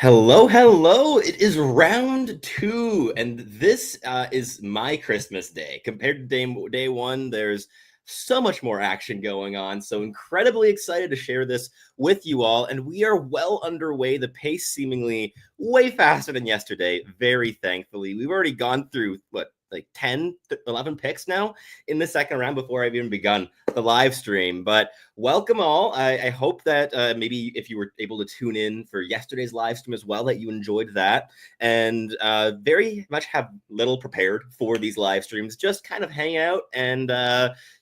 Hello, hello. It is round two, and this is my Christmas day. Compared to day one, there's so much more action going on. So incredibly excited to share this with you all, and we are well underway. The pace seemingly way faster than yesterday, very thankfully. We've already gone through, like 10, 11 picks now in the second round before I've even begun the live stream. But welcome all. I hope that maybe if you were able to tune in for yesterday's live stream as well, that you enjoyed that, and very much have little prepared for these live streams. Just kind of hang out, and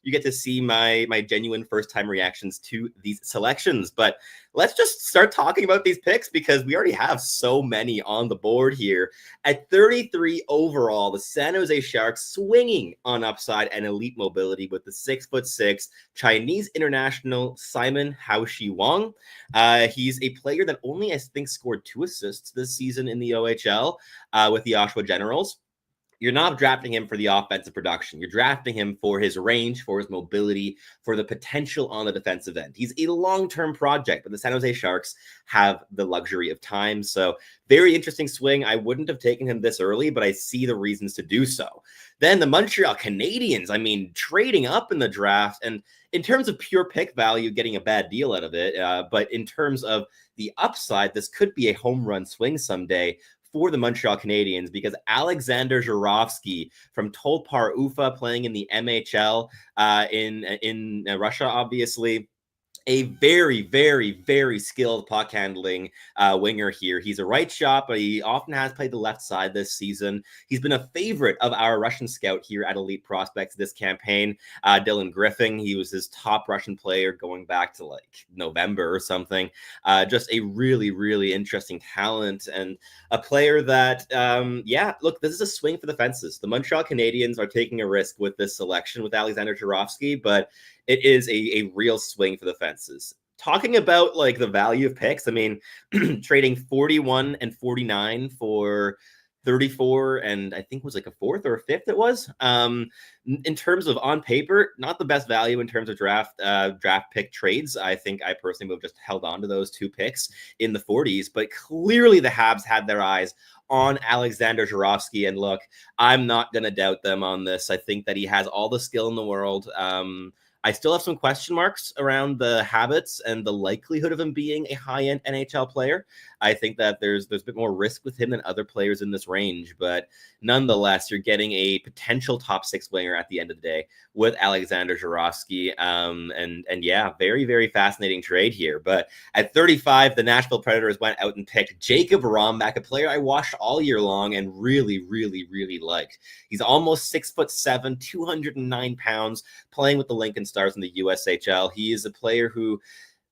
you get to see my genuine first time reactions to these selections. But let's just start talking about these picks because we already have so many on the board here. At 33 overall, the San Jose Sharks swinging on upside and elite mobility with the 6'6" Chinese international Simon Hai Wong. He's a player that only, I think, scored 2 assists this season in the OHL with the Oshawa Generals. You're not drafting him for the offensive production. You're drafting him for his range, for his mobility, for the potential on the defensive end. He's a long-term project, but the San Jose Sharks have the luxury of time. So very interesting swing. I wouldn't have taken him this early, but I see the reasons to do so. Then the Montreal Canadiens, trading up in the draft, and in terms of pure pick value, getting a bad deal out of it. But in terms of the upside, this could be a home run swing someday for the Montreal Canadiens, because Alexander Gerovski from Tolpar Ufa, playing in the MHL in Russia, obviously. A very, very, very skilled puck handling winger here. He's a right shot, but he often has played the left side this season. He's been a favorite of our Russian scout here at Elite Prospects this campaign, Dylan Griffin. He was his top Russian player going back to like November or something. Just a really, really interesting talent, and a player that, look, this is a swing for the fences. The Montreal Canadiens are taking a risk with this selection with Alexander Gerovski, but it is a real swing for the fences. Talking about like the value of picks, trading 41 and 49 for 34 and I think it was like a fourth or a fifth it was. In terms of on paper, not the best value in terms of draft pick trades. I think I personally would have just held on to those 2 picks in the 40s, but clearly the Habs had their eyes on Alexander Gerovski, and look, I'm not going to doubt them on this. I think that he has all the skill in the world. I still have some question marks around the habits and the likelihood of him being a high-end NHL player. I think that there's a bit more risk with him than other players in this range, but nonetheless, you're getting a potential top 6 winger at the end of the day with Alexander Gerovski. And yeah, very, very fascinating trade here. But at 35, the Nashville Predators went out and picked Jacob Romach, a player I watched all year long and really, really, really liked. He's almost 6'7", 209 pounds, playing with the Lincoln Stars in the USHL. He is a player who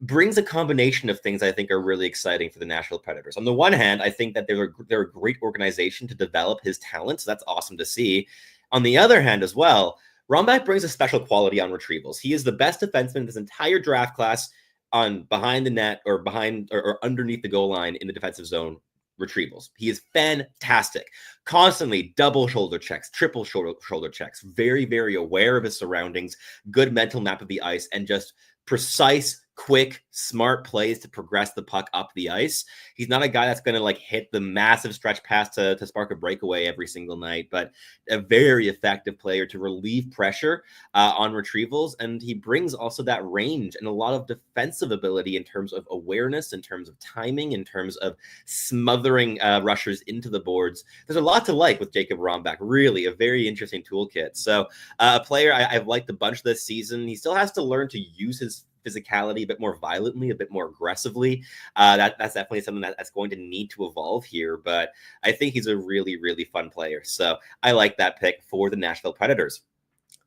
brings a combination of things I think are really exciting for the Nashville Predators. On the one hand, I think that they're a great organization to develop his talent, so that's awesome to see. On the other hand as well, Romach brings a special quality on retrievals. He is the best defenseman in this entire draft class on behind the net or behind or underneath the goal line in the defensive zone retrievals. He is fantastic. Constantly double shoulder checks, triple shoulder checks, very, very aware of his surroundings, good mental map of the ice, and just precise, quick, smart plays to progress the puck up the ice. He's not a guy that's going to like hit the massive stretch pass to spark a breakaway every single night, but a very effective player to relieve pressure on retrievals. And he brings also that range and a lot of defensive ability in terms of awareness, in terms of timing, in terms of smothering rushers into the boards. There's a lot to like with Jacob Romach. Really a very interesting toolkit. So a player I've liked a bunch this season. He still has to learn to use his physicality a bit more violently, a bit more aggressively. That's definitely something that's going to need to evolve here, but I think he's a really, really fun player. So I like that pick for the Nashville Predators.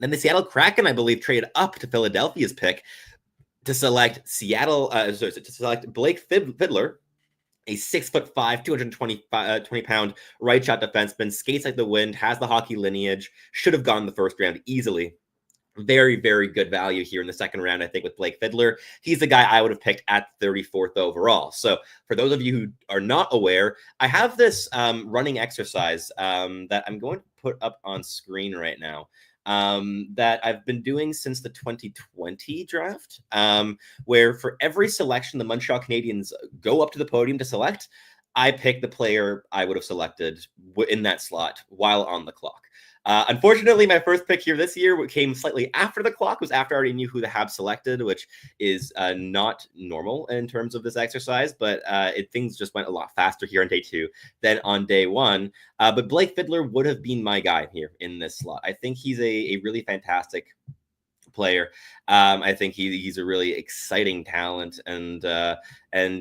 Then the Seattle Kraken, I believe, traded up to Philadelphia's pick to select Blake Fiddler, a 6'5", 220 pound right shot defenseman, skates like the wind, has the hockey lineage, should have gone the first round easily. Very, very good value here in the second round, I think, with Blake Fiddler. He's the guy I would have picked at 34th overall. So for those of you who are not aware, I have this running exercise that I'm going to put up on screen right now that I've been doing since the 2020 draft, where for every selection the Montreal Canadiens go up to the podium to select, I picked the player I would have selected in that slot while on the clock. Unfortunately, my first pick here this year came slightly after the clock. Was after I already knew who the Habs selected, which is not normal in terms of this exercise. But things just went a lot faster here on day 2 than on day 1. But Blake Fiddler would have been my guy here in this slot. I think he's a really fantastic player. I think he's a really exciting talent, and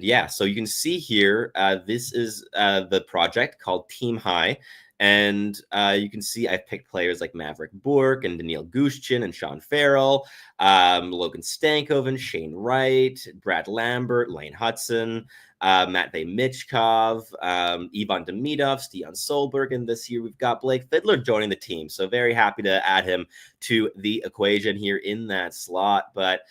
yeah. So you can see here, this is the project called Team Hai. And you can see I've picked players like Maverick Bourque and Denil Gushchin and Sean Farrell, Logan Stankoven, Shane Wright, Brad Lambert, Lane Hudson, Matvey Michkov, Ivan Demidov, Stian Solberg, and this year we've got Blake Fiddler joining the team. So very happy to add him to the equation here in that slot. But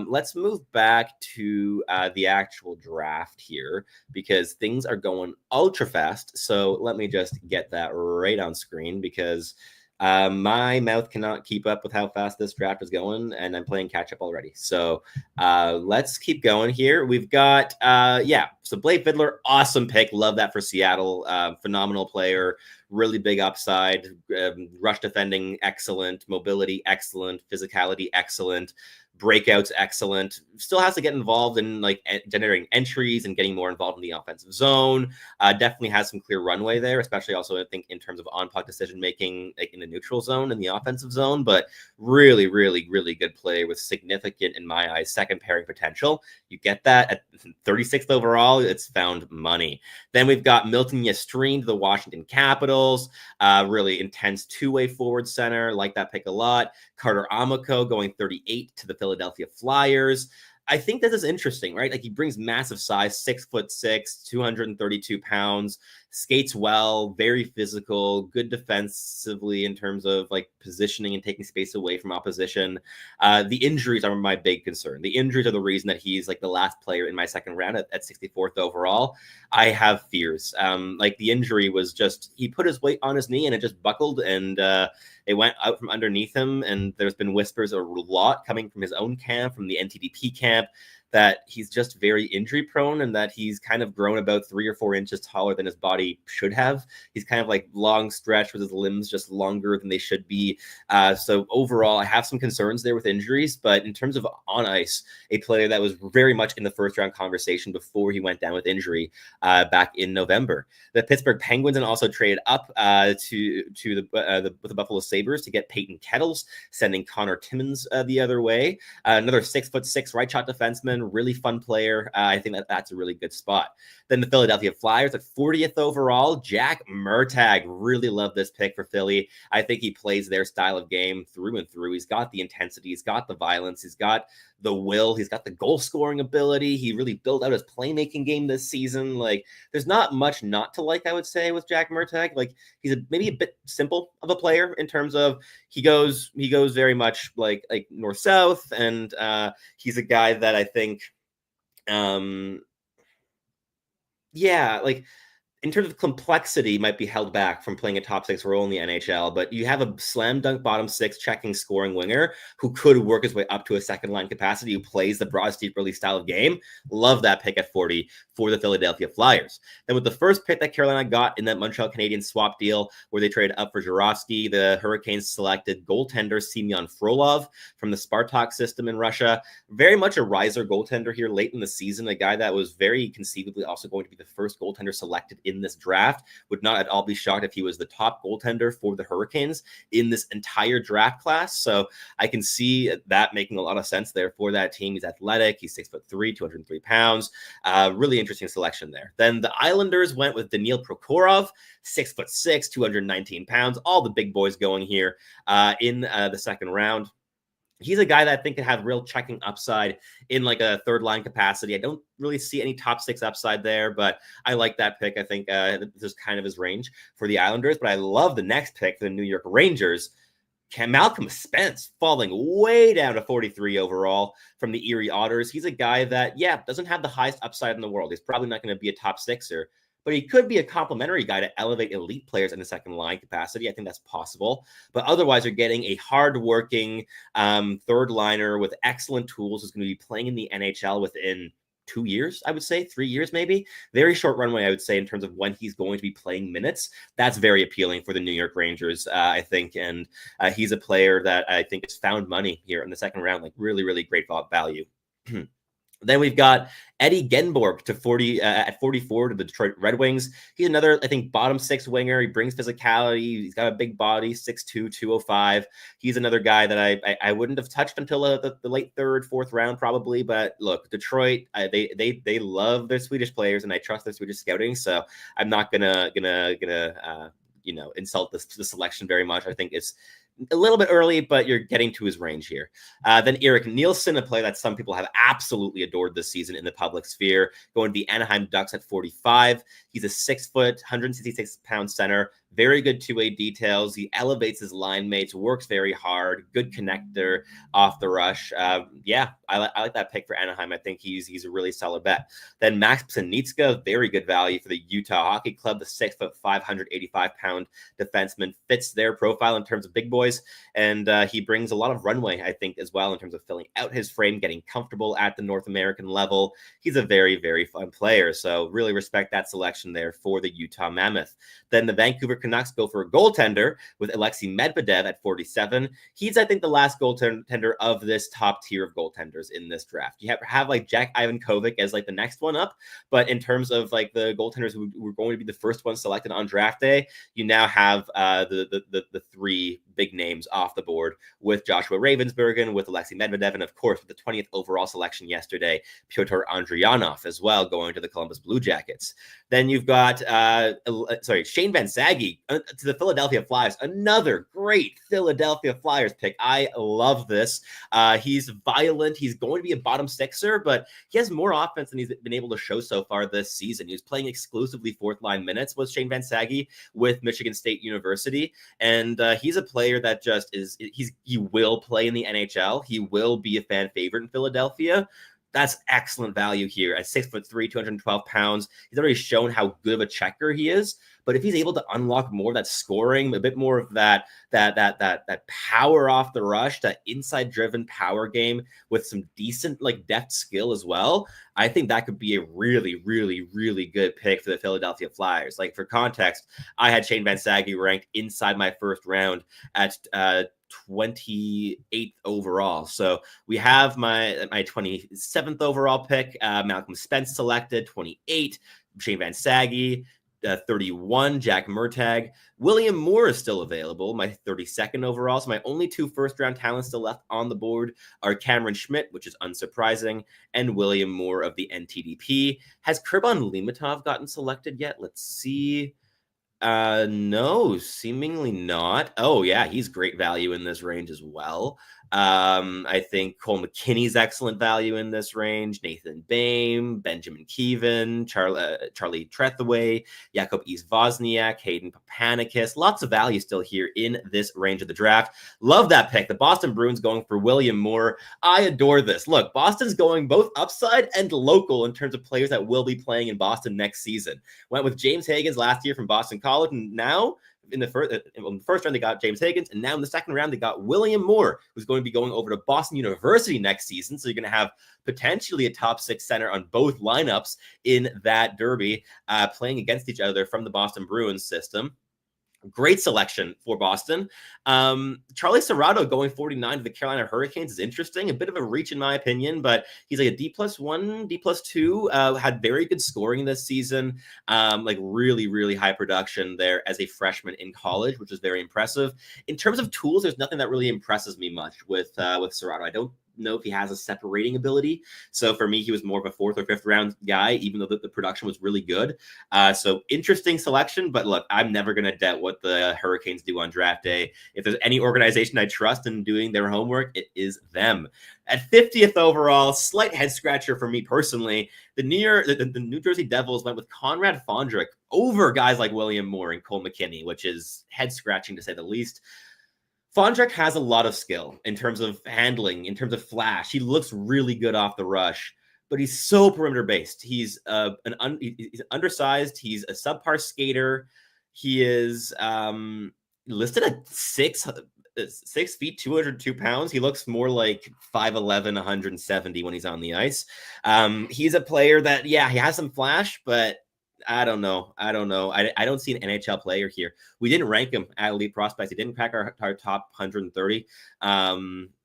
let's move back to the actual draft here, because things are going ultra fast. So let me just get that right on screen, because my mouth cannot keep up with how fast this draft is going, and I'm playing catch up already. So let's keep going here. We've got, so Blake Fiddler, awesome pick. Love that for Seattle. Phenomenal player, really big upside, rush defending, excellent, mobility, excellent, physicality, excellent. Breakouts, excellent. Still has to get involved in like generating entries and getting more involved in the offensive zone. Definitely has some clear runway there, especially also I think in terms of on-puck decision making, like in the neutral zone and the offensive zone. But really, really, really good player with significant, in my eyes, second pairing potential. You get that at 36th overall. It's found money. Then we've got Milton Yestream to the Washington Capitals. Really intense two-way forward center. Like that pick a lot. Carter Amako going 38 to the Philadelphia Flyers. I think this is interesting, right? Like he brings massive size, 6'6", 232 pounds, skates well, very physical, good defensively in terms of like positioning and taking space away from opposition. The injuries are my big concern. The injuries are the reason that he's like the last player in my second round at 64th overall. I have fears. Like the injury was just, he put his weight on his knee and it just buckled, and it went out from underneath him. And there's been whispers a lot coming from his own camp, from the NTDP camp, that he's just very injury prone and that he's kind of grown about 3 or 4 inches taller than his body should have. He's kind of like long stretch with his limbs just longer than they should be. So overall, I have some concerns there with injuries, but in terms of on ice, a player that was very much in the first round conversation before he went down with injury back in November. The Pittsburgh Penguins and also traded up to the Buffalo Sabres to get Payton Kettles, sending Connor Timmins the other way. Another 6'6" right shot defenseman, really fun player. I think that's a really good spot. Then the Philadelphia Flyers at 40th overall, Jack Murtagh. Really love this pick for Philly. I think he plays their style of game through and through. He's got the intensity, he's got the violence, he's got the will, he's got the goal scoring ability. He really built out his playmaking game this season. Like there's not much not to like, I would say, with Jack Murtagh. Like he's maybe a bit simple of a player in terms of he goes very much like north south, and he's a guy that I think like in terms of complexity, might be held back from playing a top 6 role in the NHL, but you have a slam dunk bottom 6 checking scoring winger who could work his way up to a second line capacity, who plays the broad steep release style of game. Love that pick at 40 for the Philadelphia Flyers. Then with the first pick that Carolina got in that Montreal Canadiens swap deal where they traded up for Gerovski, the Hurricanes selected goaltender Simeon Frolov from the Spartak system in Russia. Very much a riser goaltender here late in the season, a guy that was very conceivably also going to be the first goaltender selected in this draft. Would not at all be shocked if he was the top goaltender for the Hurricanes in this entire draft class. So I can see that making a lot of sense there for that team. He's athletic. He's 6'3", 203 pounds. Really interesting selection there. Then the Islanders went with Denil Proorov, 6'6", 219 pounds. All the big boys going here in the second round. He's a guy that I think could have real checking upside in like a third line capacity. I don't really see any top 6 upside there, but I like that pick. I think this is kind of his range for the Islanders, but I love the next pick for the New York Rangers. Malcolm Spence falling way down to 43 overall from the Erie Otters. He's a guy that, doesn't have the highest upside in the world. He's probably not going to be a top 6er, but he could be a complementary guy to elevate elite players in the second line capacity. I think that's possible. But otherwise, you're getting a hardworking third liner with excellent tools who's going to be playing in the NHL within 2 years, I would say, 3 years maybe. Very short runway, I would say, in terms of when he's going to be playing minutes. That's very appealing for the New York Rangers, I think. And he's a player that I think has found money here in the second round, like really, really great value. Then we've got Eddie Genborg to 40 at 44 to the Detroit Red Wings. He's another, I think, bottom six winger. He brings physicality. He's got a big body, 6'2", 205. He's another guy that I wouldn't have touched until the late third, fourth round probably. But look, Detroit, they love their Swedish players, and I trust their Swedish scouting. So I'm not gonna insult the selection very much. I think it's a little bit early, but you're getting to his range here. Then Erik Nielsen, a player that some people have absolutely adored this season in the public sphere, going to the Anaheim Ducks at 45. He's a 6 foot, 166-pound center. Very good two-way details. He elevates his line mates, works very hard, good connector off the rush. I like that pick for Anaheim. I think he's a really solid bet. Then Max Psanitska, very good value for the Utah Hockey Club. The 6 foot, 585-pound defenseman fits their profile in terms of big boys, and he brings a lot of runway, I think, as well, in terms of filling out his frame, getting comfortable at the North American level. He's a very, very fun player, so really respect that selection there for the Utah Mammoth. Then the Vancouver Canucks go for a goaltender with Alexei Medvedev at 47. He's, I think, the last goaltender of this top tier of goaltenders in this draft. You have like Ivan Kovic as like the next one up, but in terms of like the goaltenders who were going to be the first ones selected on draft day, you now have the three big names off the board with Joshua Ravensbergen, with Alexei Medvedev, and of course with the 20th overall selection yesterday, Pyotr Andrianov as well, going to the Columbus Blue Jackets. Then you've got Shane Van Sage to the Philadelphia Flyers, another great Philadelphia Flyers pick. I love this. He's violent. He's going to be a bottom sixer, but he has more offense than he's been able to show so far this season. He was playing exclusively fourth line minutes, was Shane Van Sage with Michigan State University, and he's a player that just he will play in the NHL. He will be a fan favorite in Philadelphia. That's excellent value here at 6'3", 212 pounds. He's already shown how good of a checker he is. But if he's able to unlock more of that scoring, a bit more of that power off the rush, that inside driven power game with some decent like depth skill as well, I think that could be a really, really, really good pick for the Philadelphia Flyers. Like for context, I had Shane Van Sage ranked inside my first round at 28th overall. So we have my 27th overall pick, Malcolm Spence selected, 28, Shane Van Sage, 31, Jack Murtagh. William Moore is still available, my 32nd overall. So my only two first-round talents still left on the board are Cameron Schmidt, which is unsurprising, and William Moore of the NTDP. Has Kurban Limatov gotten selected yet? Let's see. No, seemingly not. Oh yeah, he's great value in this range as well. I think Cole McKinney's excellent value in this range. Nathan Bame, Benjamin Keevan, Charlie Trethaway, Jakub Wozniak, Hayden Papanicus. Lots of value still here in this range of the draft. Love that pick. The Boston Bruins going for William Moore. I adore this. Look, Boston's going both upside and local in terms of players that will be playing in Boston next season. Went with James Higgins last year from Boston College, and now in the first round, they got James Higgins, and now in the second round, they got William Moore, who's going to be going over to Boston University next season. So you're going to have potentially a top six center on both lineups in that derby, playing against each other from the Boston Bruins system. Great selection for Boston. Charlie Serrato going 49 to the Carolina Hurricanes is interesting. A bit of a reach in my opinion, but he's like a D+1, D+2. Had very good scoring this season. Like really, really high production there as a freshman in college, which is very impressive. In terms of tools, there's nothing that really impresses me much with Serrato. I don't know if he has a separating ability. So for me, he was more of a fourth or fifth round guy, even though the production was really good. So interesting selection, but look, I'm never going to doubt what the Hurricanes do on draft day. If there's any organization I trust in doing their homework, it is them. At 50th overall, slight head scratcher for me personally, the New Jersey Devils went with Conrad Fondrick over guys like William Moore and Cole McKinney, which is head scratching to say the least. Fondrick has a lot of skill in terms of handling, in terms of flash. He looks really good off the rush, but he's so perimeter based. He's he's undersized. He's a subpar skater. He is listed at 6 feet, 202 pounds. He looks more like 5'11", 170 when he's on the ice. He's a player that, he has some flash, but I don't know. I don't see an NHL player here. We didn't rank him at elite prospects. He didn't crack our top 130.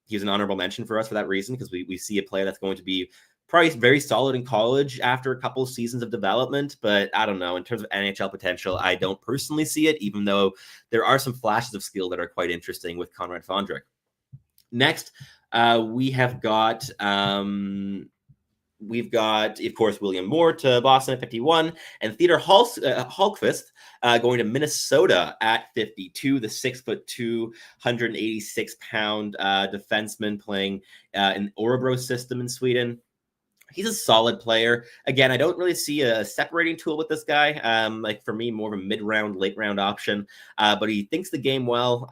He's an honorable mention for us for that reason, because we see a player that's going to be probably very solid in college after a couple of seasons of development, but I don't know. In terms of NHL potential, I don't personally see it, even though there are some flashes of skill that are quite interesting with Conrad Fondrick. Next, we've got, of course, William Moore to Boston at 51, and Theodor Hallqvist going to Minnesota at 52, the 6'2", 186-pound defenseman playing in Orebro's system in Sweden. He's a solid player. Again, I don't really see a separating tool with this guy. Like for me, more of a mid-round, late-round option. But he thinks the game well.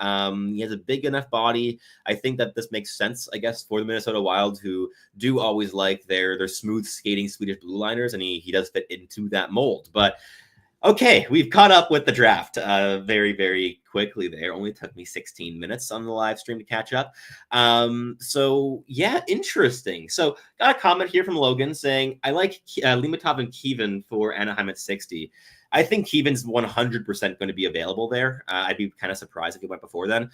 He has a big enough body. I think that this makes sense, I guess, for the Minnesota Wild, who do always like their smooth skating Swedish blue liners, and he does fit into that mold. But okay, we've caught up with the draft very, very quickly there. Only took me 16 minutes on the live stream to catch up. So, yeah, interesting. So, got a comment here from Logan saying, I like Limatov and Kevin for Anaheim at 60. I think Kevin's 100% going to be available there. I'd be kind of surprised if he went before then.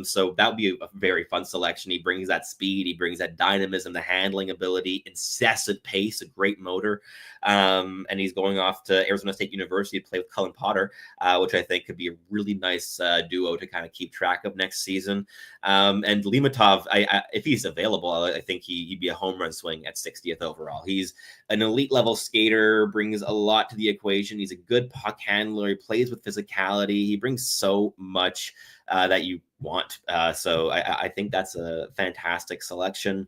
So that would be a very fun selection. He brings that speed. He brings that dynamism, the handling ability, incessant pace, a great motor. And he's going off to Arizona State University to play with Cullen Potter, which I think could be a really nice duo to kind of keep track of next season. And Limatov, if he's available, I think he'd be a home run swing at 60th overall. He's an elite level skater, brings a lot to the equation. He's a good puck handler. He plays with physicality. He brings so much that you want. So I think that's a fantastic selection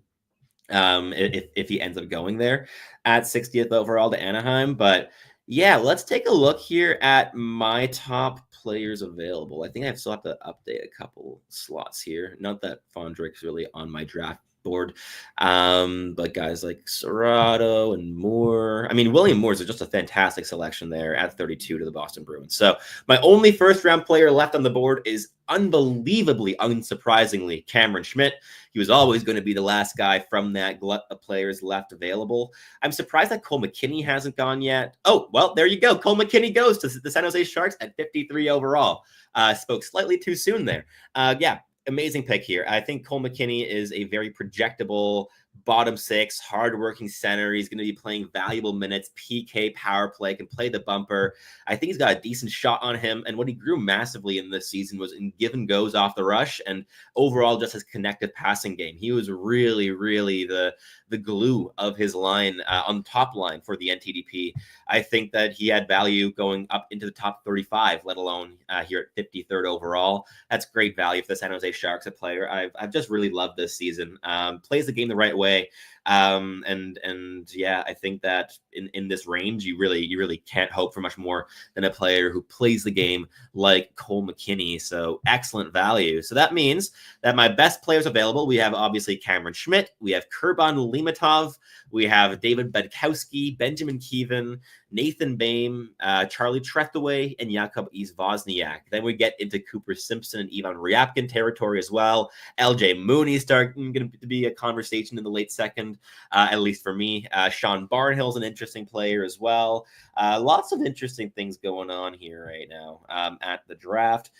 if he ends up going there at 60th overall to Anaheim. But yeah, let's take a look here at my top players available. I think I still have to update a couple slots here. Not that Fondrick's really on my draft board, but guys like Serrato and Moore. I mean, William Moore's just a fantastic selection there at 32 to the Boston Bruins. So my only first-round player left on the board is unbelievably, unsurprisingly, Cameron Schmidt. He was always going to be the last guy from that glut of players left available. I'm surprised that Cole McKinney hasn't gone yet. Oh, well, there you go. Cole McKinney goes to the San Jose Sharks at 53 overall. Spoke slightly too soon there. Yeah. Amazing pick here. I think Cole McKinney is a very projectable bottom six, hardworking center. He's going to be playing valuable minutes, PK, power play, can play the bumper. I think he's got a decent shot on him. And what he grew massively in this season was in give and goes off the rush and overall just his connected passing game. He was really, really the glue of his line on top line for the NTDP. I think that he had value going up into the top 35, let alone here at 53rd overall. That's great value for the San Jose Sharks, a player I've just really loved this season. Plays the game the right way. And yeah, I think that in this range, you really can't hope for much more than a player who plays the game like Cole McKinney. So excellent value. So that means that my best players available, we have obviously Cameron Schmidt, we have Kurban Limatov, we have David Bedkowski, Benjamin Keevan, Nathan Bain, Charlie Trethewey, and Jakub Izvozniak. Then we get into Cooper Simpson and Ivan Ryapkin territory as well. LJ Mooney starting going to be a conversation in the late second, at least for me. Sean Barnhill's an interesting player as well. Lots of interesting things going on here right now at the draft.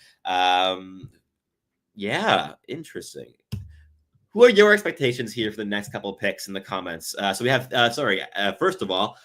Yeah, interesting. Who are your expectations here for the next couple of picks in the comments? So we have, first of all,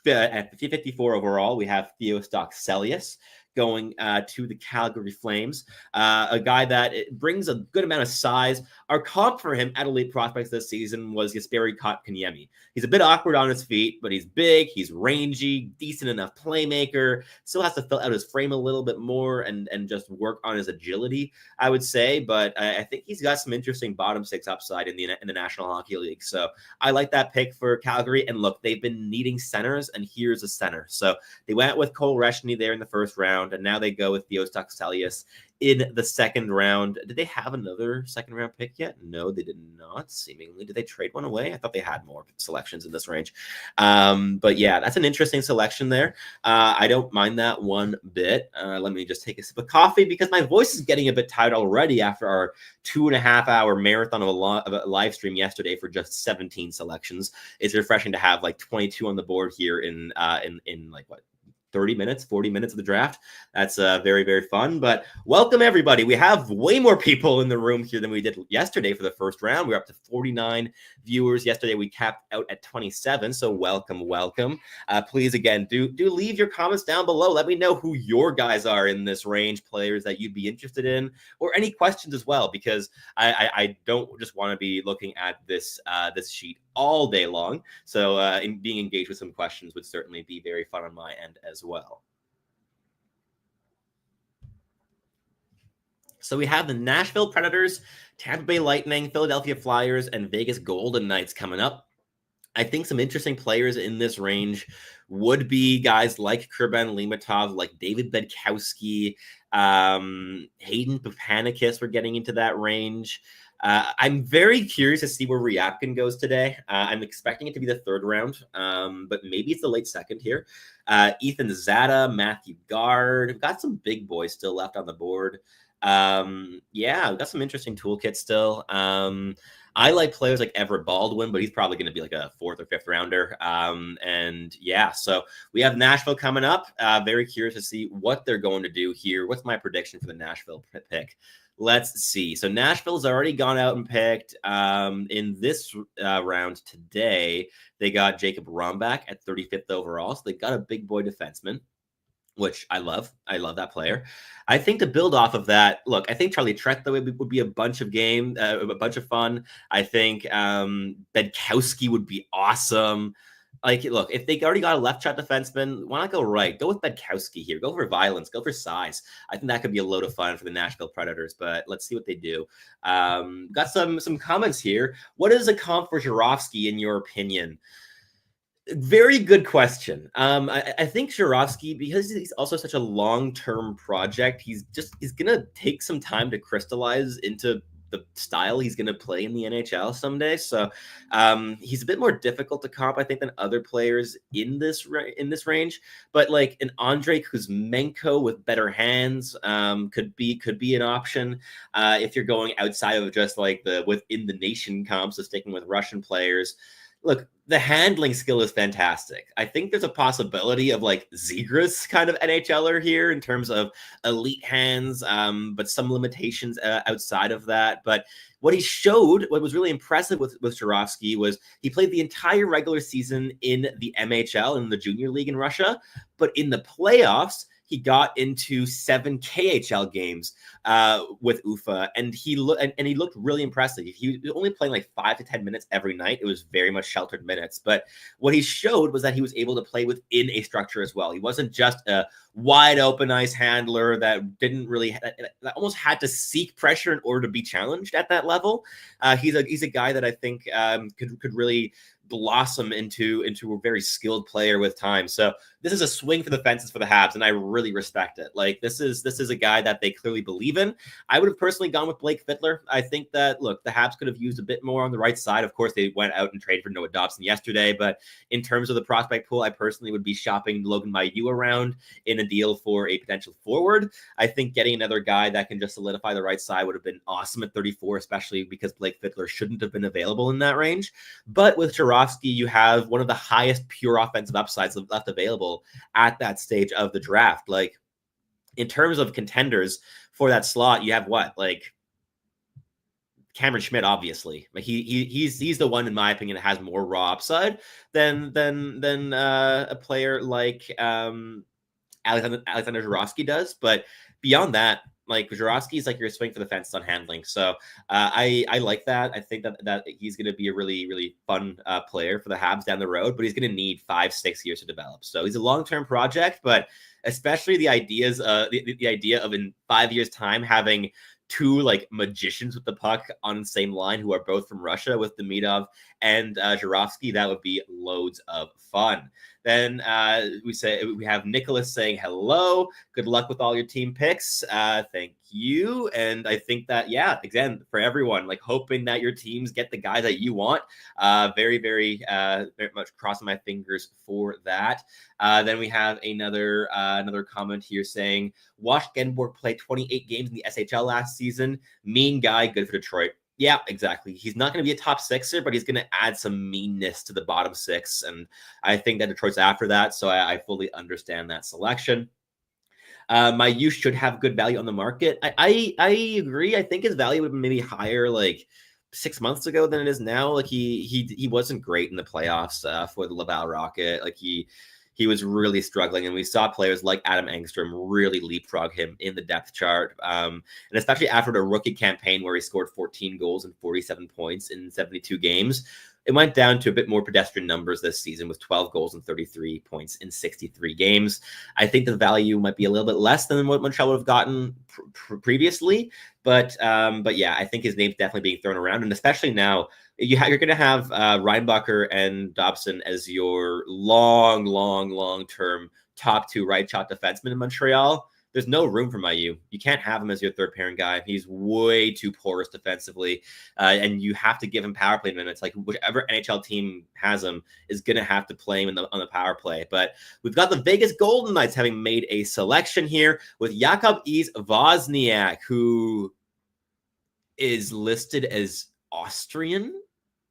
at 54 overall, we have Theo Stolius going to the Calgary Flames, a guy that brings a good amount of size. Our comp for him at elite prospects this season was Jesperi Kotkaniemi. He's a bit awkward on his feet, but he's big, he's rangy, decent enough playmaker, still has to fill out his frame a little bit more and just work on his agility, I would say, but I think he's got some interesting bottom six upside in the National Hockey League. So I like that pick for Calgary, and look, they've been needing centers, and here's a center. So they went with Cole Reshny there in the first round. round, and now they go with Theo Stolius in the second round. Did they have another second round pick yet? No, they did not, seemingly. Did they trade one away? I thought they had more selections in this range. But yeah, that's an interesting selection there. I don't mind that one bit. Let me just take a sip of coffee because my voice is getting a bit tired already after our 2.5-hour marathon of a live stream yesterday for just 17 selections. It's refreshing to have like 22 on the board here in like what, 30 minutes, 40 minutes of the draft. That's very, very fun. But welcome, everybody. We have way more people in the room here than we did yesterday for the first round. We're up to 49 viewers. Yesterday, we capped out at 27. So welcome, welcome. Please, again, do leave your comments down below. Let me know who your guys are in this range, players that you'd be interested in, or any questions as well, because I don't just want to be looking at this sheet all day long. So in being engaged with some questions would certainly be very fun on my end as well. So we have the Nashville Predators, Tampa Bay Lightning, Philadelphia Flyers, and Vegas Golden Knights coming up. I think some interesting players in this range would be guys like Kurban Limatov, like David Bedkowski, Hayden Papanicus. We're getting into that range. I'm very curious to see where Rykin goes today. I'm expecting it to be the third round, but maybe it's the late second here. Ethan Zada, Matthew Gard. We've got some big boys still left on the board. Yeah, we've got some interesting toolkits still. I like players like Everett Baldwin, but he's probably going to be like a 4th or 5th rounder. And yeah, so we have Nashville coming up. Very curious to see what they're going to do here. What's my prediction for the Nashville pick? Let's see. So Nashville's already gone out and picked in this round today. They got Jacob Romach at 35th overall. So they got a big boy defenseman, which I love. I love that player. I think to build off of that, look, I think Charlie Trett though would be a bunch of fun. I think Bedkowski would be awesome. Like, look, if they already got a left shot defenseman, why not go right? Go with Bedkowski here. Go for violence. Go for size. I think that could be a load of fun for the Nashville Predators, but let's see what they do. Got some comments here. What is a comp for Gerovski in your opinion? Very good question. I think Gerovski, because he's also such a long-term project, he's gonna take some time to crystallize into the style he's gonna play in the NHL someday. So he's a bit more difficult to comp, I think, than other players in this range. But like an Andrei Kuzmenko with better hands could be an option if you're going outside of just like the within the nation comps, so sticking with Russian players. Look, the handling skill is fantastic. I think there's a possibility of like Zegras kind of NHLer here in terms of elite hands, but some limitations outside of that. But what he showed, what was really impressive with Gerovski was he played the entire regular season in the MHL, in the junior league in Russia, but in the playoffs, he got into 7 KHL games with Ufa, and he looked really impressive. He was only playing like 5 to 10 minutes every night. It was very much sheltered minutes, but what he showed was that he was able to play within a structure as well. He wasn't just a wide open ice handler that didn't really that almost had to seek pressure in order to be challenged at that level. He's a guy that I think could really blossom into a very skilled player with time. So this is a swing for the fences for the Habs, and I really respect it. Like this is a guy that they clearly believe in. I would have personally gone with Blake Fiddler. I think that, look, the Habs could have used a bit more on the right side. Of course, they went out and traded for Noah Dobson yesterday, but in terms of the prospect pool, I personally would be shopping Logan Mailloux around in a deal for a potential forward. I think getting another guy that can just solidify the right side would have been awesome at 34, especially because Blake Fiddler shouldn't have been available in that range. But with Gerovski, you have one of the highest pure offensive upsides left available at that stage of the draft. Like, in terms of contenders for that slot, you have what? Like Cameron Schmidt, obviously. Like he's the one, in my opinion, that has more raw upside than a player like Alexander Gerovski does. But beyond that, like Gerovski is like your swing for the fences on handling. So I like that. I think that he's going to be a really, really fun player for the Habs down the road, but he's going to need 5-6 years to develop. So he's a long-term project, but especially the idea of in 5 years time having two like magicians with the puck on the same line who are both from Russia with Demidov and Gerovski, that would be loads of fun. Then we have Nicholas saying hello. Good luck with all your team picks. Thank you. And I think that, yeah, again, for everyone, like hoping that your teams get the guys that you want. Very, very much crossing my fingers for that. Then we have another comment here saying, watched Genborg play 28 games in the SHL last season. Mean guy, good for Detroit. Yeah, exactly. He's not going to be a top sixer, but he's going to add some meanness to the bottom six. And I think that Detroit's after that. So I fully understand that selection. My use should have good value on the market. I agree. I think his value would have been maybe higher like 6 months ago than it is now. Like he wasn't great in the playoffs for the Laval Rocket. Like he was really struggling, and we saw players like Adam Engstrom really leapfrog him in the depth chart. And especially after the rookie campaign where he scored 14 goals and 47 points in 72 games, it went down to a bit more pedestrian numbers this season with 12 goals and 33 points in 63 games. I think the value might be a little bit less than what Montreal would have gotten previously, but yeah, I think his name's definitely being thrown around, and especially now you're going to have Reinbacher and Dobson as your long-term top two right shot defensemen in Montreal. There's no room for Mailloux. You can't have him as your third pairing guy. He's way too porous defensively, and you have to give him power play minutes. Like whichever NHL team has him is going to have to play him on the power play. But we've got the Vegas Golden Knights having made a selection here with Jakub Wozniak, who is listed as Austrian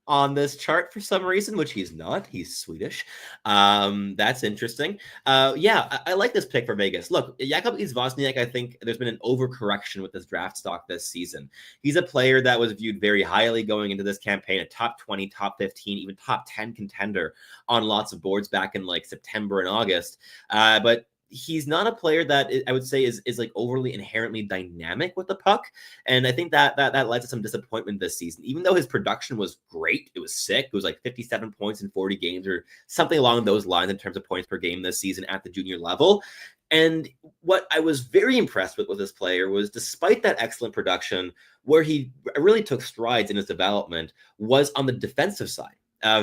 on this chart for some reason, which he's not. He's Swedish. That's interesting. Yeah, I like this pick for Vegas. Look, Jakub Wozniak, I think there's been an overcorrection with this draft stock this season. He's a player that was viewed very highly going into this campaign, a top 20, top 15, even top 10 contender on lots of boards back in like September and August. But he's not a player that I would say is like overly inherently dynamic with the puck. And I think that led to some disappointment this season. Even though his production was great, it was sick. It was like 57 points in 40 games or something along those lines in terms of points per game this season at the junior level. And what I was very impressed with this player was, despite that excellent production, where he really took strides in his development was on the defensive side.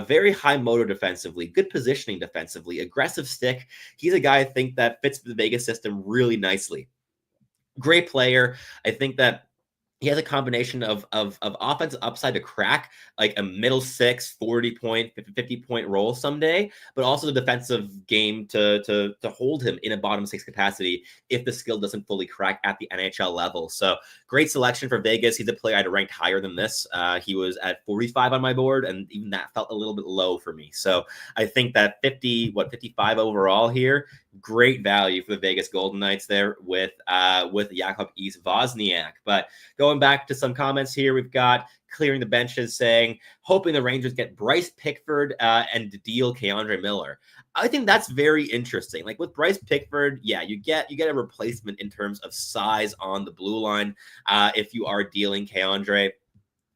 Very high motor defensively, good positioning defensively, aggressive stick. He's a guy I think that fits the Vegas system really nicely. Great player. I think that he has a combination of offensive upside to crack like a middle six, 40-point, 50-point role someday, but also the defensive game to hold him in a bottom six capacity if the skill doesn't fully crack at the NHL level. So great selection for Vegas. He's a player I'd ranked higher than this. He was at 45 on my board, and even that felt a little bit low for me. So I think that 55 overall here, great value for the Vegas Golden Knights there with Jakub Wozniak. But going back to some comments here, we've got clearing the benches saying, hoping the Rangers get Bryce Pickford and deal K'Andre Miller. I think that's very interesting. Like with Bryce Pickford, yeah, you get a replacement in terms of size on the blue line if you are dealing K'Andre.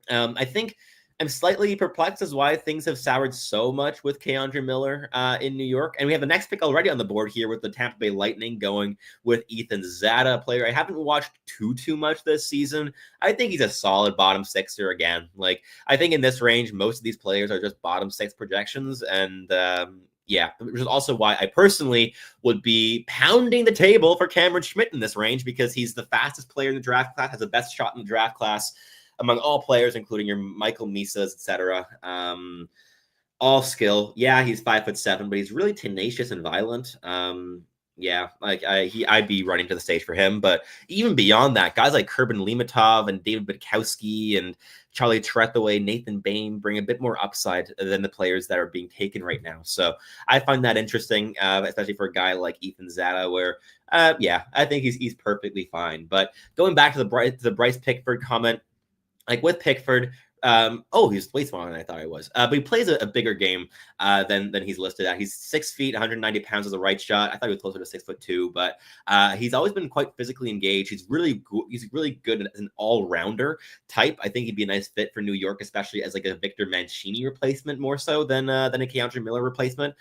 I think I'm slightly perplexed as why things have soured so much with K'Andre Miller in New York. And we have the next pick already on the board here with the Tampa Bay Lightning going with Ethan Zada, a player I haven't watched too much this season. I think he's a solid bottom sixer again. Like, I think in this range, most of these players are just bottom six projections. And yeah, which is also why I personally would be pounding the table for Cameron Schmidt in this range, because he's the fastest player in the draft class, has the best shot in the draft class among all players, including your Michael Misas, etc. All skill. Yeah, he's 5'7", but he's really tenacious and violent. Yeah, like I'd be running to the stage for him. But even beyond that, guys like Kurban Limatov and David Budkowski and Charlie Trethaway, Nathan Bain bring a bit more upside than the players that are being taken right now. So I find that interesting, especially for a guy like Ethan Zada, where yeah, I think he's perfectly fine. But going back to the Bryce Pickford comment, like with Pickford, he's way smaller than I thought he was. But he plays a bigger game than he's listed at. He's 6 feet, 190 pounds as a right shot. I thought he was closer to 6'2", but he's always been quite physically engaged. He's really good as an all-rounder type. I think he'd be a nice fit for New York, especially as like a Victor Mancini replacement more so than a K'Andre Miller replacement,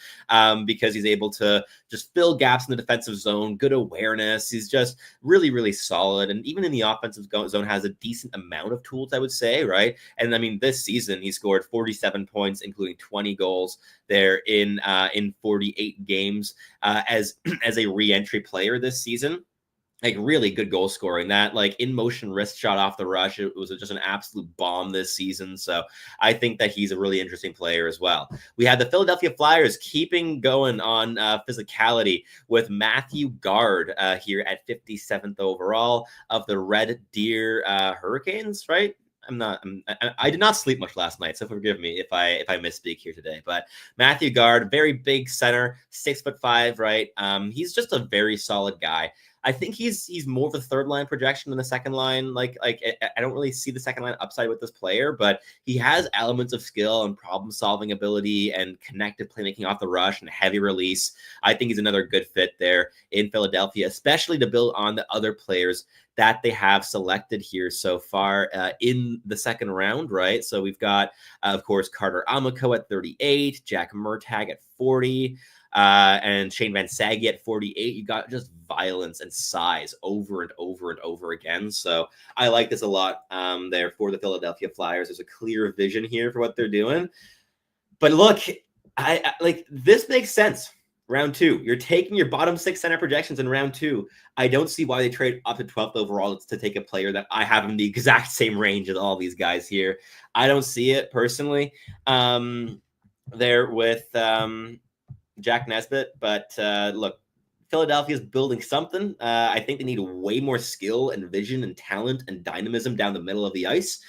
because he's able to just fill gaps in the defensive zone, good awareness. He's just really solid, and even in the offensive zone has a decent amount of tools, I would say, right? And And I mean, this season he scored 47 points, including 20 goals there in 48 games as a re-entry player this season. Like really good goal scoring. That like in motion wrist shot off the rush, it was just an absolute bomb this season. So I think that he's a really interesting player as well. We have the Philadelphia Flyers keeping going on physicality with Matthew Guard here at 57th overall of the Red Deer Hurricanes, right? I did not sleep much last night, so forgive me if I misspeak here today. But Matthew Guard, very big center, 6'5", right? He's just a very solid guy. I think he's more of a third line projection than the second line. Like I don't really see the second line upside with this player, but he has elements of skill and problem solving ability and connected playmaking off the rush and heavy release. I think he's another good fit there in Philadelphia, especially to build on the other players that they have selected here so far in the second round, right? So we've got, of course, Carter Amako at 38, Jack Murtag at 40, and Shane Van Saggy at 48. You got just violence and size over and over and over again. So I like this a lot there for the Philadelphia Flyers. There's a clear vision here for what they're doing. But look, I like this makes sense. Round 2, you're taking your bottom 6 center projections in round 2. I don't see why they trade up to 12th overall to take a player that I have in the exact same range as all these guys here. I don't see it personally. There with Jack Nesbitt, but look, Philadelphia's building something. I think they need way more skill and vision and talent and dynamism down the middle of the ice.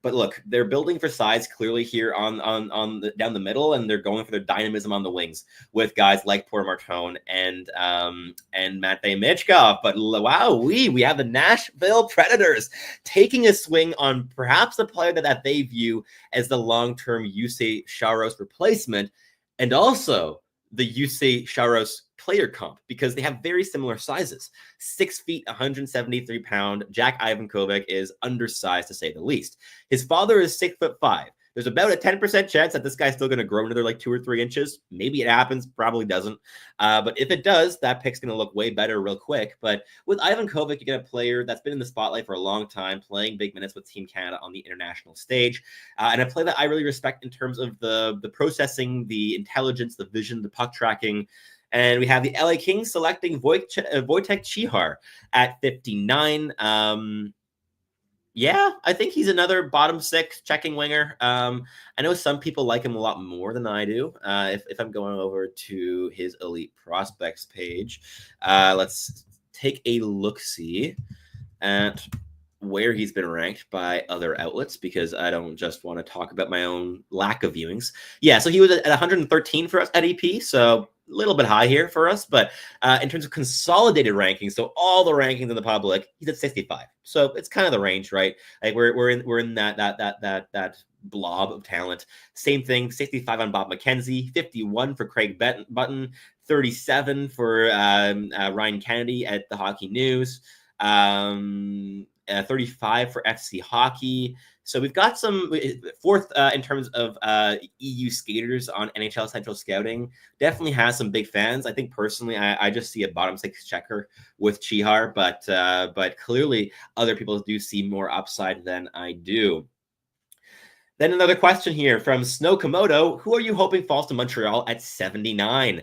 But look, they're building for size clearly here on down the middle, and they're going for their dynamism on the wings with guys like Porter Martone and Matvei Michkov. But wow, we have the Nashville Predators taking a swing on perhaps the player that they view as the long-term Jussi Saros replacement, and also the Jussi Saros player comp, because they have very similar sizes. 6 feet, 173 pound. Jack Ivan Kovic is undersized to say the least. His father is 6'5". There's about a 10% chance that this guy's still going to grow another like 2 or 3 inches. Maybe it happens, probably doesn't. But if it does, that pick's going to look way better real quick. But with Ivan Kovic, you get a player that's been in the spotlight for a long time, playing big minutes with Team Canada on the international stage. And a play that I really respect in terms of the processing, the intelligence, the vision, the puck tracking. And we have the LA Kings selecting Wojtek Chihar at 59. Yeah, I think he's another bottom 6 checking winger. I know some people like him a lot more than I do. If I'm going over to his elite prospects page, let's take a look-see at where he's been ranked by other outlets, because I don't just want to talk about my own lack of viewings. Yeah, so he was at 113 for us at EP, so a little bit high here for us, but in terms of consolidated rankings, so all the rankings in the public, he's at 65. So it's kind of the range, right? Like we're in that blob of talent. Same thing, 65 on Bob McKenzie, 51 for Craig Button, 37 for Ryan Kennedy at the Hockey News, 35 for FC Hockey. So we've got some fourth in terms of EU skaters on NHL Central Scouting. Definitely has some big fans. I think personally, I just see a bottom 6 checker with Chihar, but clearly other people do see more upside than I do. Then another question here from Snow Komodo. Who are you hoping falls to Montreal at 79?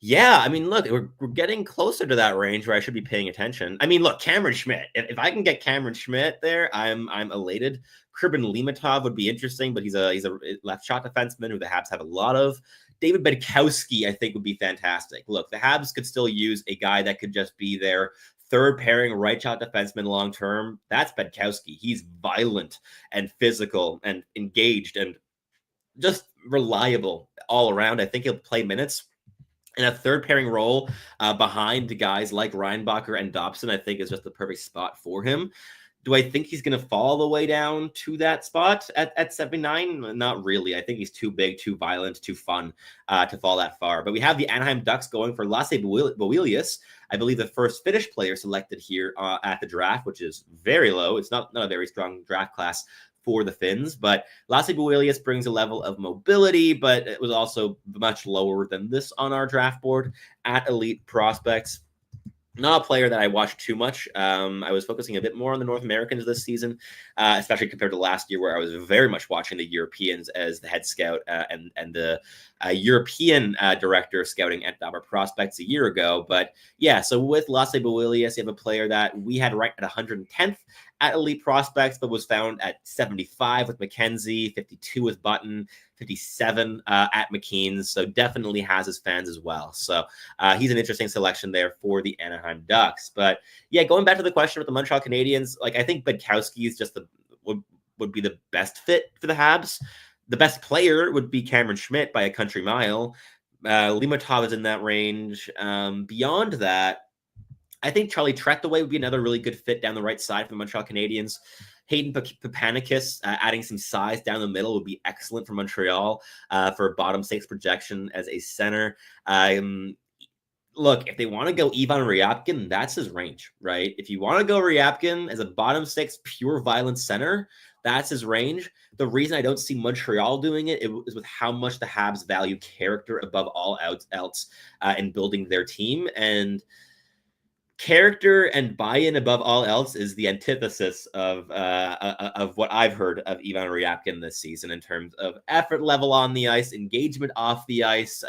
Yeah, I mean, look, we're getting closer to that range where I should be paying attention. I mean, look, Cameron Schmidt. If I can get Cameron Schmidt there, I'm elated. Kurban Limatov would be interesting, but he's a left shot defenseman who the Habs have a lot of. David Bedkowski, I think, would be fantastic. Look, the Habs could still use a guy that could just be their third pairing right shot defenseman long term. That's Bedkowski. He's violent and physical and engaged and just reliable all around. I think he'll play minutes. And a third pairing role behind guys like Reinbacher and Dobson, I think, is just the perfect spot for him. Do I think he's going to fall the way down to that spot at 79? Not really. I think he's too big, too violent, too fun to fall that far. But we have the Anaheim Ducks going for Lasse Boelius, I believe the first Finnish player selected here at the draft, which is very low. It's not a very strong draft class for the Finns, but Lasse Boelius brings a level of mobility, but it was also much lower than this on our draft board at elite prospects. Not a player that I watched too much. I was focusing a bit more on the North Americans this season, especially compared to last year, where I was very much watching the Europeans as the head scout and the European director of scouting at Dabber Prospects a year ago. But yeah, so with Lasse Boelius, you have a player that we had ranked at 110th at Elite Prospects, but was found at 75 with McKenzie, 52 with Button, 57 at McKean's. So definitely has his fans as well. So he's an interesting selection there for the Anaheim Ducks. But yeah, going back to the question with the Montreal Canadiens, like I think Budkowski is just would be the best fit for the Habs. The best player would be Cameron Schmidt by a country mile. Limatov is in that range. Beyond that, I think Charlie Trethewey would be another really good fit down the right side for the Montreal Canadiens. Hayden Papanicus, adding some size down the middle would be excellent for Montreal for bottom six projection as a center. Look, if they want to go Ivan Ryabkin, that's his range, right? If you want to go Ryabkin as a bottom six pure violence center, that's his range. The reason I don't see Montreal doing it is with how much the Habs value character above all else in building their team. And character and buy-in above all else is the antithesis of what I've heard of Ivan Ryabkin this season in terms of effort level on the ice, engagement off the ice.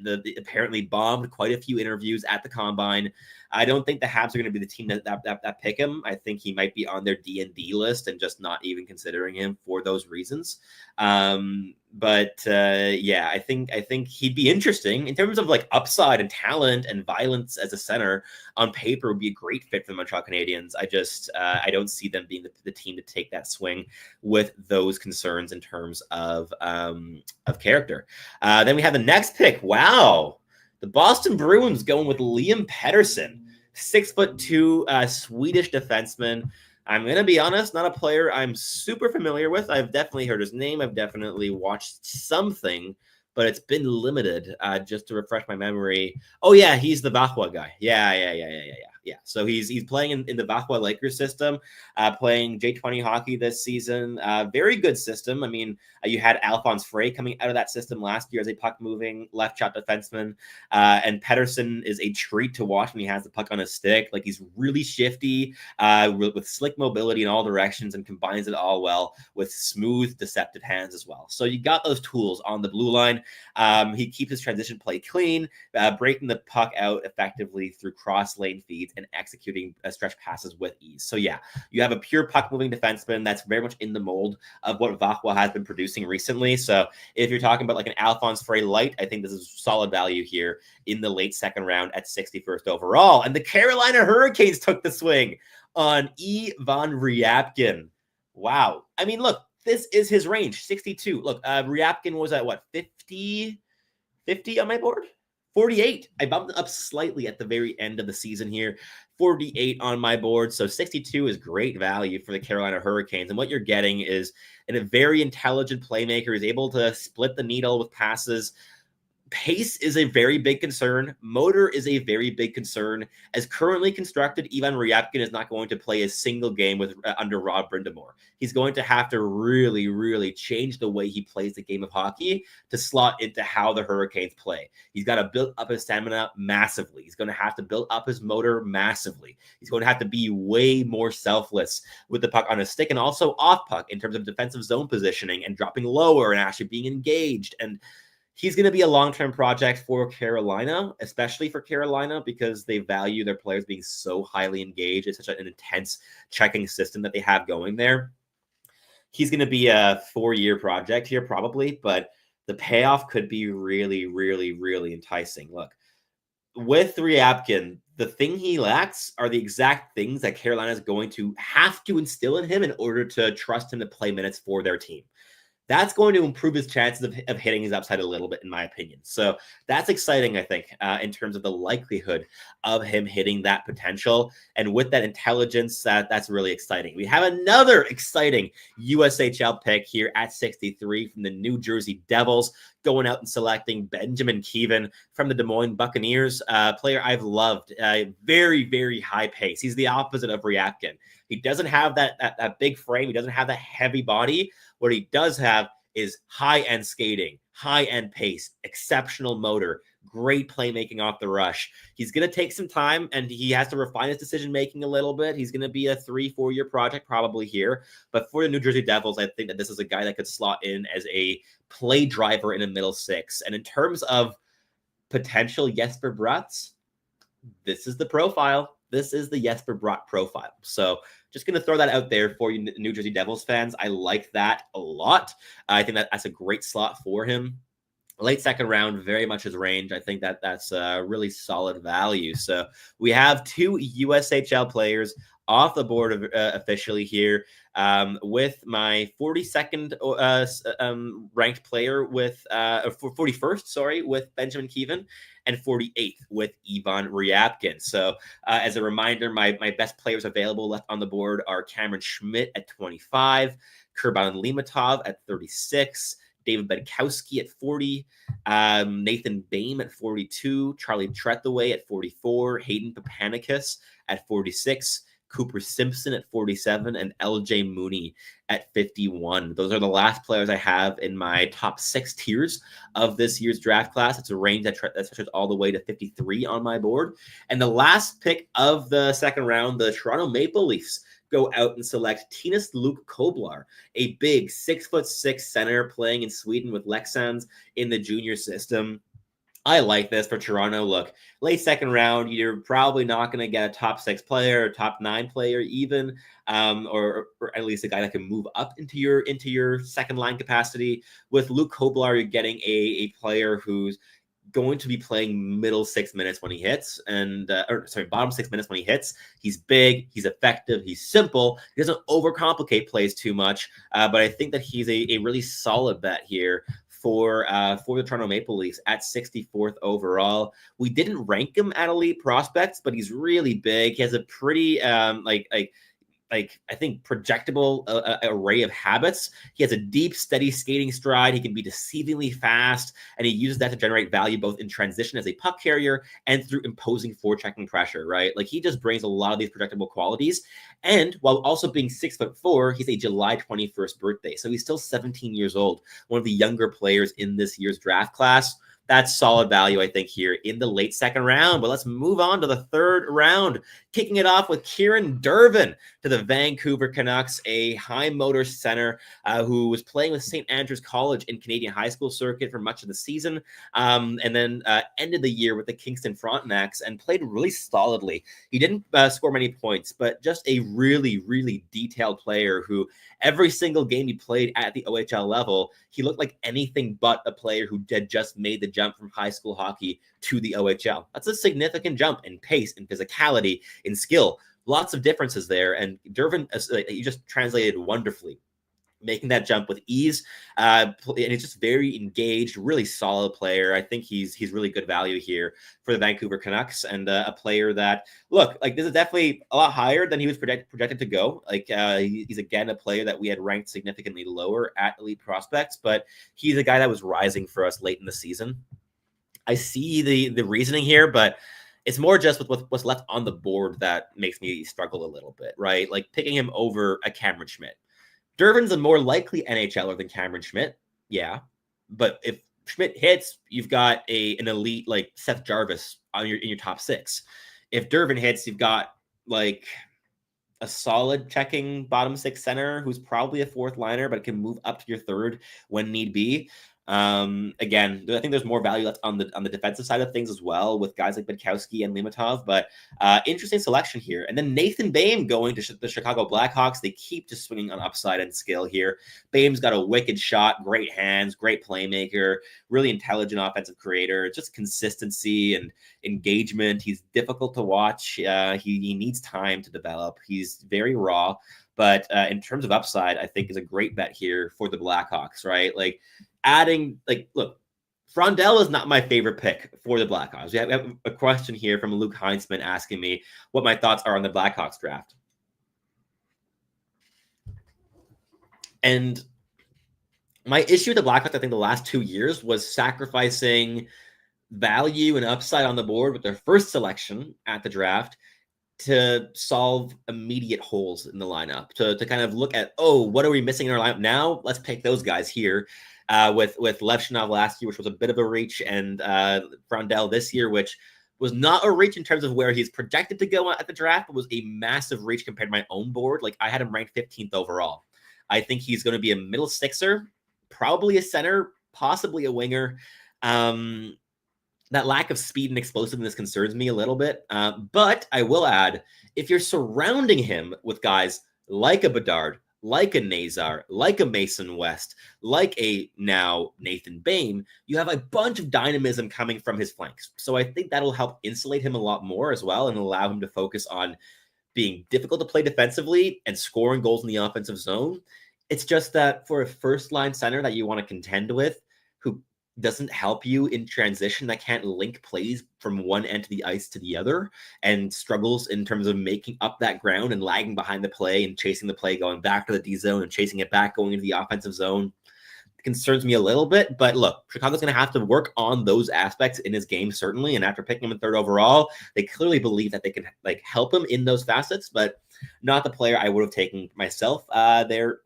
The apparently bombed quite a few interviews at the combine. I don't think the Habs are going to be the team that pick him. I think he might be on their D&D list and just not even considering him for those reasons. Yeah, I think he'd be interesting in terms of like upside and talent and violence as a center. On paper would be a great fit for the Montreal Canadiens. I don't see them being the team to take that swing with those concerns in terms of character. Then we have the next pick. Wow. The Boston Bruins going with Liam Patterson, 6'2" Swedish defenseman. I'm going to be honest, not a player I'm super familiar with. I've definitely heard his name. I've definitely watched something, but it's been limited. Just to refresh my memory. Oh yeah, he's the Vahwa guy. Yeah. So he's playing in the Vahwa Lakers system, playing J20 hockey this season. Very good system. I mean, you had Alphonse Frey coming out of that system last year as a puck-moving left-shot defenseman, and Patterson is a treat to watch when he has the puck on his stick. Like, he's really shifty, with slick mobility in all directions, and combines it all well with smooth, deceptive hands as well. So you got those tools on the blue line. He keeps his transition play clean, breaking the puck out effectively through cross-lane feeds and executing stretch passes with ease. So yeah, you have a pure puck-moving defenseman that's very much in the mold of what Vahwa has been producing recently. So if you're talking about like an Alphonse Frey light, I think this is solid value here in the late second round at 61st overall. And the Carolina Hurricanes took the swing on Ivan Ryabkin. Wow. I mean, look, this is his range, 62. Look, Ryabkin was at what, 50 on my board? 48. I bumped up slightly at the very end of the season here. 48 on my board. So 62 is great value for the Carolina Hurricanes. And what you're getting is a very intelligent playmaker who's able to split the needle with passes. Pace is a very big concern. Motor is a very big concern. As currently constructed, Ivan Ryabkin is not going to play a single game with under Rod Brind'Amour. He's going to have to really, really change the way he plays the game of hockey to slot into how the Hurricanes play. He's got to build up his stamina massively. He's going to have to build up his motor massively. He's going to have to be way more selfless with the puck on his stick and also off puck in terms of defensive zone positioning and dropping lower and actually being engaged. And he's going to be a long-term project for Carolina, especially for Carolina, because they value their players being so highly engaged. It's such an intense checking system that they have going there. He's going to be a 4-year project here probably, but the payoff could be really, really, really enticing. Look, with Ryabkin, the thing he lacks are the exact things that Carolina is going to have to instill in him in order to trust him to play minutes for their team. That's going to improve his chances of hitting his upside a little bit, in my opinion. So that's exciting, I think, in terms of the likelihood of him hitting that potential. And with that intelligence, that's really exciting. We have another exciting USHL pick here at 63 from the New Jersey Devils, going out and selecting Benjamin Keevan from the Des Moines Buccaneers, a player I've loved. Very, very high pace. He's the opposite of Ryabkin. He doesn't have that big frame. He doesn't have that heavy body. What he does have is high-end skating, high-end pace, exceptional motor, great playmaking off the rush. He's going to take some time, and he has to refine his decision-making a little bit. He's going to be a 3-4 year project probably here. But for the New Jersey Devils, I think that this is a guy that could slot in as a play driver in a middle six. And in terms of potential Jesper Bratz, this is the profile. This is the Jesper Bratt profile. So just going to throw that out there for you New Jersey Devils fans. I like that a lot. I think that that's a great slot for him. Late second round, very much his range. I think that that's a really solid value. So we have 2 USHL players off the board officially here, with my 42nd ranked player with 41st, sorry, with Benjamin Keevan, and 48th with Ivan Ryabkin. So as a reminder, my best players available left on the board are Cameron Schmidt at 25, Kurban Limatov at 36, David Bedkowski at 40, Nathan Bain at 42, Charlie Trethaway at 44, Hayden Papanicus at 46, Cooper Simpson at 47, and LJ Mooney at 51. Those are the last players I have in my top 6 tiers of this year's draft class. It's a range that stretches all the way to 53 on my board. And the last pick of the second round, the Toronto Maple Leafs go out and select Tinas Luke Koblar, a big 6'6" center playing in Sweden with Leksands in the junior system. I like this for Toronto. Look, late second round, you're probably not going to get a top 6 player, or top 9 player even, or at least a guy that can move up into your second line capacity. With Luke Koblar, you're getting a player who's going to be playing middle 6 minutes when he hits, and bottom 6 minutes when he hits. He's big, he's effective, he's simple. He doesn't overcomplicate plays too much, but I think that he's a really solid bet here for the Toronto Maple Leafs at 64th overall. We didn't rank him at elite prospects, but he's really big. He has a pretty I think projectable array of habits. He has a deep, steady skating stride. He can be deceivingly fast, and he uses that to generate value both in transition as a puck carrier and through imposing forechecking pressure, right? Like, he just brings a lot of these projectable qualities. And while also being 6'4", he's a July 21st birthday. So he's still 17 years old, one of the younger players in this year's draft class. That's solid value, I think, here in the late second round. But let's move on to the third round, kicking it off with Kieran Dervin to the Vancouver Canucks, a high motor center who was playing with St. Andrews College in Canadian high school circuit for much of the season, and then ended the year with the Kingston Frontenacs and played really solidly. He didn't score many points, but just a really, really detailed player who every single game he played at the OHL level, he looked like anything but a player who had just made the jump from high school hockey to the OHL. That's a significant jump in pace, in physicality, in skill. Lots of differences there. And Dervin, he just translated wonderfully, making that jump with ease. And he's just very engaged, really solid player. I think he's really good value here for the Vancouver Canucks, and a player that, look, like, this is definitely a lot higher than he was projected to go. Like, he's again a player that we had ranked significantly lower at elite prospects, but he's a guy that was rising for us late in the season. I see the reasoning here, but it's more just with what's left on the board that makes me struggle a little bit, right? Like, picking him over a Cameron Schmidt. Dervin's a more likely NHLer than Cameron Schmidt, yeah. But if Schmidt hits, you've got an elite like Seth Jarvis in your top 6. If Dervin hits, you've got like a solid checking bottom 6 center who's probably a 4th liner, but can move up to your 3rd when need be. Again, I think there's more value left on the defensive side of things as well, with guys like Bedkowski and Limatov, but interesting selection here. And then Nathan Bain going to the Chicago Blackhawks. They keep just swinging on upside and skill here. Bain's got a wicked shot, great hands, great playmaker, really intelligent offensive creator, just consistency and engagement. He's difficult to watch. He needs time to develop. He's very raw, but in terms of upside, I think is a great bet here for the Blackhawks, right? Like, adding, like, look, Frondell is not my favorite pick for the Blackhawks. We have a question here from Luke Heinzman asking me what my thoughts are on the Blackhawks draft. And my issue with the Blackhawks, I think, the last 2 years was sacrificing value and upside on the board with their first selection at the draft to solve immediate holes in the lineup, to kind of look at, oh, what are we missing in our lineup now? Let's pick those guys here. with Levchinov last year, which was a bit of a reach, and Frondell this year, which was not a reach in terms of where he's projected to go at the draft, but was a massive reach compared to my own board. Like, I had him ranked 15th overall. I think he's going to be a middle sixer, probably a center, possibly a winger. That lack of speed and explosiveness concerns me a little bit. But I will add, if you're surrounding him with guys like a Bedard, like a Nazar, like a Mason West, like a now Nathan Bame, you have a bunch of dynamism coming from his flanks. So I think that'll help insulate him a lot more as well and allow him to focus on being difficult to play defensively and scoring goals in the offensive zone. It's just that for a first-line center that you want to contend with, who doesn't help you in transition, that can't link plays from one end of the ice to the other, and struggles in terms of making up that ground and lagging behind the play and chasing the play, going back to the D zone and chasing it back, going into the offensive zone, it concerns me a little bit. But look, Chicago's going to have to work on those aspects in his game, certainly. And after picking him in third overall, they clearly believe that they can like help him in those facets, but not the player I would have taken myself there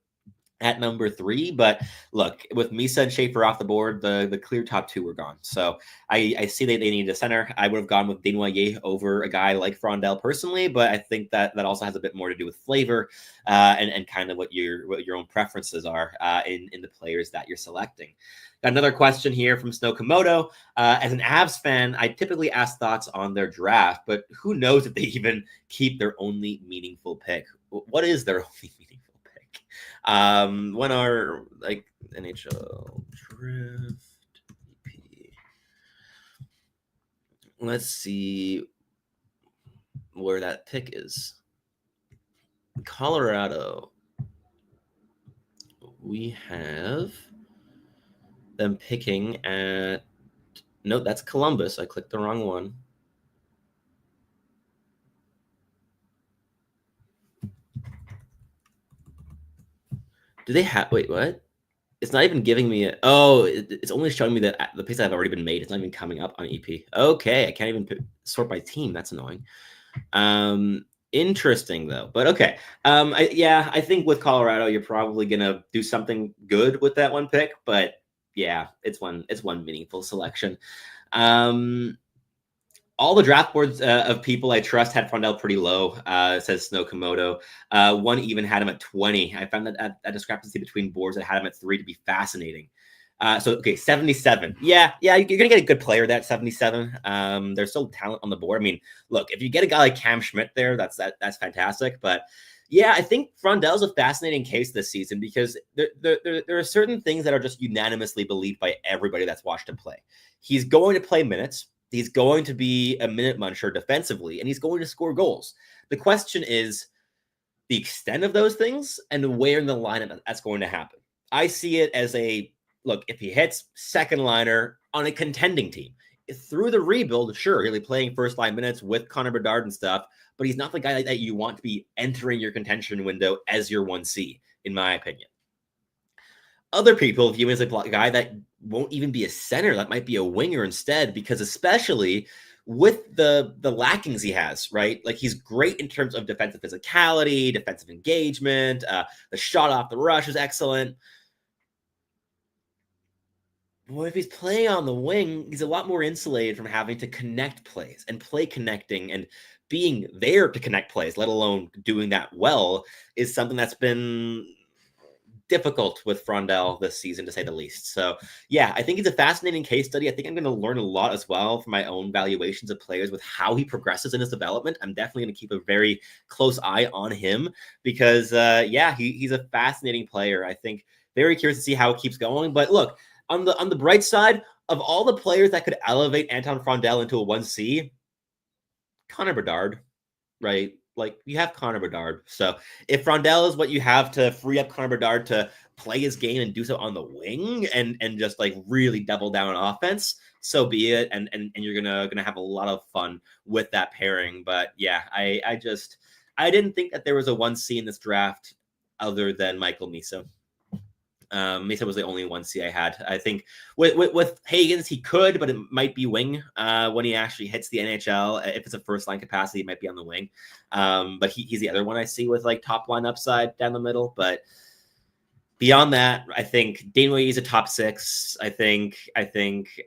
at number 3. But look, with Misa and Schaefer off the board, the clear top 2 were gone. So I see that they need a center. I would have gone with Desnoyers over a guy like Frondell personally, but I think that also has a bit more to do with flavor and kind of what your own preferences are in the players that you're selecting. Got another question here from Snow Komodo. As an Avs fan, I typically ask thoughts on their draft, but who knows if they even keep their only meaningful pick? What is their only meaningful? When our like NHL draft EP. Let's see where that pick is. Colorado. We have them picking at no, that's Columbus. I clicked the wrong one. Do they have? Wait, what? It's not even giving me it's only showing me that the picks that have already been made. It's not even coming up on EP. Okay, I can't even sort by team. That's annoying. Interesting though. But okay. I think with Colorado, you're probably gonna do something good with that one pick. But yeah, it's one meaningful selection. All the draft boards of people I trust had Frondell pretty low, says Snow Komodo. One even had him at 20. I found that discrepancy between boards that had him at 3 to be fascinating. 77. Yeah, you're going to get a good player there at 77. There's still talent on the board. I mean, look, if you get a guy like Cam Schmidt there, that's fantastic. But yeah, I think Frondell's a fascinating case this season because there are certain things that are just unanimously believed by everybody that's watched him play. He's going to play minutes. He's going to be a minute muncher defensively, and he's going to score goals. The question is the extent of those things and where in the lineup that's going to happen. I see it as look, if he hits second liner on a contending team, through the rebuild, sure, he'll be playing first line minutes with Connor Bedard and stuff, but he's not the guy that you want to be entering your contention window as your 1C, in my opinion. Other people view him as a guy that won't even be a center, that might be a winger instead, because especially with the lackings he has, right? Like, he's great in terms of defensive physicality, defensive engagement, the shot off the rush is excellent. Well, if he's playing on the wing, he's a lot more insulated from having to connect plays and play connecting, and being there to connect plays, let alone doing that well, is something that's been difficult with Frondell this season, to say the least. So yeah, I think it's a fascinating case study. I think I'm going to learn a lot as well from my own valuations of players with how he progresses in his development. I'm definitely going to keep a very close eye on him because he's a fascinating player. I think very curious to see how it keeps going. But look, on the bright side of all the players that could elevate Anton Frondell into a 1C, Connor Bedard, right? Like, you have Connor Bedard. So if Frondell is what you have to free up Connor Bedard to play his game and do so on the wing and just like really double down on offense, so be it. And you're gonna have a lot of fun with that pairing. But yeah, I didn't think that there was a 1C in this draft other than Michael Misa. Mesa was the only 1C I had. I think with Hagens, he could, but it might be wing when he actually hits the NHL. If it's a first line capacity, it might be on the wing. But he's the other one I see with like top line upside down the middle. But Beyond that, I think Dinwiddie is a top six. I think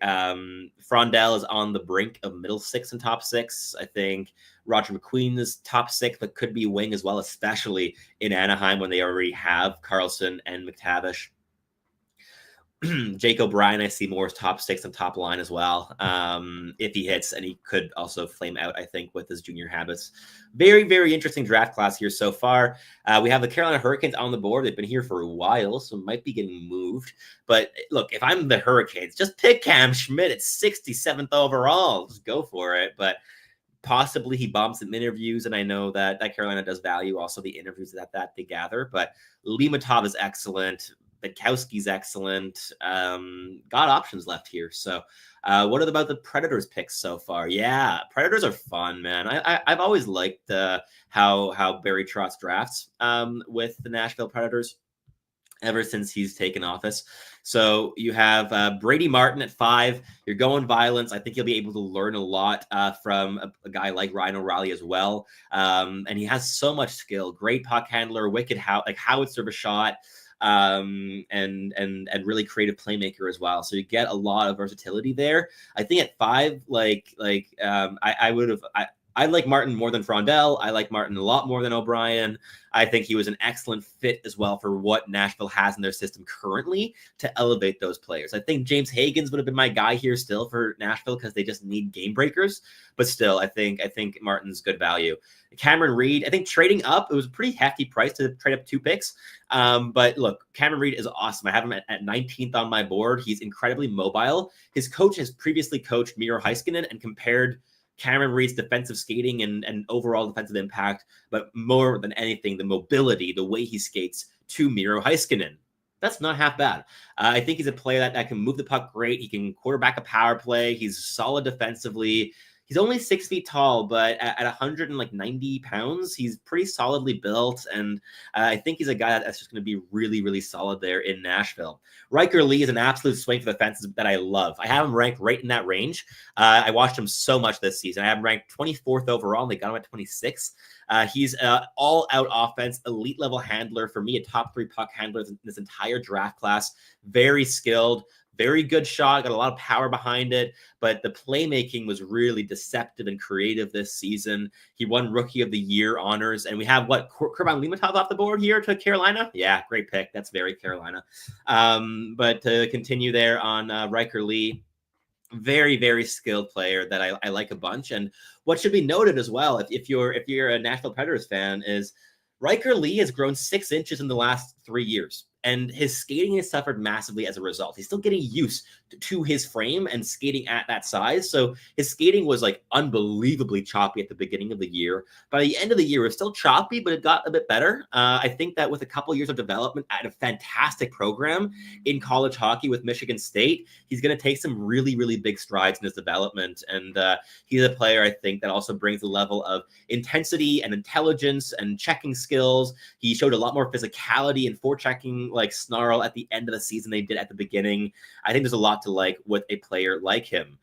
Frondell is on the brink of middle six and top six. I think Roger McQueen is top six, but could be wing as well, especially in Anaheim when they already have Carlson and McTavish. Jake O'Brien, I see more as top six and top line as well. If he hits, and he could also flame out, I think, with his junior habits. Very, very interesting draft class here so far. We have the Carolina Hurricanes on the board. They've been here for a while, so might be getting moved. But look, if I'm the Hurricanes, just pick Cam Schmidt at 67th overall. Just go for it. But possibly he bombs some interviews, and I know that Carolina does value also the interviews that they gather. But Limatov is excellent. Bukowski's excellent. Got options left here. So what about the Predators picks so far? Yeah, Predators are fun, man. I've always liked how Barry Trotz drafts with the Nashville Predators ever since he's taken office. So you have Brady Martin at 5. You're going violence. I think you'll be able to learn a lot from a guy like Ryan O'Reilly as well. And he has so much skill. Great puck handler, wicked how would serve a shot. And really creative playmaker as well. So you get a lot of versatility there. I think at 5, I like Martin more than Frondell. I like Martin a lot more than O'Brien. I think he was an excellent fit as well for what Nashville has in their system currently to elevate those players. I think James Hagens would have been my guy here still for Nashville because they just need game breakers. But still, I think Martin's good value. Cameron Reed, I think trading up, it was a pretty hefty price to trade up 2 picks. But look, Cameron Reed is awesome. I have him at 19th on my board. He's incredibly mobile. His coach has previously coached Miro Heiskanen and compared Cameron Reed's defensive skating and overall defensive impact, but more than anything, the mobility, the way he skates to Miro Heiskanen. That's not half bad. I think he's a player that can move the puck great. He can quarterback a power play. He's solid defensively. He's only 6 feet tall, but at 190 pounds, he's pretty solidly built. And I think he's a guy that's just going to be really, really solid there in Nashville. Riker Lee is an absolute swing for the fences that I love. I have him ranked right in that range. I watched him so much this season. I have him ranked 24th overall, and they got him at 26. He's all-out offense, elite level handler. For me, a top 3 puck handler in this entire draft class. Very skilled. Very good shot, got a lot of power behind it, but the playmaking was really deceptive and creative this season. He won Rookie of the Year honors, and we have Kurban Limatov off the board here to Carolina. Yeah, great pick. That's very Carolina. But to continue there on Riker Lee, very, very skilled player that I like a bunch. And what should be noted as well, if you're a Nashville Predators fan, is Riker Lee has grown 6 inches in the last 3 years. And his skating has suffered massively as a result. He's still getting used to his frame and skating at that size. So his skating was like unbelievably choppy at the beginning of the year. By the end of the year, it was still choppy, but it got a bit better. I think that with a couple years of development at a fantastic program in college hockey with Michigan State, he's going to take some really, really big strides in his development. And he's a player, I think, that also brings a level of intensity and intelligence and checking skills. He showed a lot more physicality and forechecking like snarl at the end of the season they did at the beginning. I think there's a lot to like with a player like him.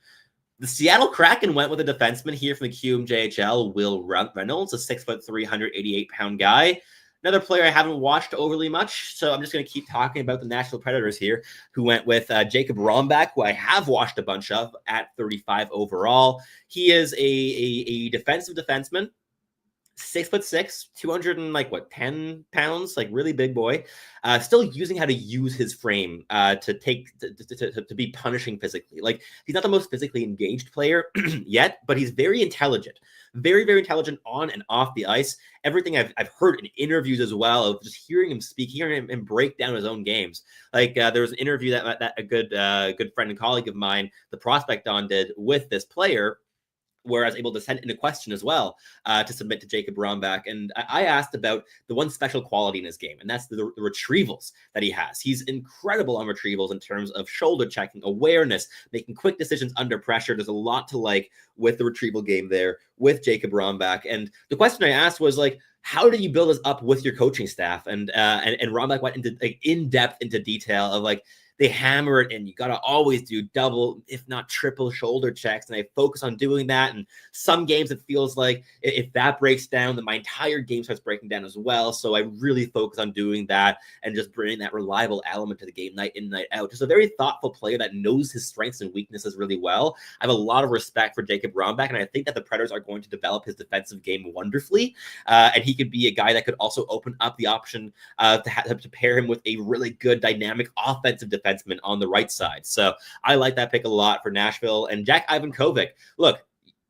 The Seattle Kraken went with a defenseman here from the QMJHL, Will Reynolds, a 6'3", 188-pound guy. Another player I haven't watched overly much, so I'm just going to keep talking about the Nashville Predators here, who went with Jacob Rombach, who I have watched a bunch of at 35 overall. He is a defensive defenseman. 6'6", 210 pounds, like really big boy. Still using how to use his frame to be punishing physically. Like he's not the most physically engaged player yet, but he's very intelligent, very, very intelligent on and off the ice. Everything I've heard in interviews as well, of just hearing him speak, hearing him break down his own games. Like there was an interview that a good friend and colleague of mine, the Prospect On, did with this player, where I was able to send in a question as well to submit to Jacob Rombach. And I asked about the one special quality in his game, and that's the retrievals that he has. He's incredible on retrievals in terms of shoulder checking, awareness, making quick decisions under pressure. There's a lot to like with the retrieval game there with Jacob Rombach. And the question I asked was like, how do you build this up with your coaching staff? And Rombach went into like in depth into detail of like, they hammer it, and you got to always do double, if not triple shoulder checks. And I focus on doing that. And some games it feels like if that breaks down, then my entire game starts breaking down as well. So I really focus on doing that and just bringing that reliable element to the game night in, night out. Just a very thoughtful player that knows his strengths and weaknesses really well. I have a lot of respect for Jacob Romach, and I think that the Predators are going to develop his defensive game wonderfully. And he could be a guy that could also open up the option to pair him with a really good dynamic offensive defenseman on the right side. So I like that pick a lot for Nashville. And Ivan Kovic, look,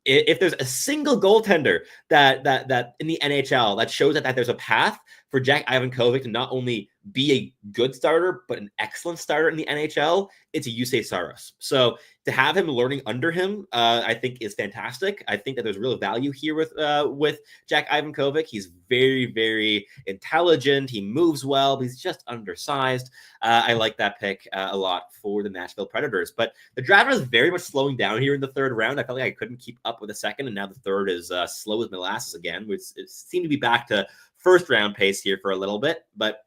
if there's a single goaltender that in the NHL that shows that there's a path for Ivan Kovic to not only be a good starter, but an excellent starter in the NHL, it's Jussi Saros. So to have him learning under him, I think is fantastic. I think that there's real value here with Ivan Kovic. He's very, very intelligent. He moves well, but he's just undersized. I like that pick a lot for the Nashville Predators. But the draft was very much slowing down here in the third round. I felt like I couldn't keep up with the second, and now the third is slow as molasses again, which it seemed to be back to first round pace here for a little bit. But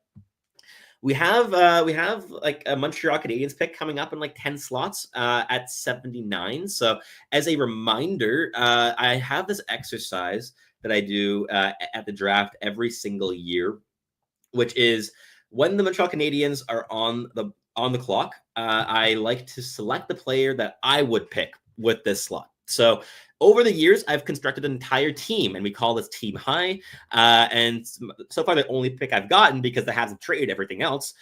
we have like a Montreal Canadiens pick coming up in like 10 slots at 79. So as a reminder, I have this exercise that I do at the draft every single year, which is when the Montreal Canadiens are on the clock, I like to select the player that I would pick with this slot. So over the years, I've constructed an entire team, and we call this Team Hai. And so far, the only pick I've gotten, because I haven't traded everything else,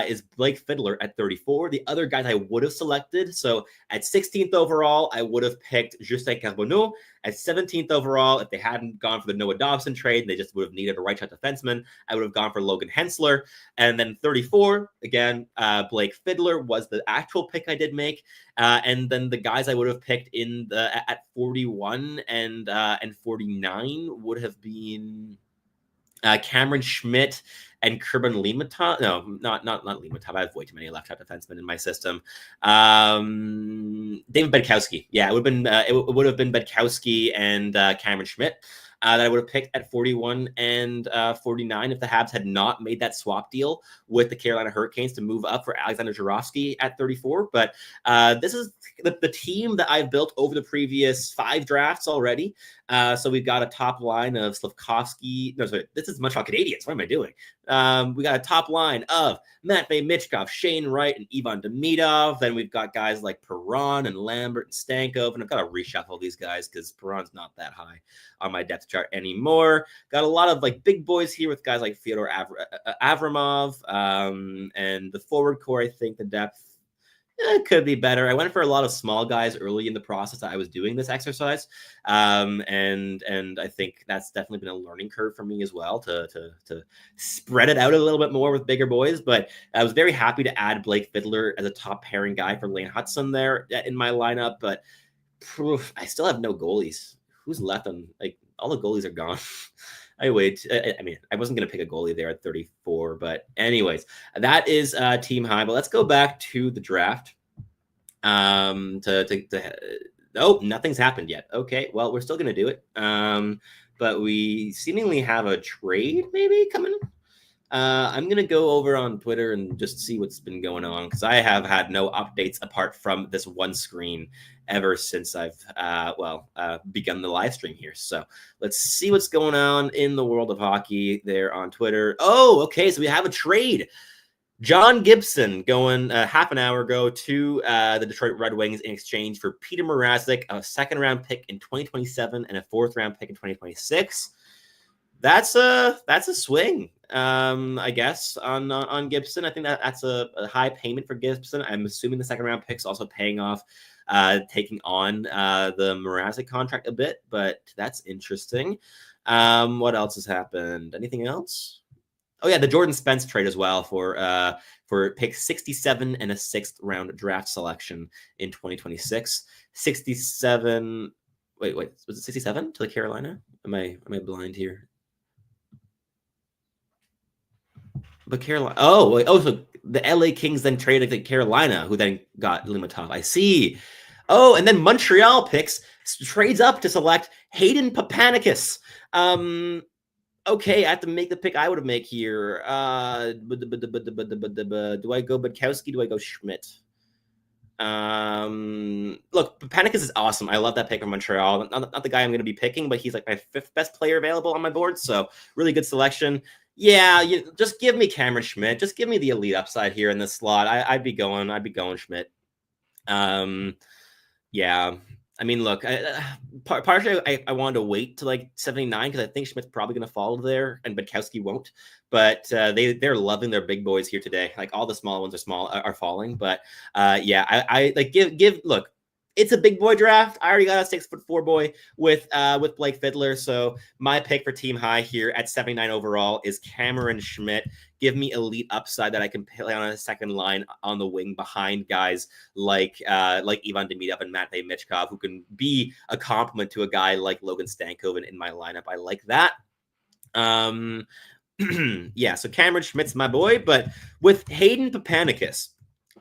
is Blake Fiddler at 34. The other guys I would have selected. So at 16th overall, I would have picked Justin Carbonneau. At 17th overall, if they hadn't gone for the Noah Dobson trade, they just would have needed a right shot defenseman, I would have gone for Logan Hensler. And then 34, again, Blake Fiddler was the actual pick I did make. And then the guys I would have picked at 41 and 49 would have been Cameron Schmidt and Kerben Limatov. No, not Limatov. I have way too many left-shot defensemen in my system. David Bedkowski. Yeah, it would have been Bedkowski and Cameron Schmidt that I would have picked at 41 and 49 if the Habs had not made that swap deal with the Carolina Hurricanes to move up for Alexander Gerovski at 34. But this is the team that I've built over the previous 5 drafts already. So we've got a top line of Slavkovsky. No, sorry, this is Montreal Canadiens. What am I doing? We got a top line of Matvei Michkov, Shane Wright, and Ivan Demidov. Then we've got guys like Perron and Lambert and Stankov. And I've got to reshuffle these guys because Perron's not that high on my depth chart anymore. Got a lot of like big boys here with guys like Fyodor Avramov. And the forward core, I think the depth it could be better. I went for a lot of small guys early in the process that I was doing this exercise. And I think that's definitely been a learning curve for me as well to spread it out a little bit more with bigger boys. But I was very happy to add Blake Fiddler as a top pairing guy for Lane Hudson there in my lineup. But I still have no goalies. Who's left on all the goalies are gone. I mean, I wasn't going to pick a goalie there at 34, but anyways, that is Team High. But let's go back to the draft. Nothing's happened yet. Okay, well, we're still going to do it. But we seemingly have a trade maybe coming. I'm going to go over on Twitter and just see what's been going on because I have had no updates apart from this one screen ever since I've begun the live stream here. So let's see what's going on in the world of hockey there on Twitter. Oh, okay. So we have a trade. John Gibson going half an hour ago to the Detroit Red Wings in exchange for Peter Mrazek, a second-round pick in 2027 and a fourth-round pick in 2026. That's a swing, I guess, on Gibson. I think that's a high payment for Gibson. I'm assuming the second-round pick's also paying off taking on the Mrazek contract a bit, but that's interesting. What else has happened? Anything else? Oh yeah, the Jordan Spence trade as well for pick 67 and a 6th round draft selection in 2026. 67. Wait, was it 67 to the Carolina? Am I blind here? But Carolina. So the LA Kings then traded to Carolina, who then got Limatov. I see. Oh, and then Montreal trades up to select Hayden Papanicus. Okay, I have to make the pick I would make here. Do I go Budkowski? Do I go Schmidt? Look, Papanicus is awesome. I love that pick from Montreal. Not the guy I'm going to be picking, but he's like my 5th best player available on my board. So really good selection. Yeah, just give me Cameron Schmidt. Just give me the elite upside here in this slot. I'd be going Schmidt. Yeah. I mean, look, partially I wanted to wait to like 79 because I think Schmidt's probably going to fall there and Budkowski won't. But they're loving their big boys here today. Like all the small ones are falling. But yeah, I like give look. It's a big boy draft. I already got a 6'4" boy with Blake Fiddler. So my pick for Team High here at 79 overall is Cameron Schmidt. Give me elite upside that I can play on a second line on the wing behind guys like Ivan Demidov and Merte Michkov, who can be a complement to a guy like Logan Stankoven in my lineup. I like that. Yeah, so Cameron Schmidt's my boy, but with Hayden Papanicus,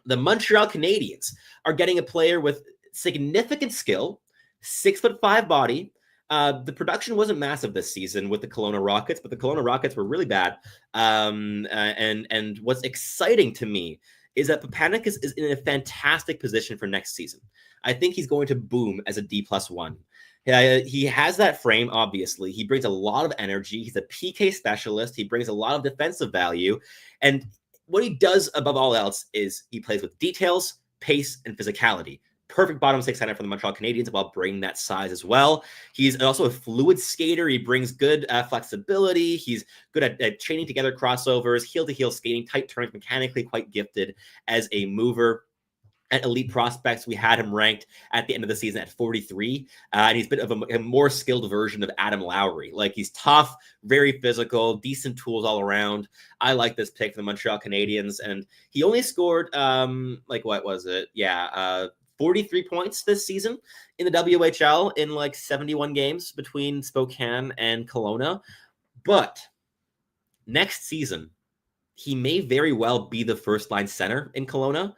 the Montreal Canadiens are getting a player with significant skill, 6'5" body. The production wasn't massive this season with the Kelowna Rockets, but the Kelowna Rockets were really bad. And what's exciting to me is that Papanicus is in a fantastic position for next season. I think he's going to boom as a D+1. He has that frame, obviously. He brings a lot of energy. He's a PK specialist. He brings a lot of defensive value. And what he does above all else is he plays with details, pace, and physicality. Perfect bottom six center for the Montreal Canadiens while bringing that size as well. He's also a fluid skater. He brings good flexibility. He's good at chaining together crossovers, heel-to-heel skating, tight turns, mechanically quite gifted as a mover. At Elite Prospects, we had him ranked at the end of the season at 43, and he's a bit of a more skilled version of Adam Lowry. Like, he's tough, very physical, decent tools all around. I like this pick for the Montreal Canadiens, and he only scored, what was it? 43 points this season in the WHL in like 71 games between Spokane and Kelowna. But next season, he may very well be the first-line center in Kelowna.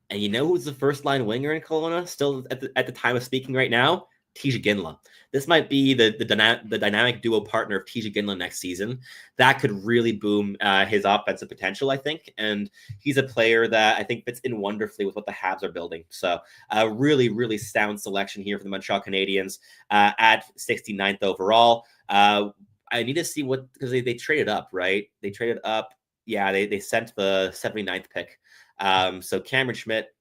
And you know who's the first-line winger in Kelowna still at the time of speaking right now? Tisha Ginla. This might be the dynamic duo partner of Tisha Ginla next season. That could really boom his offensive potential, I think. And he's a player that I think fits in wonderfully with what the Habs are building. So really, really sound selection here for the Montreal Canadiens at 69th overall. I need to see because they traded up, right? They traded up. Yeah, they sent the 79th pick. So Cameron Schmidt,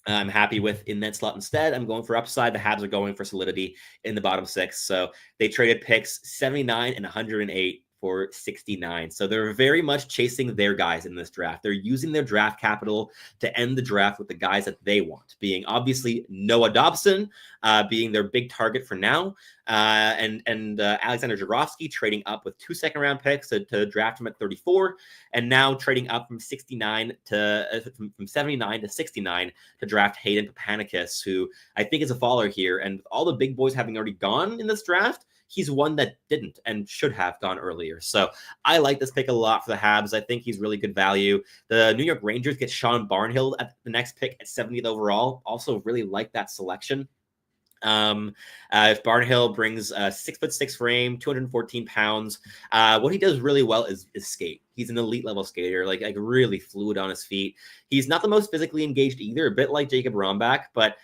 I'm happy with in that slot instead. I'm going for upside. The Habs are going for solidity in the bottom six. So they traded picks 79 and 108 for 69. So they're very much chasing their guys in this draft. They're using their draft capital to end the draft with the guys that they want, being obviously Noah Dobson, being their big target for now, and Alexander Gerovski trading up with 2 second-round picks to draft him at 34, and now trading up from 79 from 79 to 69 to draft Hayden Papanicus, who I think is a faller here. And with all the big boys having already gone in this draft, he's one that didn't and should have gone earlier. So I like this pick a lot for the Habs. I think he's really good value. The New York Rangers get Sean Barnhill at the next pick at 70th overall. Also really like that selection. If Barnhill brings a 6'6" frame, 214 pounds, what he does really well is skate. He's an elite level skater, like really fluid on his feet. He's not the most physically engaged either, a bit like Jacob Rombach, but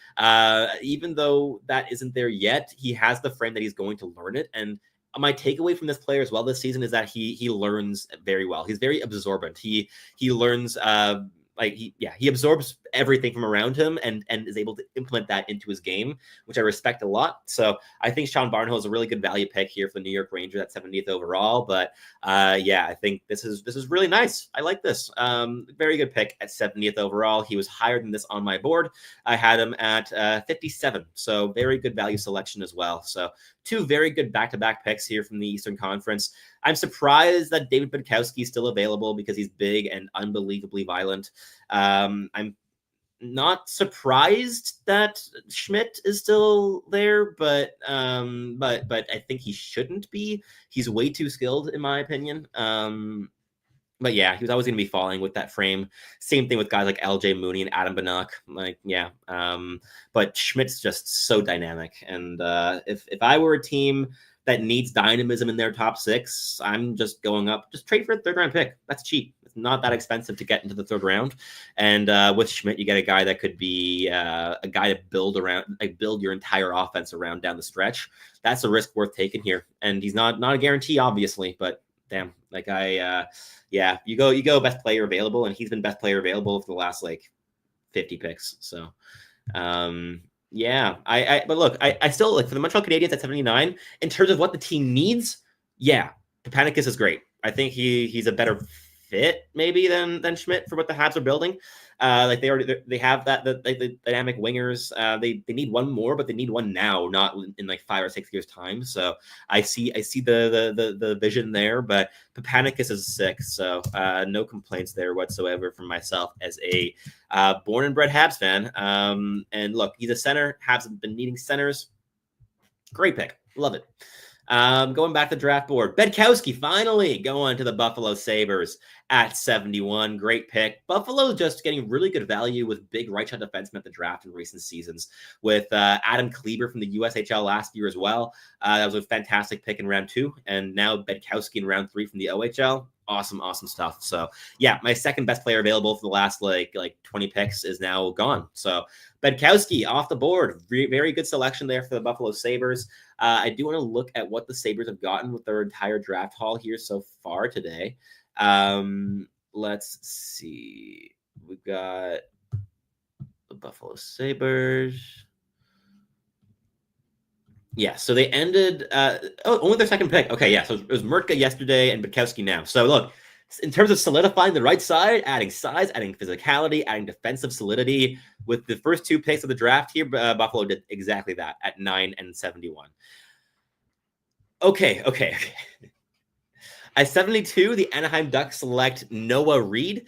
even though that isn't there yet, he has the frame that he's going to learn it. And my takeaway from this player as well this season is that he learns very well. He's very absorbent. He learns he absorbs everything from around him and is able to implement that into his game, which I respect a lot. So I think Sean Barnhill is a really good value pick here for the New York Rangers at 70th overall. But I think this is really nice. I like this. Very good pick at 70th overall. He was higher than this on my board. I had him at 57. So very good value selection as well. So 2 very good back-to-back picks here from the Eastern Conference. I'm surprised that David Budkowski is still available because he's big and unbelievably violent. I'm not surprised that Schmidt is still there, but I think he shouldn't be. He's way too skilled, in my opinion. But yeah, he was always going to be falling with that frame. Same thing with guys like LJ Mooney and Adam Bannock. But Schmidt's just so dynamic. And if I were a team that needs dynamism in their top 6, I'm just going up. Just trade for a 3rd round pick. That's cheap. It's not that expensive to get into the 3rd round. And with Schmidt, you get a guy that could be a guy to build around, like build your entire offense around down the stretch. That's a risk worth taking here. And he's not a guarantee, obviously, but damn, like yeah, you go best player available, and he's been best player available for the last like 50 picks. So, yeah, but look, I still like for the Montreal Canadiens at 79 in terms of what the team needs. Yeah, Papanicus is great. I think he's a better fit maybe than Schmidt for what the Habs are building. Like they have the dynamic wingers. They need one more, but they need one now, not in like 5 or 6 years time. So I see the vision there, but Papanicus is sick. So no complaints there whatsoever from myself as a born and bred Habs fan. And look, he's a center. Habs have been needing centers. Great pick. Love it. Going back to the draft board, Bedkowski finally going to the Buffalo Sabres at 71. Great pick. Buffalo just getting really good value with big right shot defensemen at the draft in recent seasons with Adam Kleber from the USHL last year as well. That was a fantastic pick in round 2. And now Bedkowski in round 3 from the OHL. Awesome stuff. So yeah, my second best player available for the last like 20 picks is now gone. So Bedkowski off the board. Very good selection there for the Buffalo Sabres. I do want to look at what the Sabres have gotten with their entire draft haul here so far today. Let's see. We've got the Buffalo Sabres. Yeah, so they ended only their second pick. Okay, yeah, so it was Merte yesterday and Bedkowski now. So look, in terms of solidifying the right side, adding size, adding physicality, adding defensive solidity, with the first 2 picks of the draft here, Buffalo did exactly that at 9 and 71. Okay. At 72, the Anaheim Ducks select Noah Reid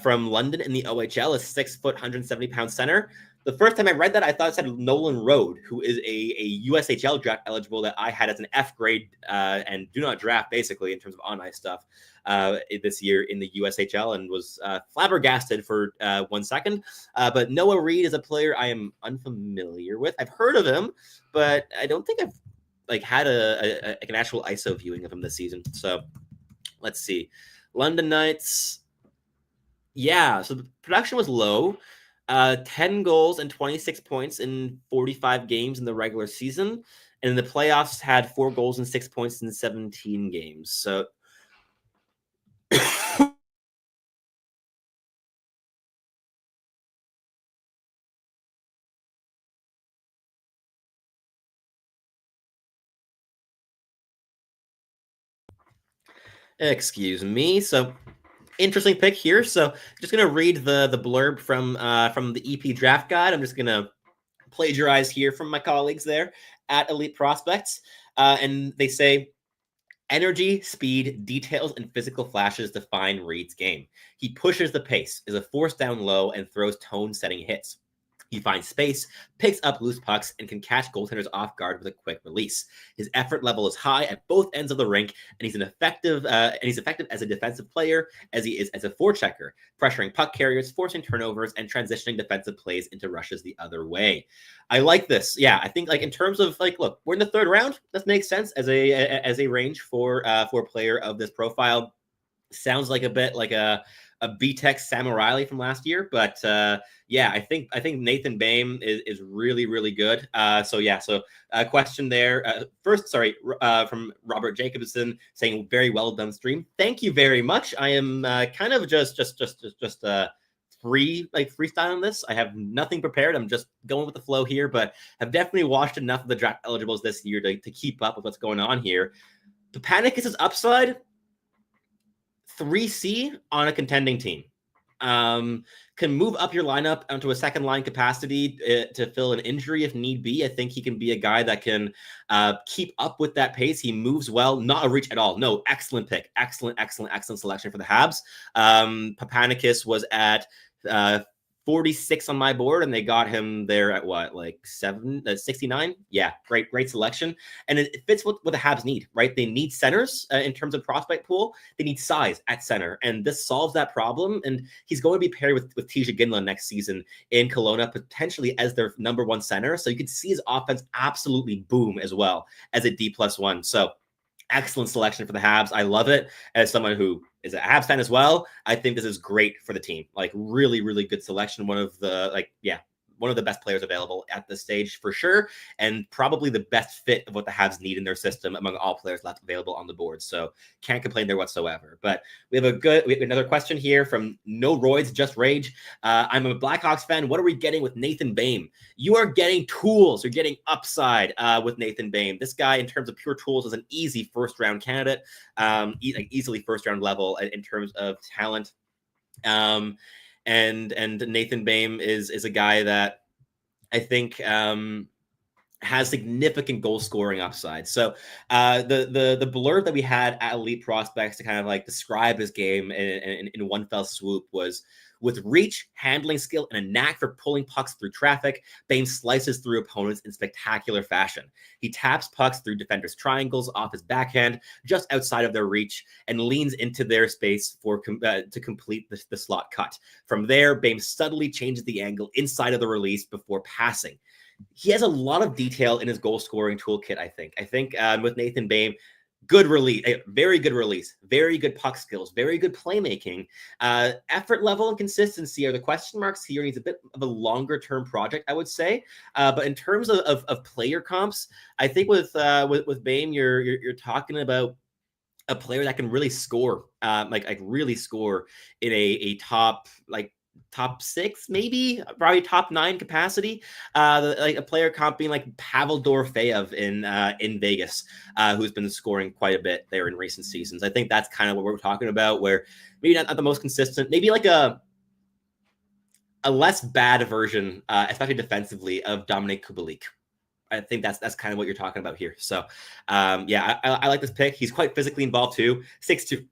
from London in the OHL, a 6 foot, 170-pound center. The first time I read that, I thought it said Nolan Road, who is a USHL draft eligible that I had as an F grade and do not draft, basically, in terms of on-ice stuff this year in the USHL, and was flabbergasted for 1 second. But Noah Reid is a player I am unfamiliar with. I've heard of him, but I don't think I've had an actual ISO viewing of him this season. So let's see. London Knights. Yeah, so the production was low. 10 goals and 26 points in 45 games in the regular season. And in the playoffs had 4 goals and 6 points in 17 games. So excuse me. So interesting pick here. So just going to read the blurb from the EP draft guide. I'm just going to plagiarize here from my colleagues there at Elite Prospects. And they say, energy, speed, details, and physical flashes define Reid's game. He pushes the pace, is a force down low, and throws tone-setting hits. He finds space, picks up loose pucks, and can catch goaltenders off guard with a quick release. His effort level is high at both ends of the rink, and he's effective as a defensive player as he is as a forechecker, pressuring puck carriers, forcing turnovers, and transitioning defensive plays into rushes the other way. I like this. Yeah, I think in terms of look, we're in the 3rd round. This makes sense as a range for a player of this profile. Sounds like a bit like a B-Tech Sam O'Reilly from last year, but yeah, I think Nathan Bain is really, really good. So a question there. First, sorry, from Robert Jacobson saying very well done stream. Thank you very much. I am kind of just freestyling this. I have nothing prepared. I'm just going with the flow here, but I've definitely watched enough of the draft eligibles this year to keep up with what's going on here. Papanicus' upside, 3C on a contending team. Can move up your lineup onto a second line capacity to fill an injury if need be. I think he can be a guy that can keep up with that pace. He moves well, not a reach at all. No, excellent pick. Excellent selection for the Habs. Papanicus was at 46 on my board, and they got him there at what, like 69? Yeah, great selection. And it fits what the Habs need, right? They need centers in terms of prospect pool. They need size at center, and this solves that problem. And he's going to be paired with Tisha Ginla next season in Kelowna, potentially as their number one center. So you can see his offense absolutely boom as well as a D+1. So excellent selection for the Habs. I love it. As someone who is a Habs fan as well, I think this is great for the team. Like, really, really good selection. One of the best players available at this stage for sure, and probably the best fit of what the Habs need in their system among all players left available on the board. So can't complain there whatsoever. But we have another question here from No Roids, Just Rage. I'm a Blackhawks fan. What are we getting with Nathan Bame? You are getting tools. You're getting upside with Nathan Bame. This guy, in terms of pure tools, is an easy first-round candidate, easily first-round level in terms of talent. And Nathan Bame is a guy that I think has significant goal scoring upside. So the blurb that we had at Elite Prospects to kind of like describe his game in one fell swoop was, with reach, handling skill, and a knack for pulling pucks through traffic, Bame slices through opponents in spectacular fashion. He taps pucks through defenders' triangles off his backhand, just outside of their reach, and leans into their space to complete the slot cut. From there, Bame subtly changes the angle inside of the release before passing. He has a lot of detail in his goal-scoring toolkit, I think. With Nathan Bame, good release, very good release, very good puck skills, very good playmaking. Effort level and consistency are the question marks here. He's a bit of a longer-term project, I would say. But in terms of player comps, I think with Bame, you're talking about a player that can really score, like really score in a top 6, maybe probably top 9 capacity. Like a player comp being like Pavel Dorofeyev in Vegas, who's been scoring quite a bit there in recent seasons. I think that's kind of what we're talking about, where maybe not the most consistent, maybe like a less bad version, especially defensively, of Dominik Kubalik. I think that's kind of what you're talking about here. So, I like this pick. He's quite physically involved too. 6'2",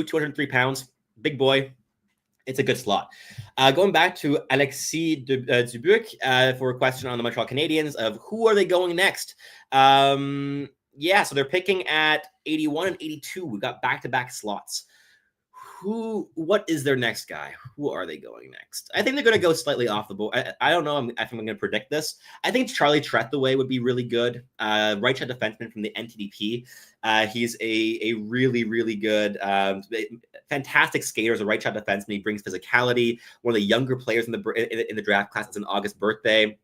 203 pounds, big boy. It's a good slot. Going back to Alexis Dubuc for a question on the Montreal Canadiens of who are they going next? So they're picking at 81 and 82. We got back-to-back slots. What is their next guy? Who are they going next? I think they're going to go slightly off the board. I don't know if I'm going to predict this. I think Charlie Trethewey would be really good. Right shot defenseman from the NTDP. He's a really, really good, fantastic skater as a right shot defenseman. He brings physicality. One of the younger players in the draft class. It's an August birthday.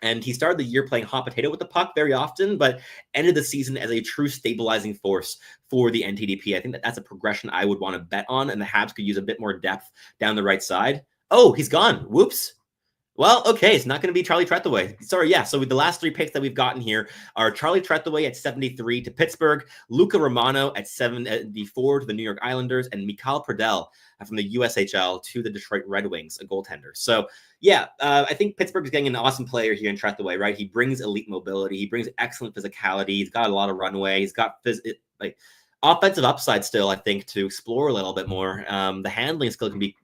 And he started the year playing hot potato with the puck very often, but ended the season as a true stabilizing force for the NTDP. I think that's a progression I would want to bet on, and the Habs could use a bit more depth down the right side. Oh, he's gone. Whoops. Well, okay, it's not going to be Charlie Trethewey. Sorry, yeah. So the last 3 picks that we've gotten here are Charlie Trethewey at 73 to Pittsburgh, Luca Romano at 74 to the New York Islanders, and Mikhail Pradel from the USHL to the Detroit Red Wings, a goaltender. So, I think Pittsburgh is getting an awesome player here in Trethewey, right? He brings elite mobility. He brings excellent physicality. He's got a lot of runway. He's got offensive upside still, I think, to explore a little bit more. The handling skill can be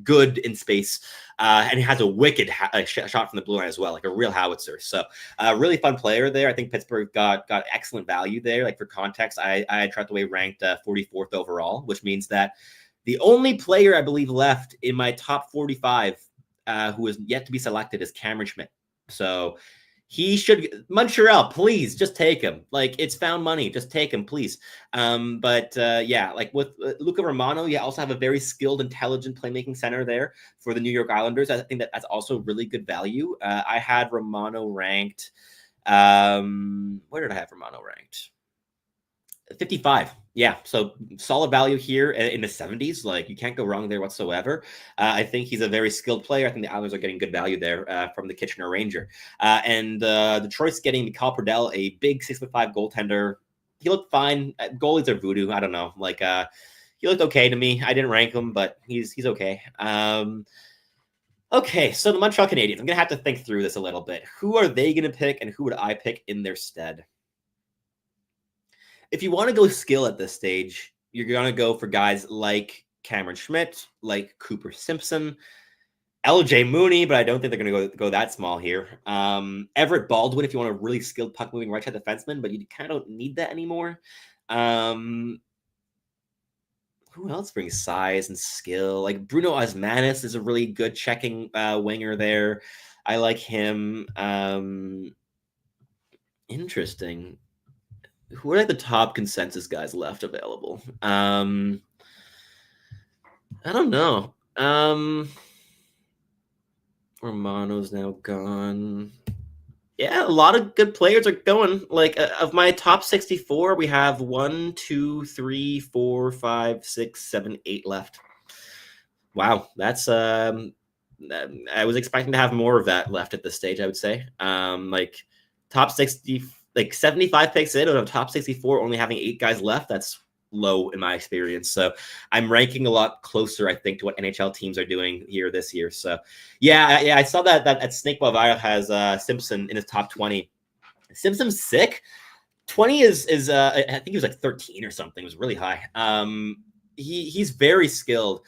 good in space, and he has a wicked shot from the blue line as well, like a real howitzer. So really fun player there. I think Pittsburgh got excellent value there. Like, for context, I had Trethewey ranked 44th overall, which means that the only player I believe left in my top 45 who is yet to be selected is Cameron Schmidt. So he should, Montreal, please just take him. Like, it's found money. Just take him, please. Like with Luca Romano, you also have a very skilled, intelligent playmaking center there for the New York Islanders. I think that's also really good value. I had Romano ranked. Where did I have Romano ranked? 55. Yeah, so solid value here in the 70s. Like, you can't go wrong there whatsoever. I think he's a very skilled player. I think the Islanders are getting good value there from the Kitchener Ranger. And Detroit's getting Mikhail Pradel, a big 6'5" goaltender. He looked fine. Goalies are voodoo. I don't know. Like, he looked okay to me. I didn't rank him, but he's okay. Okay, so the Montreal Canadiens. I'm going to have to think through this a little bit. Who are they going to pick, and who would I pick in their stead? If you want to go skill at this stage, you're going to go for guys like Cameron Schmidt, like Cooper Simpson. LJ Mooney, but I don't think they're going to go that small here. Everett Baldwin, if you want a really skilled puck moving right side defenseman, but you kind of don't need that anymore. Who else brings size and skill? Like Bruno Osmanis is a really good checking winger there. I like him. Interesting. Who are like the top consensus guys left available? I don't know. Romano's now gone. Yeah, a lot of good players are going. Like of my top 64, we have 1, 2, 3, 4, 5, 6, 7, 8 left. Wow, that's I was expecting to have more of that left at this stage, I would say. Like top 60, like 75 picks in out of top 64, only having 8 guys left. That's low in my experience. So I'm ranking a lot closer, I think, to what NHL teams are doing here this year. So yeah, I saw that Snake Bavara has Simpson in his top 20. Simpson's sick. 20 is I think he was like 13 or something. It was really high. He's very skilled.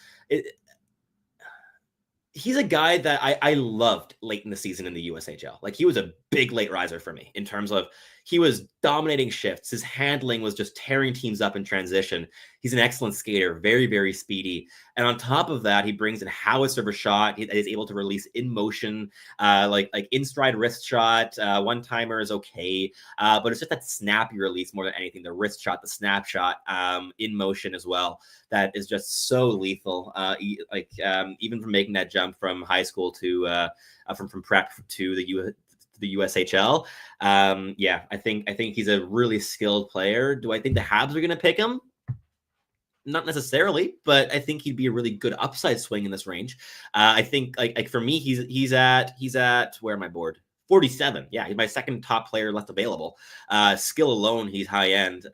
He's a guy that I loved late in the season in the USHL. Like he was a big late riser for me in terms of he was dominating shifts. His handling was just tearing teams up in transition. He's an excellent skater, very, very speedy. And on top of that, he brings in howitzer of a shot. He is able to release in motion, like in stride wrist shot. One timer is okay, but it's just that snappy release more than anything. The wrist shot, the snap shot, in motion as well. That is just so lethal. Even from making that jump from high school to from prep to the USHL. I think he's a really skilled player. Do I think the Habs are going to pick him? Not necessarily, but I think he'd be a really good upside swing in this range. I think like for me, he's at where am I board? 47. Yeah, he's my second top player left available. Skill alone, he's high end.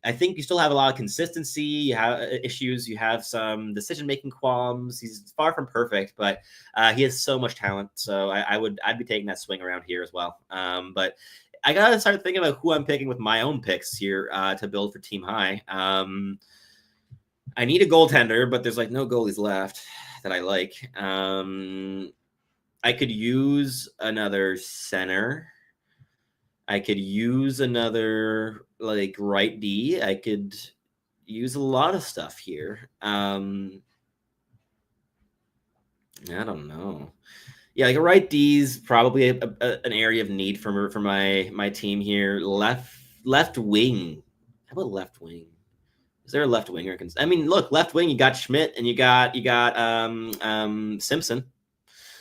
I think you still have a lot of consistency. You have issues. You have some decision-making qualms. He's far from perfect, but he has so much talent. So I'd be taking that swing around here as well. But I gotta start thinking about who I'm picking with my own picks here to build for Team High. I need a goaltender, but there's like no goalies left that I like. I could use another center. I could use another like right D. I could use a lot of stuff here. I don't know. Yeah, like a right D is probably an area of need for my team here. Left wing. How about left wing? Is there a left winger? I mean, look, left wing. You got Schmidt and you got Simpson.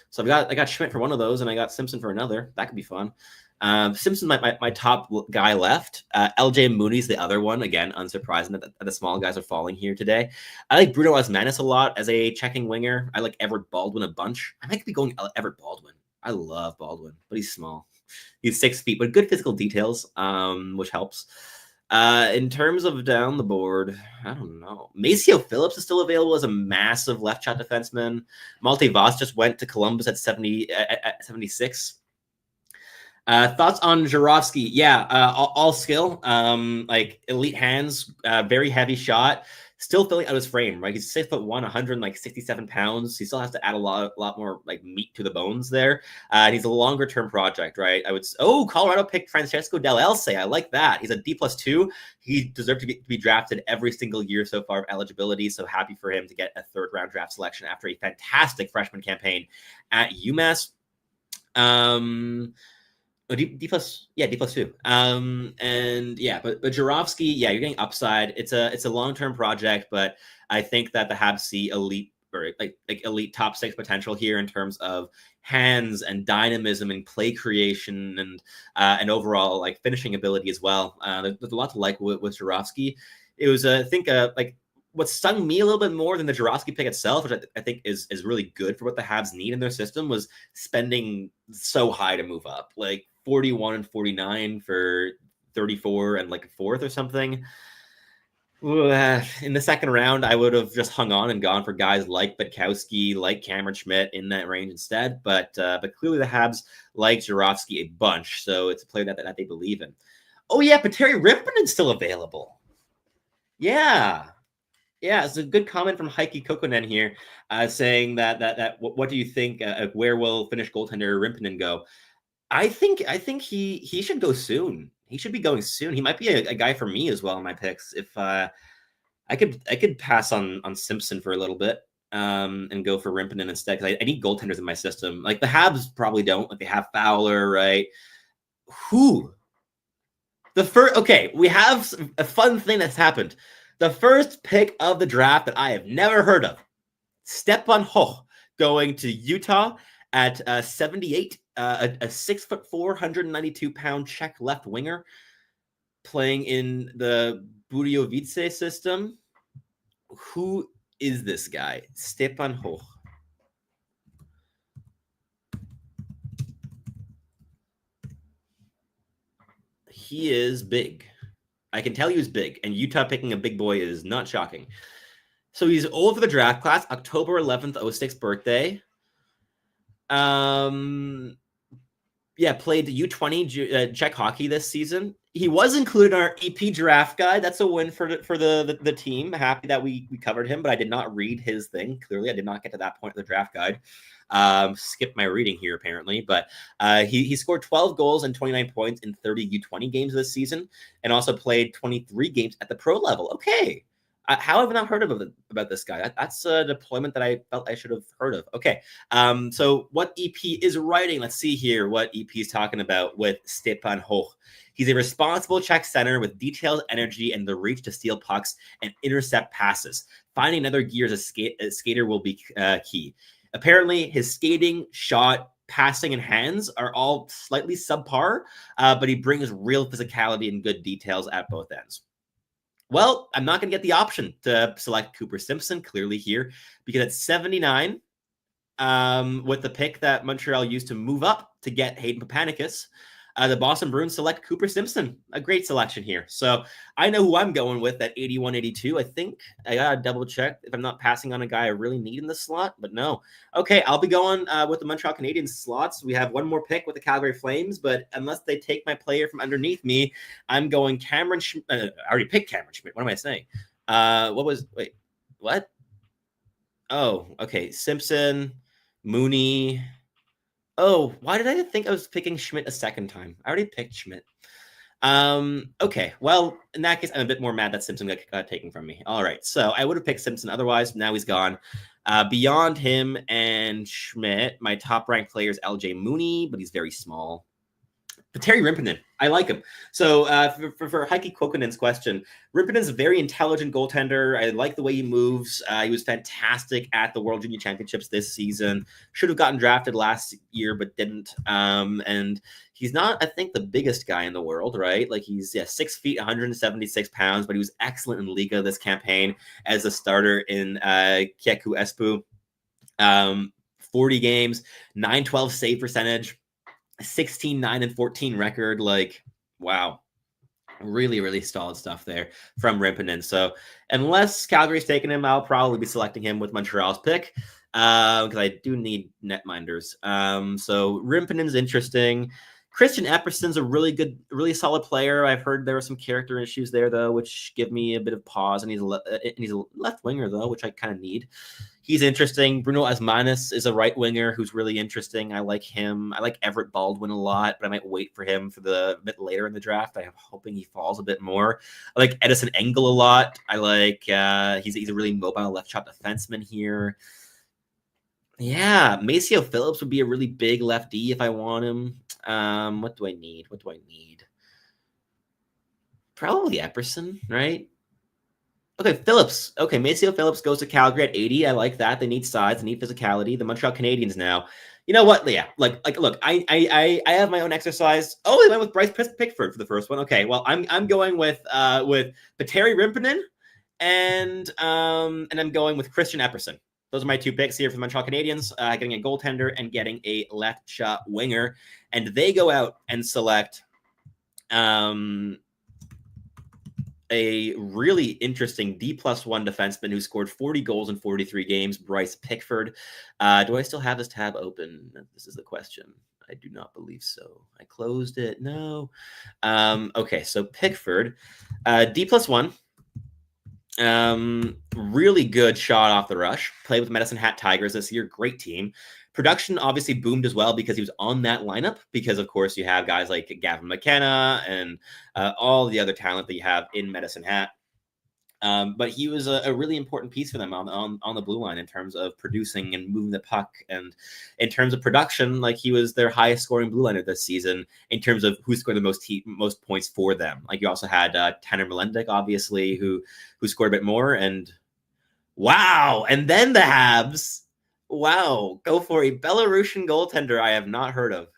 So I got Schmidt for one of those, and I got Simpson for another. That could be fun. Simpson's my top guy left. LJ Mooney's the other one. Again, unsurprising that the small guys are falling here today. I like Bruno Osmanis a lot as a checking winger. I like Everett Baldwin a bunch. I might be going Everett Baldwin. I love Baldwin, but he's small. He's 6 feet, but good physical details, which helps. In terms of down the board, I don't know. Maceo Phillips is still available as a massive left shot defenseman. Malte Voss just went to Columbus at 76. Thoughts on Gerovski? Yeah, all skill, like elite hands, very heavy shot, still filling out his frame, right? He's 6'1", 167 pounds. He still has to add a lot more like meat to the bones there. He's a longer term project, right? Colorado picked Francesco Del Elce. I like that. He's a D+2. He deserved to be drafted every single year so far of eligibility. So happy for him to get a 3rd round draft selection after a fantastic freshman campaign at UMass. D+2. But Gerovski, yeah, you're getting upside. It's a long-term project, but I think that the Habs see elite or like elite top 6 potential here in terms of hands and dynamism and play creation and overall like finishing ability as well. There's a lot to like with Gerovski. It was I think like what stung me a little bit more than the Gerovski pick itself, which I think is really good for what the Habs need in their system, was spending so high to move up, like 41 and 49 for 34 and like a 4th or something. In the second round, I would have just hung on and gone for guys like Butkowski, like Cameron Schmidt in that range instead. But clearly the Habs like Gerovski a bunch, so it's a player that they believe in. Oh yeah, but Terry Ripponen's still available. Yeah. Yeah, it's a good comment from Heikki Kokkonen here, saying that what do you think? Where will Finnish goaltender Rimpinen go? I think he should go soon. He should be going soon. He might be a guy for me as well in my picks. If I could pass on Simpson for a little bit, and go for Rimpinen instead, because I need goaltenders in my system. Like the Habs probably don't. Like they have Fowler, right? Who the first? Okay, we have a fun thing that's happened. The first pick of the draft that I have never heard of, Stepan Hoch, going to Utah at 78, a 6'4", 192-pound Czech left winger, playing in the Budějovice system. Who is this guy? Stepan Hoch. He is big. I can tell you he's big, and Utah picking a big boy is not shocking. So he's old for the draft class, October 11th, 06 birthday. Yeah, played U20 Czech hockey this season. He was included in our EP draft guide. That's a win for the team. Happy that we covered him, but I did not read his thing. Clearly, I did not get to that point of the draft guide. Skipped my reading here apparently, but he scored 12 goals and 29 points in 30 U20 games this season, and also played 23 games at the pro level. Okay. How have I not heard about this guy? That's a deployment that I felt I should have heard of. Okay. So what EP is writing? Let's see here what EP is talking about with Stepan Hoch. He's a responsible Czech center with detailed energy and the reach to steal pucks and intercept passes. Finding another gear as a skater will be key. Apparently, his skating, shot, passing, and hands are all slightly subpar, but he brings real physicality and good details at both ends. Well, I'm not going to get the option to select Cooper Simpson clearly here, because at 79, with the pick that Montreal used to move up to get Hayden Papanicus, the Boston Bruins select Cooper Simpson. A great selection here. So I know who I'm going with at 81, 82. I think I got to double check if I'm not passing on a guy I really need in the slot, but no. Okay, I'll be going with the Montreal Canadiens slots. We have one more pick with the Calgary Flames, but unless they take my player from underneath me, I'm going Cameron Schmidt. I already picked Cameron Schmidt. What am I saying? What? Oh, okay. Simpson, Mooney. Oh, why did I think I was picking Schmidt a second time? I already picked Schmidt. Okay. Well, in that case, I'm a bit more mad that Simpson got taken from me. All right. So I would have picked Simpson otherwise. Now he's gone. Beyond him and Schmidt, my top ranked player is LJ Mooney, but he's very small. Terry Rimpinen, I like him. So for Heikki Kokkonen's question, Rimpinen's a very intelligent goaltender. I like the way he moves. He was fantastic at the World Junior Championships this season. Should have gotten drafted last year, but didn't. And he's not, I think, the biggest guy in the world, right? Like he's 6 feet, 176 pounds, but he was excellent in Liga this campaign as a starter in Kieku Espoo. 40 games, 912 save percentage. 16, 9, and 14 record. Like, wow. Really, really solid stuff there from Rimpinen. So unless Calgary's taking him, I'll probably be selecting him with Montreal's pick because I do need netminders. So Rimpinen's interesting. Christian Epperson's a really solid player. I've heard there were some character issues there, though, which give me a bit of pause. And he's a left winger, though, which I kind of need. He's interesting. Bruno Asmanis is a right winger who's really interesting. I like him. I like Everett Baldwin a lot, but I might wait for him for a bit later in the draft. I'm hoping he falls a bit more. I like Edison Engel a lot. I like he's a really mobile left shot defenseman here. Yeah, Maceo Phillips would be a really big lefty if I want him. What do I need? Probably Epperson, right? Okay, Phillips. Okay, Maceo Phillips goes to Calgary at 80. I like that. They need size, they need physicality. The Montreal Canadiens now. You know what? Yeah, like look, I have my own exercise. Oh, they went with Bryce Pickford for the first one. Okay, well, I'm going with Petteri Rimpinen and I'm going with Christian Epperson. Those are my two picks here for the Montreal Canadiens, getting a goaltender and getting a left shot winger. And they go out and select a really interesting D+1 defenseman who scored 40 goals in 43 games, Bryce Pickford. Do I still have this tab open? This is the question. I do not believe so. I closed it. No. Okay, so Pickford, D+1. Really good shot off the rush. Played with Medicine Hat Tigers this year. Great team. Production obviously boomed as well because he was on that lineup. Because of course you have guys like Gavin McKenna and all the other talent that you have in Medicine Hat. But he was a really important piece for them on the blue line in terms of producing and moving the puck. And in terms of production, like he was their highest scoring blue liner this season in terms of who scored the most points for them. Like you also had Tanner Melendek, obviously, who scored a bit more. And wow. And then the Habs. Wow. Go for a Belarusian goaltender I have not heard of.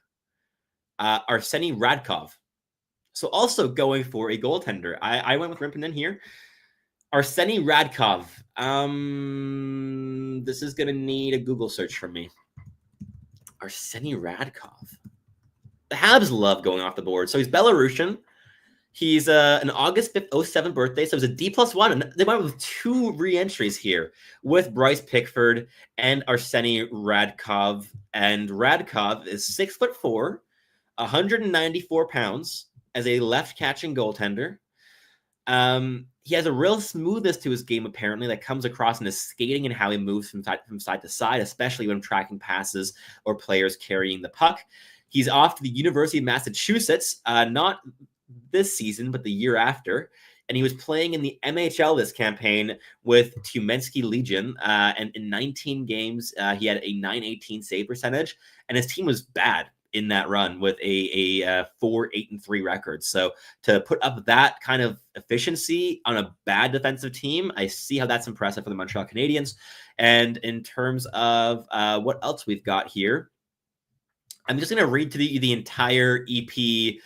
Arseny Radkov. So also going for a goaltender. I went with Rimpinen here. Arseny Radkov. This is going to need a Google search from me. Arseny Radkov. The Habs love going off the board. So he's Belarusian. He's an August 5th, 07 birthday, so it was a D+1. And they went with 2 re-entries here with Bryce Pickford and Arseny Radkov. And Radkov is 6'4", 194 pounds as a left-catching goaltender. He has a real smoothness to his game, apparently, that comes across in his skating and how he moves from side to side, especially when tracking passes or players carrying the puck. He's off to the University of Massachusetts, not this season, but the year after. And he was playing in the MHL this campaign with Tumensky Legion. And in 19 games, he had a .918 save percentage, and his team was bad in that run with a 4-8-3 record. So to put up that kind of efficiency on a bad defensive team, I see how that's impressive for the Montreal Canadiens. And in terms of what else we've got here, I'm just going to read to the entire EP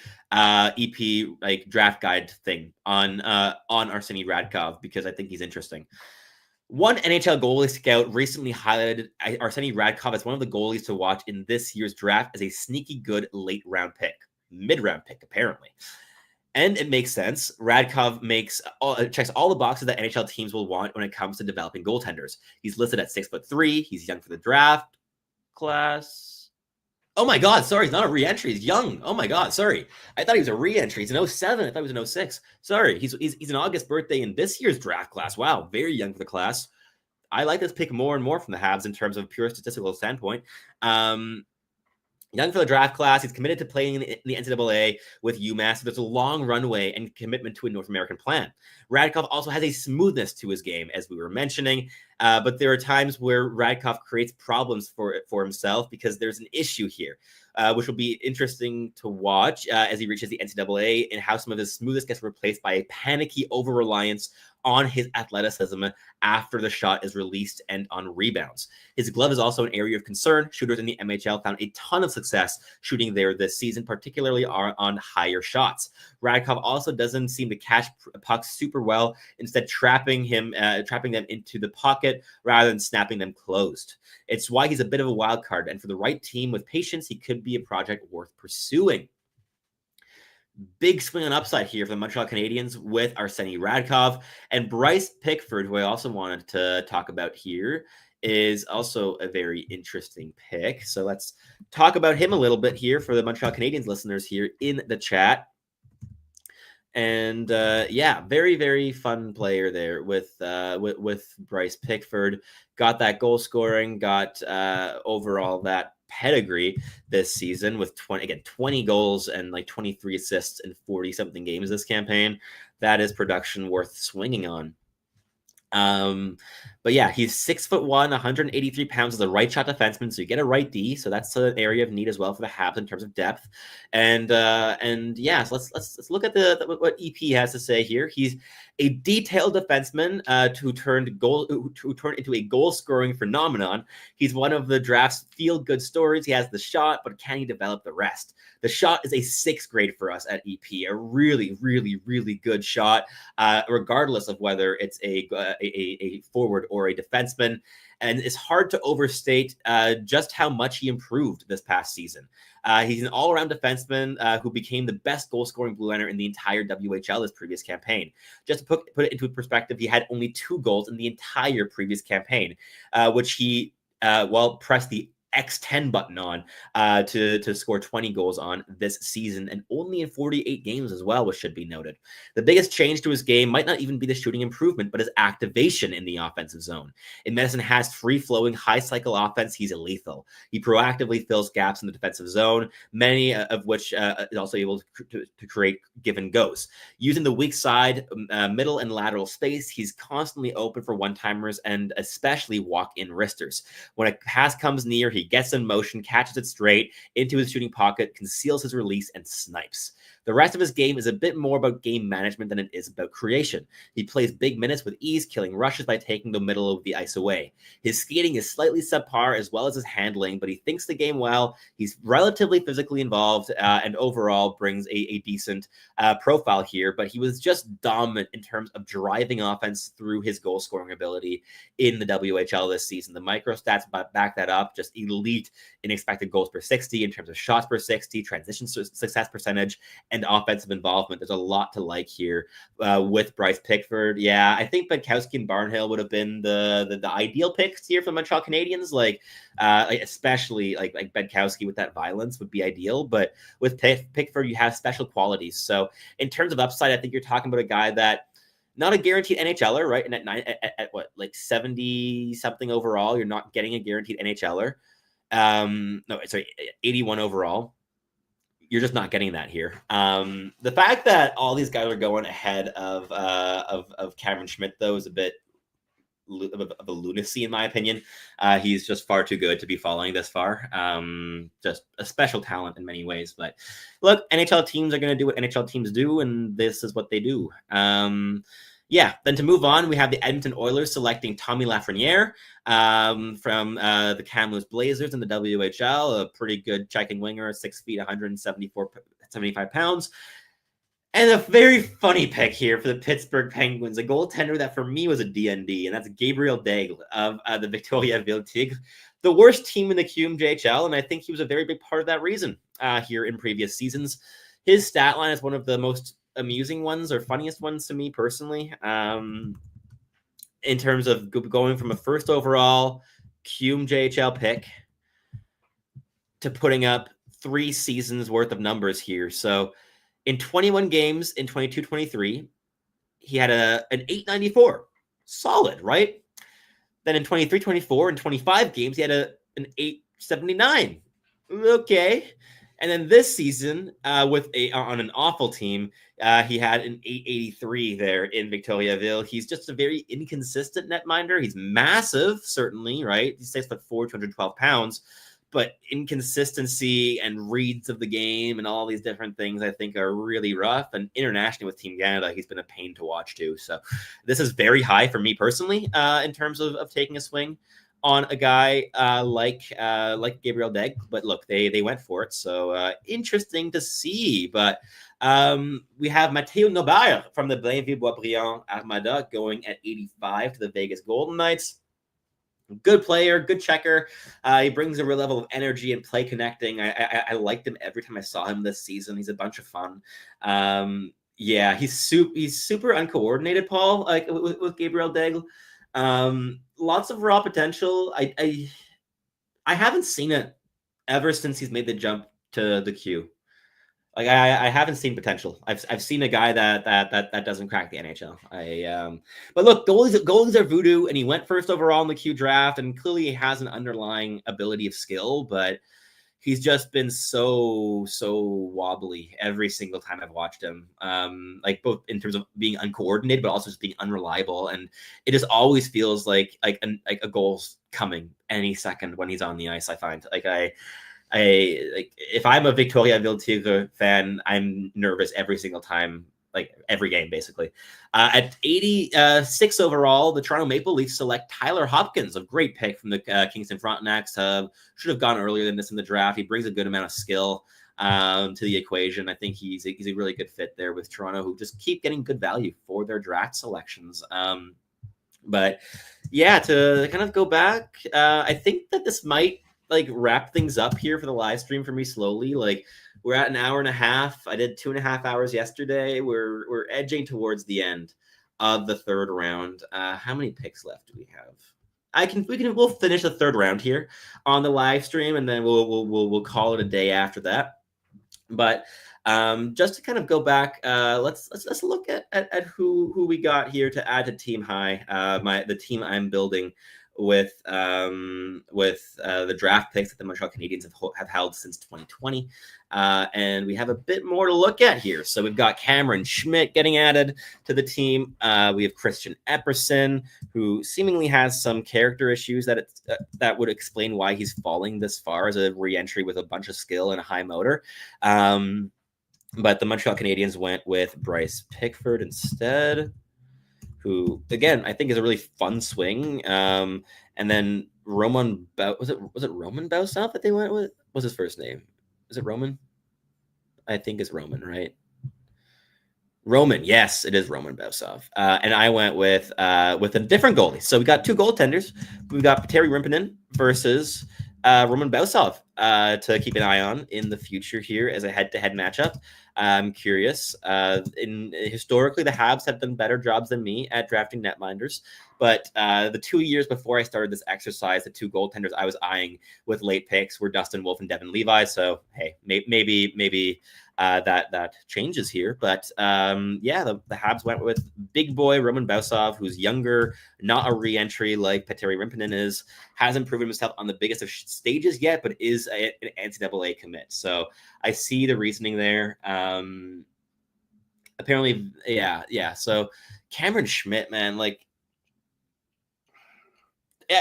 like draft guide thing on Arseny Radkov because I think he's interesting. One NHL goalie scout recently highlighted Arseny Radkov as one of the goalies to watch in this year's draft as a sneaky good late-round pick. Mid-round pick, apparently. And it makes sense. Radkov checks all the boxes that NHL teams will want when it comes to developing goaltenders. He's listed at 6'3". He's young for the draft class. Oh my God, sorry, he's not a re-entry. He's young. Oh my God, sorry. I thought he was a re-entry. He's an 07. I thought he was an 06. Sorry, he's an August birthday in this year's draft class. Wow, very young for the class. I like this pick more and more from the Habs in terms of pure statistical standpoint. Young for the draft class. He's committed to playing in the NCAA with UMass. So there's a long runway and commitment to a North American plan. Radkov also has a smoothness to his game, as we were mentioning. But there are times where Radkov creates problems for himself because there's an issue here, which will be interesting to watch as he reaches the NCAA and how some of his smoothness gets replaced by a panicky over-reliance on his athleticism after the shot is released and on rebounds. His glove is also an area of concern. Shooters in the MHL found a ton of success shooting there this season, particularly on higher shots. Radkov also doesn't seem to catch pucks super well, instead trapping them into the pocket rather than snapping them closed. It's why he's a bit of a wild card, and for the right team with patience, he could be a project worth pursuing. Big swing on upside here for the Montreal Canadiens with Arseny Radkov. And Bryce Pickford, who I also wanted to talk about here, is also a very interesting pick. So let's talk about him a little bit here for the Montreal Canadiens listeners here in the chat. And yeah, very, very fun player there with Bryce Pickford. Got that goal scoring, got overall that pedigree this season with 20 goals and like 23 assists in 40-something games this campaign. That is production worth swinging on. But yeah, he's 6'1", 183 pounds as a right shot defenseman. So you get a right D. So that's an area of need as well for the Habs in terms of depth. And yeah, so let's look at what EP has to say here. He's a detailed defenseman who turned into a goal scoring phenomenon. He's one of the draft's feel good stories. He has the shot, but can he develop the rest? The shot is a 6th grade for us at EP, a really, really, really good shot, regardless of whether it's a forward or a defenseman. And it's hard to overstate just how much he improved this past season. He's an all-around defenseman who became the best goal-scoring blue liner in the entire WHL this previous campaign. Just to put it into perspective, he had only 2 goals in the entire previous campaign, which he pressed the X10 button on to score 20 goals on this season, and only in 48 games as well, which should be noted. The biggest change to his game might not even be the shooting improvement, but his activation in the offensive zone. In Medicine has free-flowing, high-cycle offense. He's lethal. He proactively fills gaps in the defensive zone, many of which is also able to create give and goes. Using the weak side, middle and lateral space, he's constantly open for one-timers and especially walk-in wristers. When a pass comes near, he gets in motion, catches it straight into his shooting pocket, conceals his release, and snipes. The rest of his game is a bit more about game management than it is about creation. He plays big minutes with ease, killing rushes by taking the middle of the ice away. His skating is slightly subpar as well as his handling, but he thinks the game well. He's relatively physically involved and overall brings a decent profile here, but he was just dominant in terms of driving offense through his goal-scoring ability in the WHL this season. The micro stats back that up, just elite in expected goals per 60, in terms of shots per 60, transition success percentage, and offensive involvement. There's a lot to like here with Bryce Pickford. Yeah, I think Benkowski and Barnhill would have been the ideal picks here for the Montreal Canadiens. Especially like Benkowski with that violence would be ideal. But with Pickford, you have special qualities. So in terms of upside, I think you're talking about a guy that not a guaranteed NHLer, right? And at what, like 70 something overall, you're not getting a guaranteed NHLer. 81 overall. You're just not getting that here. The fact that all these guys are going ahead of Cameron Schmidt, though, is a bit of a lunacy in my opinion. He's just far too good to be following this far. Just a special talent in many ways. But look, NHL teams are going to do what NHL teams do, and this is what they do. Then to move on, we have the Edmonton Oilers selecting Tommy Lafreniere from the Kamloops Blazers in the WHL, a pretty good checking winger, 6 feet, 175 pounds. And a very funny pick here for the Pittsburgh Penguins, a goaltender that for me was a DND, and that's Gabriel Daigle of the Victoriaville Tigres, the worst team in the QMJHL, and I think he was a very big part of that reason here in previous seasons. His stat line is one of the most amusing ones or funniest ones to me personally, in terms of going from a first overall QMJHL pick to putting up 3 seasons worth of numbers here. So in 21 games in 22-23, he had an 894. Solid, right? Then in 23-24 and 25 games, he had an 879. Okay. And then this season, on an awful team, he had an 883 there in Victoriaville. He's just a very inconsistent netminder. He's massive, certainly, right? He's 6'4", 212 pounds. But inconsistency and reads of the game and all these different things, I think, are really rough. And internationally with Team Canada, he's been a pain to watch too. So this is very high for me personally in terms of taking a swing on a guy like Gabriel Daigle. But look, they went for it. So interesting to see. But we have Matteo Nobert from the Blainville-Boisbriand Armada going at 85 to the Vegas Golden Knights. Good player, good checker. He brings a real level of energy and play connecting. I liked him every time I saw him this season. He's a bunch of fun. He's super uncoordinated, Paul, like with Gabriel Daigle. Lots of raw potential. I haven't seen it ever since he's made the jump to the Q. Like I haven't seen potential. I've seen a guy that doesn't crack the NHL. But look, goalies are voodoo, and he went first overall in the Q draft, and clearly he has an underlying ability of skill, but he's just been so wobbly every single time I've watched him. Like both in terms of being uncoordinated, but also just being unreliable, and it just always feels like a goal's coming any second when he's on the ice. I find if I'm a Victoriaville Tigre fan, I'm nervous every single time, like every game, basically. At 86 overall, the Toronto Maple Leafs select Tyler Hopkins, a great pick from the Kingston Frontenacs. Should have gone earlier than this in the draft. He brings a good amount of skill to the equation. I think he's a really good fit there with Toronto, who just keep getting good value for their draft selections. But yeah, to kind of go back, I think that this might wrap things up here for the live stream for me slowly. Like we're at an hour and a half. I did 2.5 hours yesterday. We're edging towards the end of the third round. How many picks left do we have? we'll finish the third round here on the live stream, and then we'll call it a day after that. But just to kind of go back, let's look at who we got here to add to Team High, the team I'm building with the draft picks that the Montreal Canadiens have held since 2020. And we have a bit more to look at here. So we've got Cameron Schmidt getting added to the team. We have Christian Epperson, who seemingly has some character issues that would explain why he's falling this far as a re-entry with a bunch of skill and a high motor. But the Montreal Canadiens went with Bryce Pickford instead, who, again, I think is a really fun swing. And then Roman, was it Roman Bausov that they went with? What's his first name? Is it Roman? I think it's Roman, right? Roman, yes, it is Roman Bausov. And I went with a different goalie. So we got two goaltenders. We've got Petteri Rimponen versus Roman Bausov to keep an eye on in the future here as a head-to-head matchup. I'm curious. Historically, the Habs have done better jobs than me at drafting netminders. But the 2 years before I started this exercise, the two goaltenders I was eyeing with late picks were Dustin Wolf and Devin Levi. So, hey, maybe that changes here. But the Habs went with big boy Roman Bausov, who's younger, not a re-entry like Petteri Rimponen is, hasn't proven himself on the biggest of stages yet, but is an NCAA commit. So I see the reasoning there. Apparently, yeah. So Cameron Schmidt, man, like,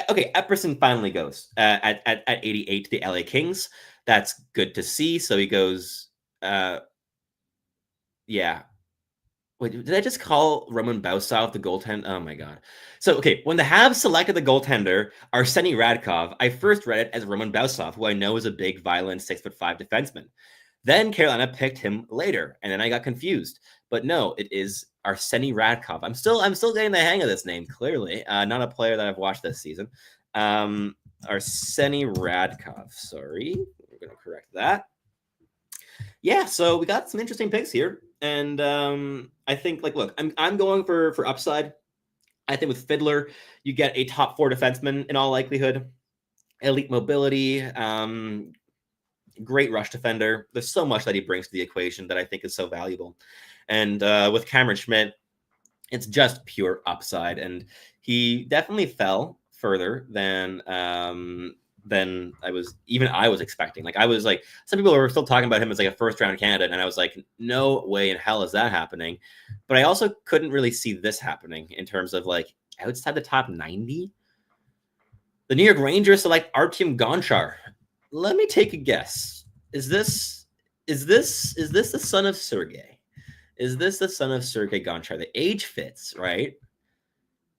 okay, Epperson finally goes at 88 to the LA Kings. That's good to see. So he goes, yeah. Wait, did I just call Roman Bausov the goaltender? Oh my god. So, okay, when the Habs selected the goaltender, Arseny Radkov, I first read it as Roman Bausov, who I know is a big, violent 6'5" defenseman. Then Carolina picked him later, and then I got confused. But no, it is Arseny Radkov. I'm still getting the hang of this name, clearly. Not a player that I've watched this season. Arseny Radkov, sorry. We're going to correct that. Yeah, so we got some interesting picks here. And I think, like, look, I'm going for upside. I think with Fiddler, you get a top 4 defenseman in all likelihood. Elite mobility, great rush defender. There's so much that he brings to the equation that I think is so valuable. And with Cameron Schmidt, it's just pure upside. And he definitely fell further than I was expecting. Like, I was like, some people were still talking about him as like a first round candidate, and I was like, no way in hell is that happening. But I also couldn't really see this happening in terms of like outside the top 90. The New York Rangers select Artyom Gonchar. Let me take a guess. Is this the son of Sergei? Is this the son of Sergei Gonchar? The age fits, right?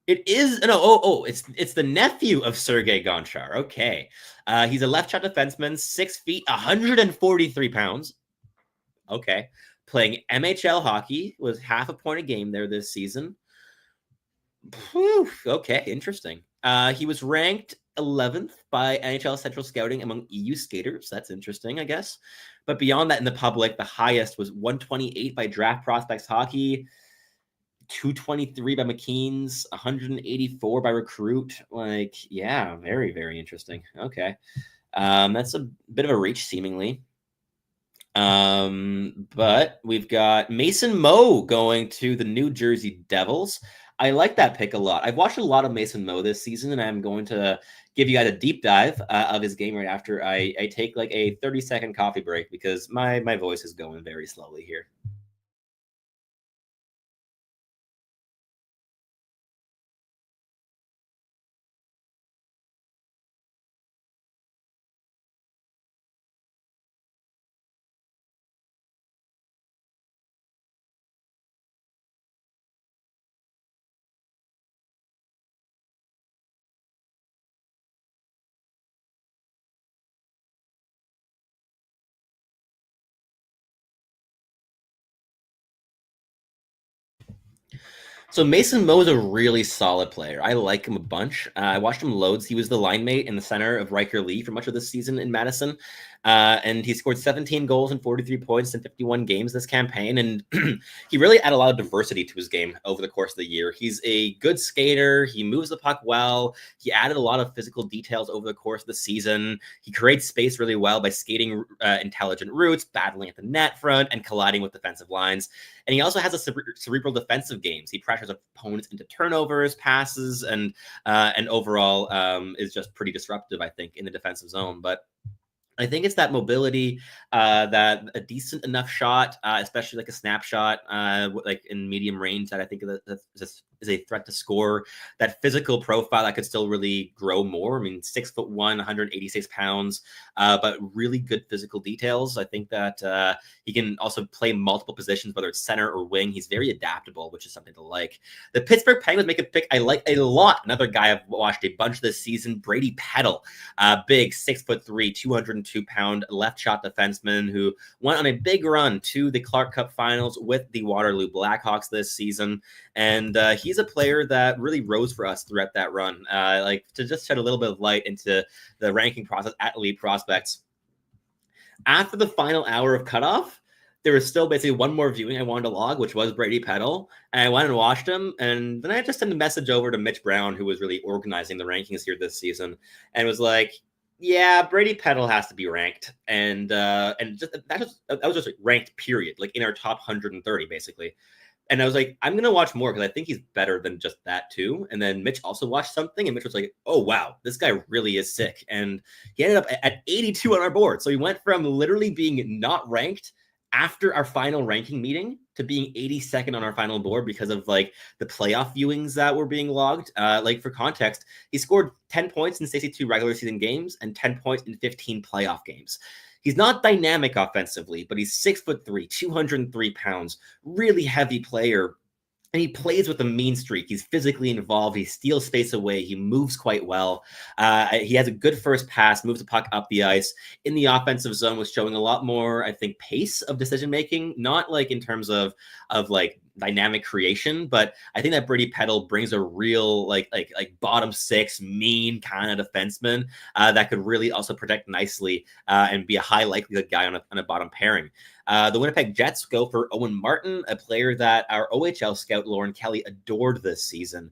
It is it's the nephew of Sergei Gonchar. Okay. He's a left shot defenseman, 6 feet, 143 pounds. Okay. Playing MHL hockey, was half a point a game there this season. Whew, okay, interesting. He was ranked 11th by NHL Central Scouting among EU skaters. That's interesting, I guess. But beyond that, in the public, the highest was 128 by Draft Prospects Hockey, 223 by McKean's, 184 by Recruit. Like, yeah, very, very interesting. Okay. That's a bit of a reach, seemingly. But we've got Mason Moe going to the New Jersey Devils. I like that pick a lot. I've watched a lot of Mason Moe this season, and I'm going to give you guys a deep dive of his game right after I take like a 30-second coffee break, because my voice is going very slowly here. So Mason Moe is a really solid player. I like him a bunch. I watched him loads. He was the line mate in the center of Riker Lee for much of this season in Madison. And he scored 17 goals and 43 points in 51 games this campaign. And he really added a lot of diversity to his game over the course of the year. He's a good skater. He moves the puck well. He added a lot of physical details over the course of the season. He creates space really well by skating intelligent routes, battling at the net front, and colliding with defensive lines. And he also has a cerebral defensive games. He pressures opponents into turnovers, passes, and overall is just pretty disruptive, I think, in the defensive zone. But I think it's that mobility, that a decent enough shot, especially like a snapshot, like in medium range, that I think is a threat to score. That physical profile that could still really grow more. I mean, 6'1", 186 pounds, but really good physical details. I think that he can also play multiple positions, whether it's center or wing. He's very adaptable, which is something to like. The Pittsburgh Penguins make a pick I like a lot. Another guy I've watched a bunch this season, Brady Peddle, big 6'3", 202-pound left shot defenseman who went on a big run to the Clark Cup Finals with the Waterloo Blackhawks this season. And he's a player that really rose for us throughout that run. Like to just shed a little bit of light into the ranking process at Elite Prospects. After the final hour of cutoff, there was still basically one more viewing I wanted to log, which was Brady Peddle. And I went and watched him. And then I just sent a message over to Mitch Brown, who was really organizing the rankings here this season, and was like, yeah, Brady Peddle has to be ranked. And just that was just ranked, period, like in our top 130, basically. And I was like, I'm going to watch more because I think he's better than just that too. And then Mitch also watched something, and Mitch was like, oh, wow, this guy really is sick. And he ended up at 82 on our board. So he went from literally being not ranked after our final ranking meeting to being 82nd on our final board because of like the playoff viewings that were being logged. Like for context, he scored 10 points in 62 regular season games and 10 points in 15 playoff games. He's not dynamic offensively, but he's 6'3", 203 pounds, really heavy player. And he plays with a mean streak. He's physically involved. He steals space away. He moves quite well. He has a good first pass, moves the puck up the ice. In the offensive zone was showing a lot more, I think, pace of decision-making, not like in terms of like dynamic creation, but I think that Brady Peddle brings a real like bottom six, mean kind of defenseman that could really also protect nicely and be a high likelihood guy on a bottom pairing. The Winnipeg Jets go for Owen Martin, a player that our OHL scout Lauren Kelly adored this season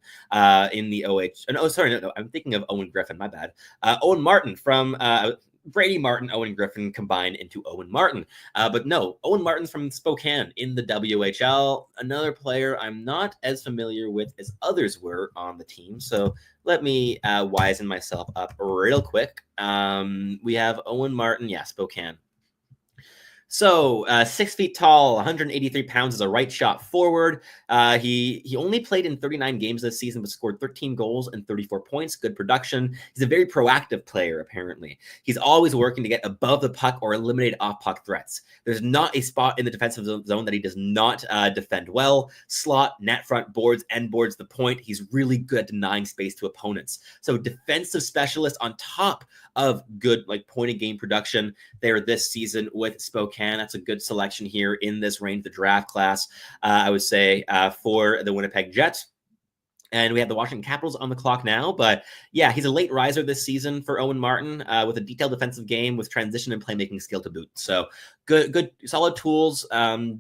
in the No, I'm thinking of Owen Griffin. My bad. Owen Martin from Brady Martin, Owen Griffin combined into Owen Martin. But no, Owen Martin's from Spokane in the WHL. Another player I'm not as familiar with as others were on the team. So let me wisen myself up real quick. We have Owen Martin, Spokane. So 6 feet tall, 183 pounds, is a right shot forward. He only played in 39 games this season, but scored 13 goals and 34 points. Good production. He's a very proactive player, apparently. He's always working to get above the puck or eliminate off-puck threats. There's not a spot in the defensive zone that he does not defend well. Slot, net front, boards, end boards, the point. He's really good at denying space to opponents. So defensive specialist on top of good like point of game production there this season with Spokane. That's a good selection here in this range, the draft class, I would say, for the Winnipeg Jets. And we have the Washington Capitals on the clock now. But yeah, he's a late riser this season for Owen Martin with a detailed defensive game with transition and playmaking skill to boot. So good, solid tools,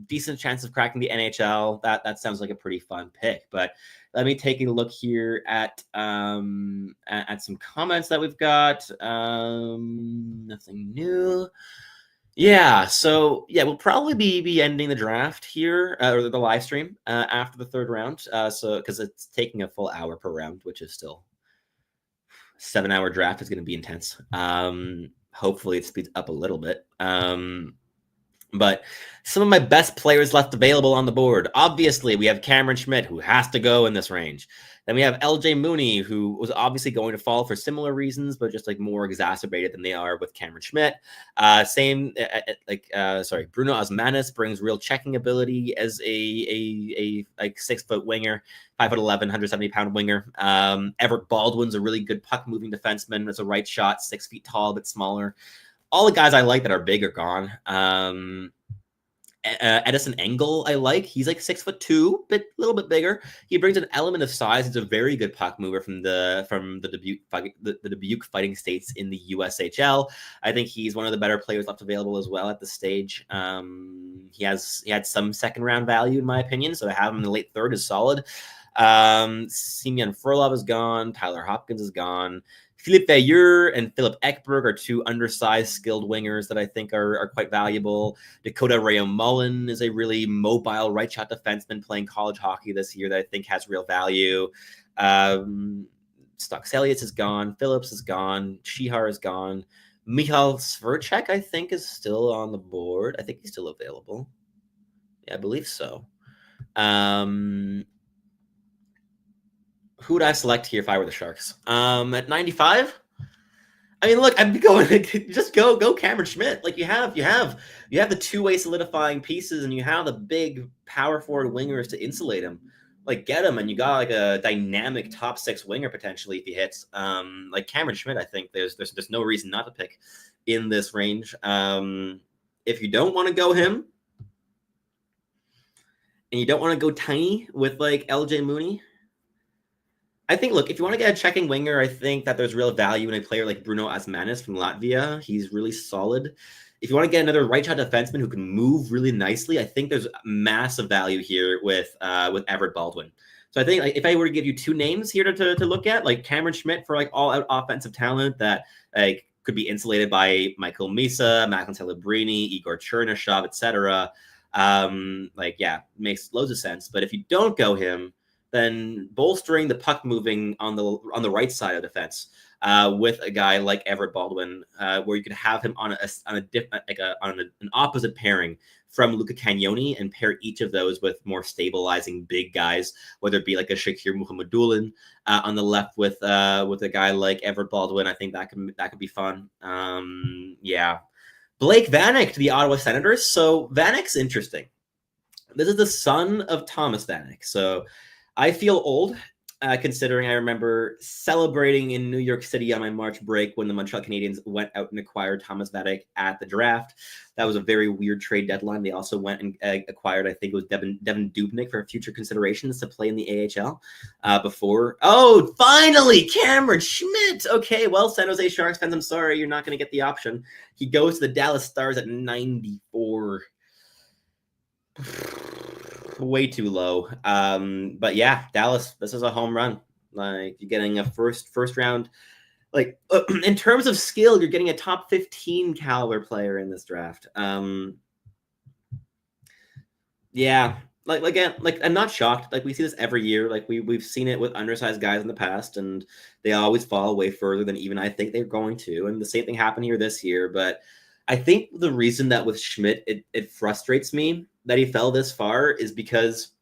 decent chance of cracking the NHL. That sounds like a pretty fun pick. But let me take a look here at some comments that we've got. Nothing new. Yeah, so we'll probably be ending the draft here or the live stream after the third round. So because it's taking a full hour per round, which is still 7-hour draft is going to be intense. Hopefully it speeds up a little bit. But some of my best players left available on the board. Obviously, we have Cameron Schmidt, who has to go in this range. Then we have LJ Mooney, who was obviously going to fall for similar reasons, but just like more exacerbated than they are with Cameron Schmidt. Bruno Osmanis brings real checking ability as a 6-foot winger, 5'11", 170-pound winger. Everett Baldwin's a really good puck moving defenseman. That's a right shot, 6 feet tall, but smaller. All the guys I like that are big are gone. Edison Engel, I like. He's like 6'2", a little bit bigger. He brings an element of size. He's a very good puck mover from the Dubuque Fighting States in the USHL. I think he's one of the better players left available as well at this stage. He had some second round value in my opinion, so to have him in the late third is solid. Simeon Frolov is gone. Tyler Hopkins is gone. Philippe Veilleux and Philip Ekberg are two undersized, skilled wingers that I think are quite valuable. Dakota Rayo-Mullen is a really mobile right-shot defenseman playing college hockey this year that I think has real value. Stockselius is gone. Phillips is gone. Shihar is gone. Michal Sverchek, I think, is still on the board. I think he's still available. Yeah, I believe so. Who would I select here if I were the Sharks? At 95? I mean, look, I'm going just go Cameron Schmidt. Like you have the two-way solidifying pieces, and you have the big power forward wingers to insulate him. Like get him, and you got like a dynamic top six winger potentially if he hits. Like Cameron Schmidt, I think there's no reason not to pick in this range. If you don't want to go him, and you don't want to go tiny with like LJ Mooney. I think, look, if you want to get a checking winger, I think that there's real value in a player like Bruno Asmanis from Latvia. He's really solid. If you want to get another right-shot defenseman who can move really nicely, I think there's massive value here with Everett Baldwin. So I think like, if I were to give you two names here to look at, like Cameron Schmidt for like all-out offensive talent that like could be insulated by Michael Misa, Macklin Celebrini, Igor Chernyshev, etc. Like, yeah, makes loads of sense. But if you don't go him, then bolstering the puck moving on the right side of defense with a guy like Everett Baldwin, where you could have him on an opposite pairing from Luca Cagnoni and pair each of those with more stabilizing big guys, whether it be like a Shakir Muhammadulin on the left with a guy like Everett Baldwin. I think that could be fun. Yeah, Blake Vanek to the Ottawa Senators. So Vanek's interesting. This is the son of Thomas Vanek. So I feel old, considering I remember celebrating in New York City on my March break when the Montreal Canadiens went out and acquired Thomas Vanek at the draft. That was a very weird trade deadline. They also went and acquired, I think it was Devin Dubnyk for future considerations to play in the AHL before. Oh, finally, Cameron Schmidt. Okay, well, San Jose Sharks fans, I'm sorry, you're not going to get the option. He goes to the Dallas Stars at 94. Way too low. But yeah, Dallas, this is a home run. Like you're getting a first round. Like in terms of skill, you're getting a top 15 caliber player in this draft. Yeah, like again, like I'm not shocked. Like we see this every year. Like we've seen it with undersized guys in the past, and they always fall way further than even I think they're going to. And the same thing happened here this year. But I think the reason that with Schmidt it frustrates me that he fell this far is because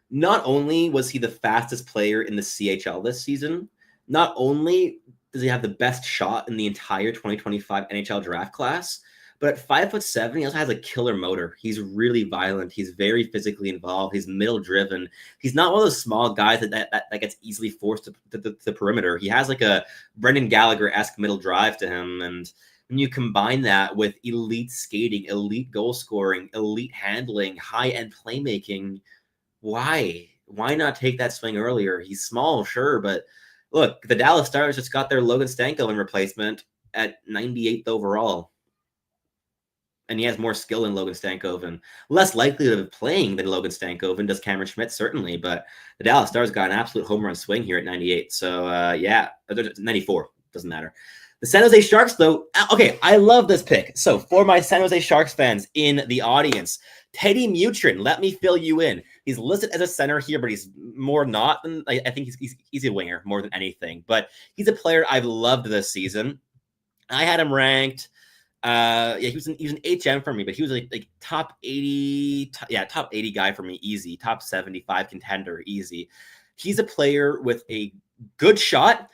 not only was he the fastest player in the CHL this season, not only does he have the best shot in the entire 2025 NHL draft class, but at 5'7", he also has a killer motor. He's really violent. He's very physically involved. He's middle driven. He's not one of those small guys that gets easily forced to the perimeter. He has like a Brendan Gallagher-esque middle drive to him, and when you combine that with elite skating, elite goal scoring, elite handling, high-end playmaking, why not take that swing earlier? He's small, sure, but look, the Dallas Stars just got their Logan Stankoven replacement at 98th overall. And he has more skill than Logan Stankoven. Less likely to be playing than Logan Stankoven does Cameron Schmidt, certainly, but the Dallas Stars got an absolute home run swing here at 98. So, yeah, 94, doesn't matter. The San Jose Sharks, though, okay, I love this pick. So for my San Jose Sharks fans in the audience, Teddy Mutrin, let me fill you in. He's listed as a center here, but he's more not than, I think he's a winger more than anything. But he's a player I've loved this season. I had him ranked. He was an HM for me, but he was like top 80, top 80 guy for me, easy. Top 75 contender, easy. He's a player with a good shot,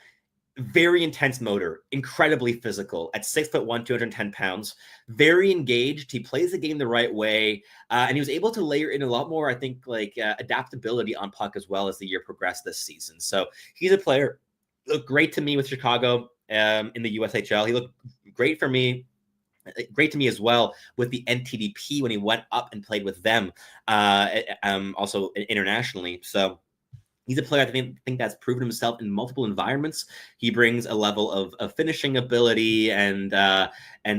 very intense motor, incredibly physical at 6'1", 210 pounds, very engaged. He plays the game the right way. And he was able to layer in a lot more, I think, like adaptability on puck as well as the year progressed this season. So he's a player, looked great to me with Chicago in the USHL. He looked great for me great to me as well with the NTDP when he went up and played with them, also internationally. So he's a player I think that's proven himself in multiple environments. He brings a level of finishing ability and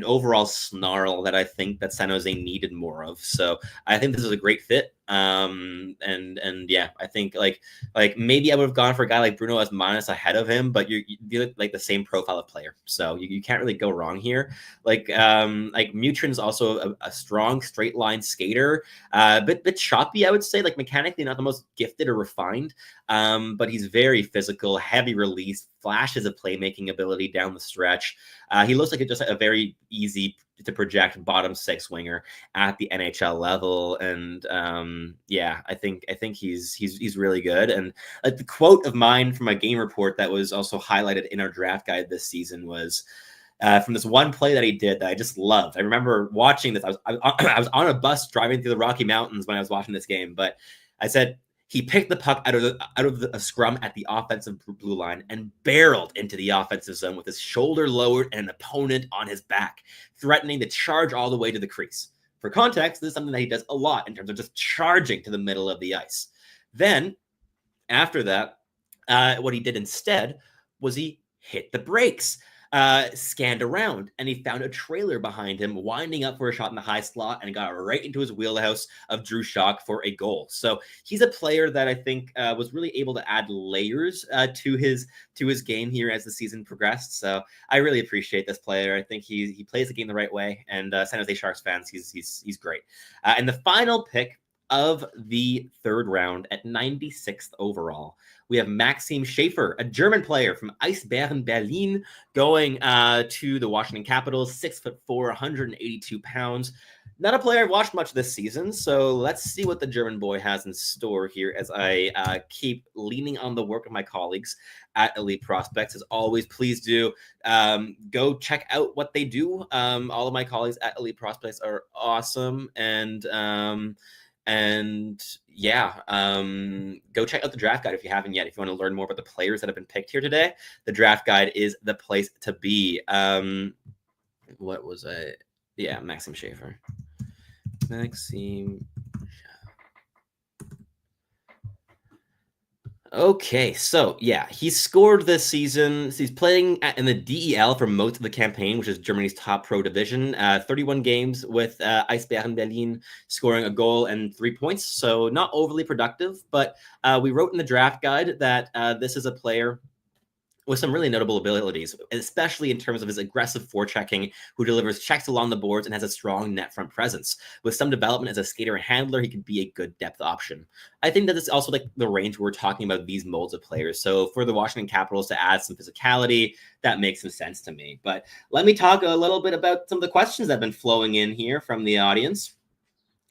overall snarl that I think that San Jose needed more of. So I think this is a great fit. And yeah, I think like maybe I would have gone for a guy like Bruno Asmanis ahead of him, but you're like the same profile of player, so you can't really go wrong here. Like Mutrin's also a strong straight line skater, bit choppy, I would say, like mechanically not the most gifted or refined. But he's very physical, heavy release, flashes of playmaking ability down the stretch. He looks like just a very easy to project bottom six winger at the NHL level. And yeah, I think he's really good. And like the quote of mine from a game report that was also highlighted in our draft guide this season was from this one play that he did that I just loved. I remember watching this. I was on a bus driving through the Rocky Mountains when I was watching this game, but I said, he picked the puck out of a scrum at the offensive blue line and barreled into the offensive zone with his shoulder lowered and an opponent on his back, threatening to charge all the way to the crease. For context, this is something that he does a lot in terms of just charging to the middle of the ice. Then, after that, what he did instead was he hit the brakes. Scanned around, and he found a trailer behind him, winding up for a shot in the high slot, and got right into his wheelhouse of Drew Schock for a goal. So he's a player that I think was really able to add layers to his game here as the season progressed. So I really appreciate this player. I think he plays the game the right way, and San Jose Sharks fans, he's great. And the final pick of the third round at 96th overall, we have Maxim Schaefer, a German player from Eisbären Berlin, going to the Washington Capitals, 6'4", 182 pounds. Not a player I've watched much this season, so let's see what the German boy has in store here as I keep leaning on the work of my colleagues at Elite Prospects. As always, please do go check out what they do. All of my colleagues at Elite Prospects are awesome, and yeah, go check out the draft guide if you haven't yet. If you want to learn more about the players that have been picked here today, the draft guide is the place to be. What was I? Yeah, Maxim Schaefer. Okay, so yeah, he scored this season. He's playing in the DEL for most of the campaign, which is Germany's top pro division. 31 games with Eisbären Berlin, scoring a goal and 3 points. So not overly productive, but we wrote in the draft guide that this is a player with some really notable abilities, especially in terms of his aggressive forechecking, who delivers checks along the boards and has a strong net front presence. With some development as a skater and handler, he could be a good depth option. I think that it's also like the range we're talking about these molds of players. So for the Washington Capitals to add some physicality, that makes some sense to me. But let me talk a little bit about some of the questions that have been flowing in here from the audience.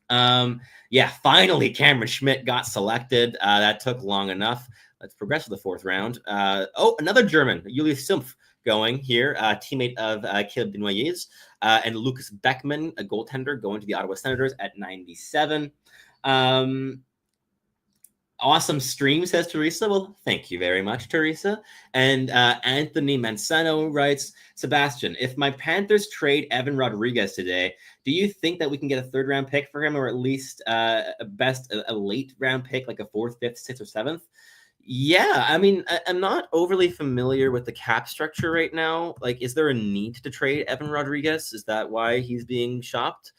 Yeah, finally Cameron Schmidt got selected. That took long enough. Let's progress to the fourth round. Another German, Julius Sumpf, going here, teammate of Caleb Desnoyers, and Lucas Beckman, a goaltender, going to the Ottawa Senators at 97. Awesome stream, says Teresa. Well, thank you very much, Teresa. And Anthony Mansano writes, Sebastian, if my Panthers trade Evan Rodriguez today, do you think that we can get a third round pick for him, or at least a late round pick, like a fourth, fifth, sixth, or seventh? Yeah, I mean, I'm not overly familiar with the cap structure right now. Like, is there a need to trade Evan Rodriguez? Is that why he's being shopped?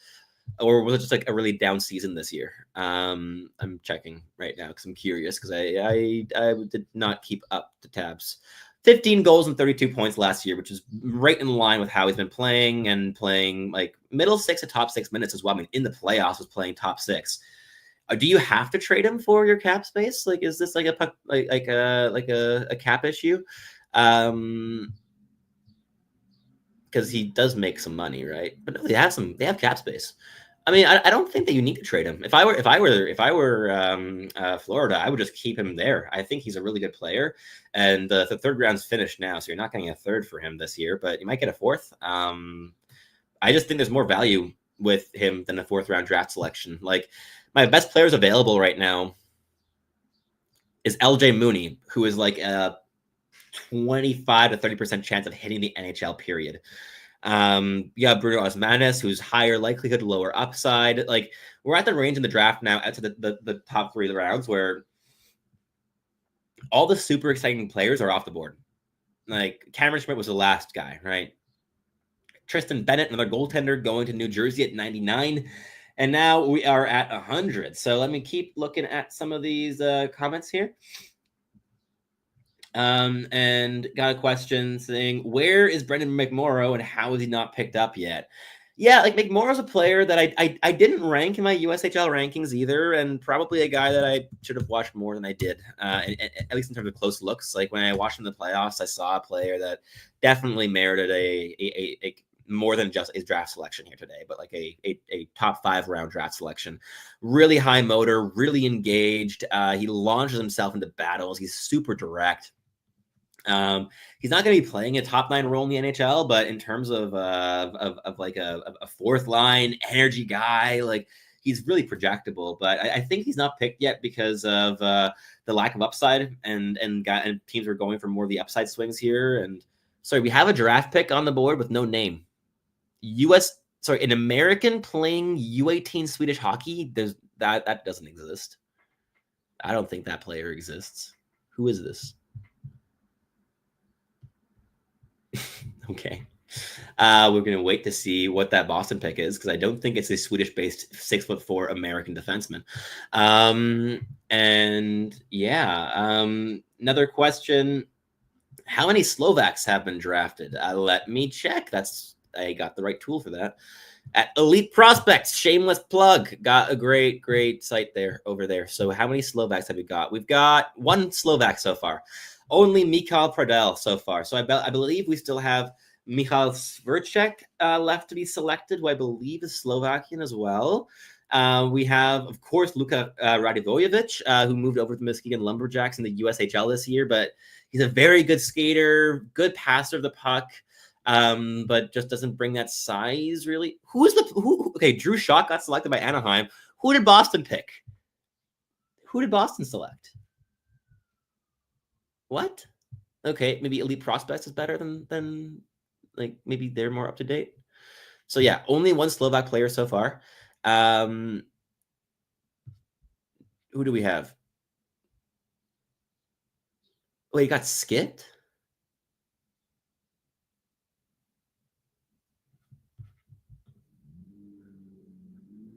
Or was it just like a really down season this year? I'm checking right now because I'm curious, because I did not keep up the tabs. 15 goals and 32 points last year, which is right in line with how he's been playing, and playing like middle six to top 6 minutes as well. I mean, in the playoffs was playing top 6. Do you have to trade him for your cap space? Like, is this like a cap issue? Because he does make some money, right? But no, they have cap space. I mean, I don't think that you need to trade him. If I were Florida, I would just keep him there. I think he's a really good player, and the third round's finished now, so you're not getting a third for him this year, but you might get a fourth. I just think there's more value with him than a fourth round draft selection. Like, my best players available right now is LJ Mooney, who is like a 25 to 30% chance of hitting the NHL period. Bruno Osmanis, who's higher likelihood, lower upside. Like, we're at the range in the draft now, at the top 3 rounds, where all the super exciting players are off the board. Like, Cameron Schmidt was the last guy, right? Tristan Bennett, another goaltender, going to New Jersey at 99. And now we are at 100. So let me keep looking at some of these comments here. And got a question saying, where is Brendan McMorrow and how is he not picked up yet? Yeah, like, McMorrow's a player that I didn't rank in my USHL rankings either, and probably a guy that I should have watched more than I did, at least in terms of close looks. Like, when I watched him in the playoffs, I saw a player that definitely merited a more than just a draft selection here today, but like a top 5 round draft selection. Really high motor, really engaged. He launches himself into battles. He's super direct. He's not going to be playing a top 9 role in the NHL, but in terms of like a fourth line energy guy, like, he's really projectable. But I think he's not picked yet because of the lack of upside, and teams are going for more of the upside swings here. And sorry, we have a draft pick on the board with no name. An American playing U18 Swedish hockey. That doesn't exist. I don't think that player exists. Who is this? Okay. We're going to wait to see what that Boston pick is, because I don't think it's a Swedish-based 6'4" American defenseman. Another question. How many Slovaks have been drafted? Let me check. I got the right tool for that. At Elite Prospects, shameless plug. Got a great site over there. So how many Slovaks have we got? We've got 1 Slovak so far. Only Mikhail Pradel so far. So I believe we still have Michal Svrček left to be selected, who I believe is Slovakian as well. We have, of course, Luka Radivojevic, who moved over to Muskegon Lumberjacks in the USHL this year, but he's a very good skater, good passer of the puck, but just doesn't bring that size, really. Okay, Drew Schott got selected by Anaheim. Who did Boston pick? Who did Boston select? What? Okay, maybe Elite Prospects is better than like, maybe they're more up to date. So yeah, only 1 Slovak player so far. Who do we have? Wait, he got skipped?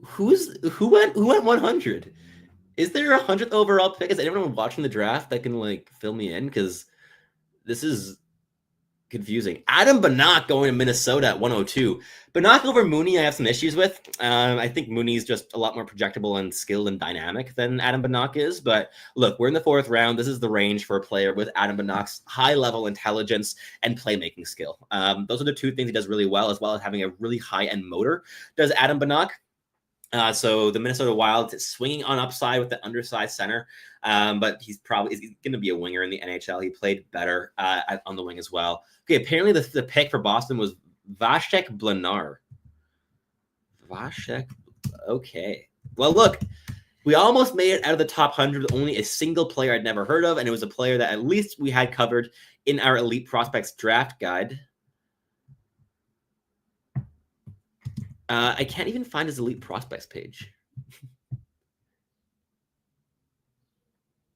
Who went 100? Is there a 100th overall pick? Is anyone watching the draft that can, like, fill me in? Because this is confusing. Adam Banach going to Minnesota at 102. Banach over Mooney, I have some issues with. I think Mooney's just a lot more projectable and skilled and dynamic than Adam Banach is. But look, we're in the 4th round. This is the range for a player with Adam Banach's high-level intelligence and playmaking skill. Those are the 2 things he does really well, as having a really high-end motor. Does Adam Banach? So the Minnesota Wild is swinging on upside with the undersized center, but he's going to be a winger in the NHL. He played better on the wing as well. Okay, apparently the pick for Boston was Vasek Blanar. Okay. Well, look, we almost made it out of the top 100 with only a single player I'd never heard of, and it was a player that at least we had covered in our Elite Prospects draft guide. I can't even find his Elite Prospects page.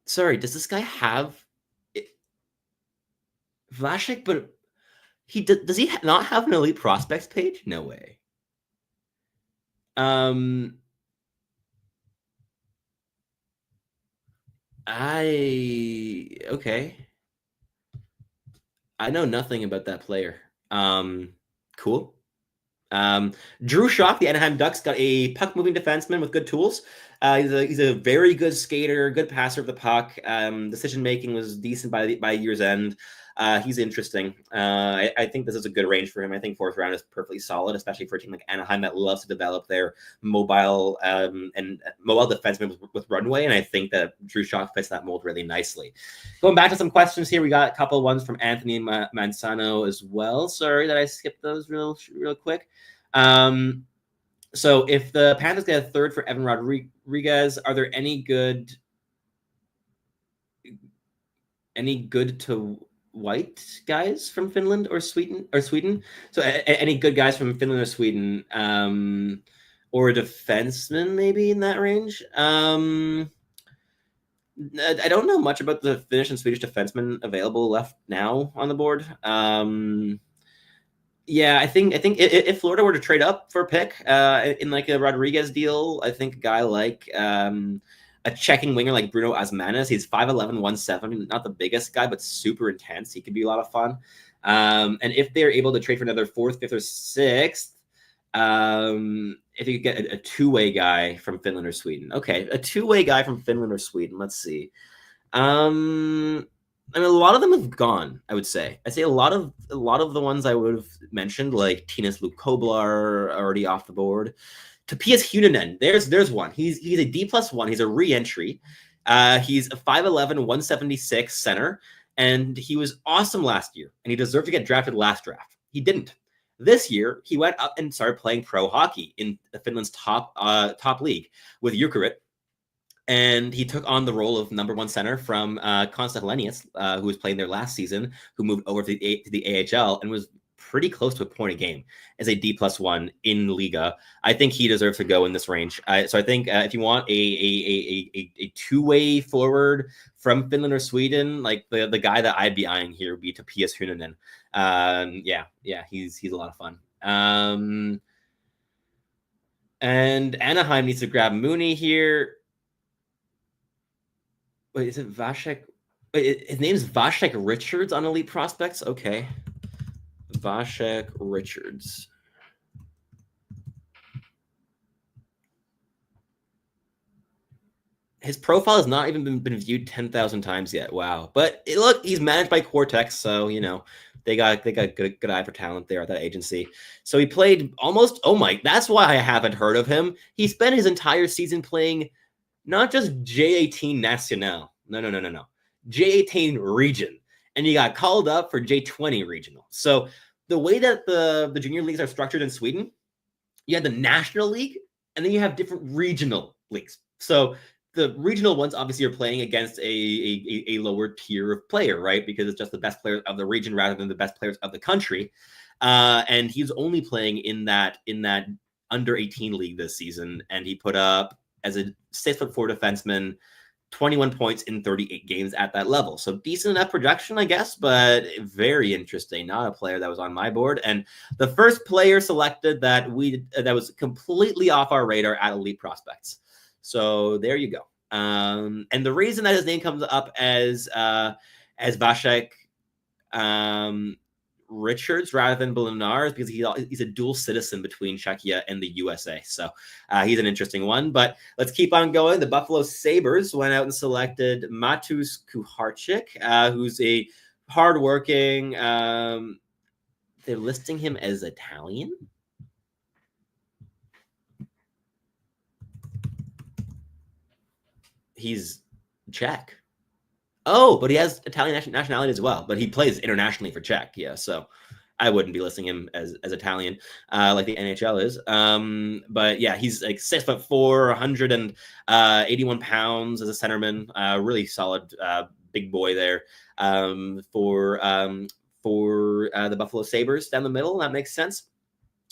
Sorry, does this guy have Vasek? But does he not have an Elite Prospects page? No way. Okay. I know nothing about that player. Cool. Drew Schott, the Anaheim Ducks, got a puck-moving defenseman with good tools. He's a very good skater, good passer of the puck. Decision-making was decent by year's end. He's interesting. I think this is a good range for him. I think 4th round is perfectly solid, especially for a team like Anaheim that loves to develop their mobile defensemen with runway. And I think that Drew Schott fits that mold really nicely. Going back to some questions here, we got a couple ones from Anthony Manzano as well. Sorry that I skipped those real quick. So if the Panthers get a 3rd for Evan Rodriguez, are there any good to white guys from Finland or Sweden. So any good guys from Finland or Sweden, or a defenseman maybe in that range. I don't know much about the Finnish and Swedish defensemen available left now on the board. Yeah, I think if Florida were to trade up for a pick in like a Rodriguez deal, I think a guy like a checking winger like Bruno Asmanis, he's 5'11", 170, not the biggest guy, but super intense. He could be a lot of fun. And if they're able to trade for another fourth, fifth, or sixth, if you could get a two-way guy from Finland or Sweden. Okay, a two-way guy from Finland or Sweden. Let's see. I mean, a lot of them have gone, I would say. I'd say a lot of the ones I would have mentioned, like Tinas Lukoblar, are already off the board. Topias Hunanen, there's one. He's a D+1. He's a re-entry. He's a 5'11", 176 center, and he was awesome last year, and he deserved to get drafted last draft. He didn't. This year, he went up and started playing pro hockey in Finland's top league with Jukurit. And he took on the role of number one center from Konsta Helenius, who was playing there last season, who moved over to the AHL and was pretty close to a point a game as a D+1 in Liga. I think he deserves to go in this range. So I think if you want a two-way forward from Finland or Sweden, like the guy that I'd be eyeing here would be Topias Hunanen. He's a lot of fun. And Anaheim needs to grab Mooney here. Wait, is it Vasek? Wait, his name's Vasek Richards on Elite Prospects? Okay. Vasek Richards. His profile has not even been viewed 10,000 times yet. Wow. But look, he's managed by Cortex, so, you know, they got good eye for talent there at that agency. So he played almost, that's why I haven't heard of him. He spent his entire season playing not just J18 Nacional. No. J18 region. And he got called up for J20 regional. So the way that the junior leagues are structured in Sweden, you have the national league, and then you have different regional leagues. So the regional ones obviously are playing against a lower tier of player, right? Because it's just the best players of the region rather than the best players of the country. And he's only playing in that under 18 league this season. And he put up, as a 6'4" defenseman, 21 points in 38 games at that level. So decent enough production, I guess, but very interesting. Not a player that was on my board. And the first player selected that was completely off our radar at Elite Prospects. So there you go. And the reason that his name comes up as Vasek Richards rather than Belinar is because he's a dual citizen between Czechia and the USA. So he's an interesting one. But let's keep on going. The Buffalo Sabres went out and selected Matus Kuharczyk, who's a hardworking. They're listing him as Italian. He's Czech. Oh, but he has Italian nationality as well. But he plays internationally for Czech. Yeah, so I wouldn't be listing him as Italian like the NHL is. But yeah, he's like 6'4", 181 pounds as a centerman. Really solid big boy there for the Buffalo Sabres down the middle. That makes sense.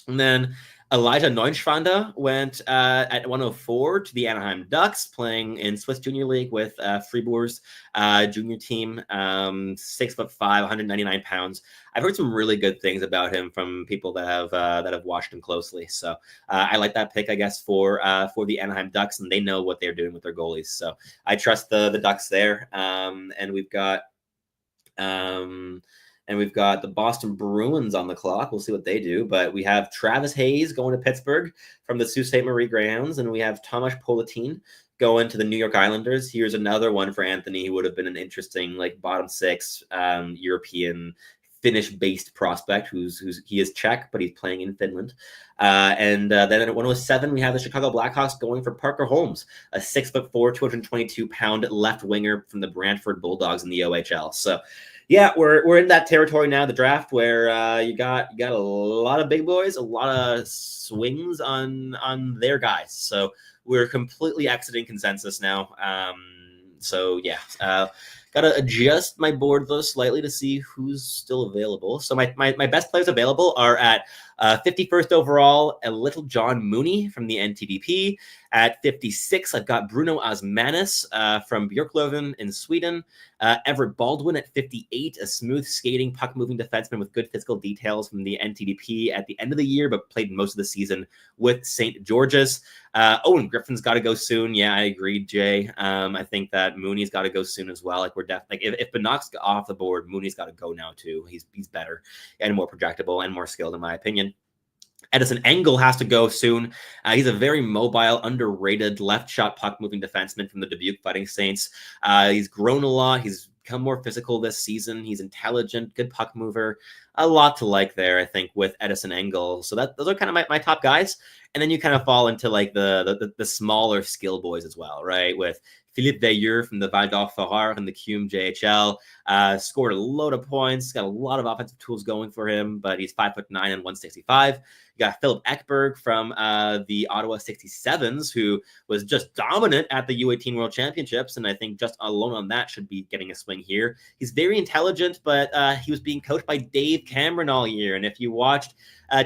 And then Elijah Neunschwander went at 104 to the Anaheim Ducks, playing in Swiss Junior League with Fribourg's junior team. 6'5", 199 pounds. I've heard some really good things about him from people that have watched him closely. So I like that pick, I guess, for the Anaheim Ducks, and they know what they're doing with their goalies. So I trust the Ducks there. And we've got. And we've got the Boston Bruins on the clock. We'll see what they do. But we have Travis Hayes going to Pittsburgh from the Sault Ste. Marie Grounds. And we have Tomas Politin going to the New York Islanders. Here's another one for Anthony. He would have been an interesting, like, bottom six European Finnish-based prospect he is Czech, but he's playing in Finland. And then at 107, we have the Chicago Blackhawks going for Parker Holmes, a 6'4", 222-pound left winger from the Brantford Bulldogs in the OHL. So yeah, we're in that territory now, the draft, where you got a lot of big boys, a lot of swings on their guys. So we're completely exiting consensus now. So yeah, Got to adjust my board though slightly to see who's still available. So my best players available are at 51st overall, a little John Mooney from the NTDP. At 56, I've got Bruno Osmanis from Björklöven in Sweden. Everett Baldwin at 58, a smooth skating, puck-moving defenseman with good physical details from the NTDP at the end of the year, but played most of the season with St. George's. Owen Griffin's got to go soon. Yeah, I agree, Jay. I think that Mooney's got to go soon as well. Like we're definitely, like, if Bannock's off the board, Mooney's got to go now too. He's better and more projectable and more skilled in my opinion. Edison Engel has to go soon. He's a very mobile, underrated left shot puck moving defenseman from the Dubuque Fighting Saints. He's grown a lot. He's become more physical this season. He's intelligent, good puck mover. A lot to like there, I think, with Edison Engel. So those are kind of my top guys. And then you kind of fall into like the smaller skill boys as well, right? With Philippe Veilleux from the Val d'Or and the QM JHL, scored a load of points, got a lot of offensive tools going for him, but he's 5'9" and 165. You got Philip Ekberg from the Ottawa 67s, who was just dominant at the U18 World Championships, and I think just alone on that should be getting a swing here. He's very intelligent, but he was being coached by Dave Cameron all year, and if you watched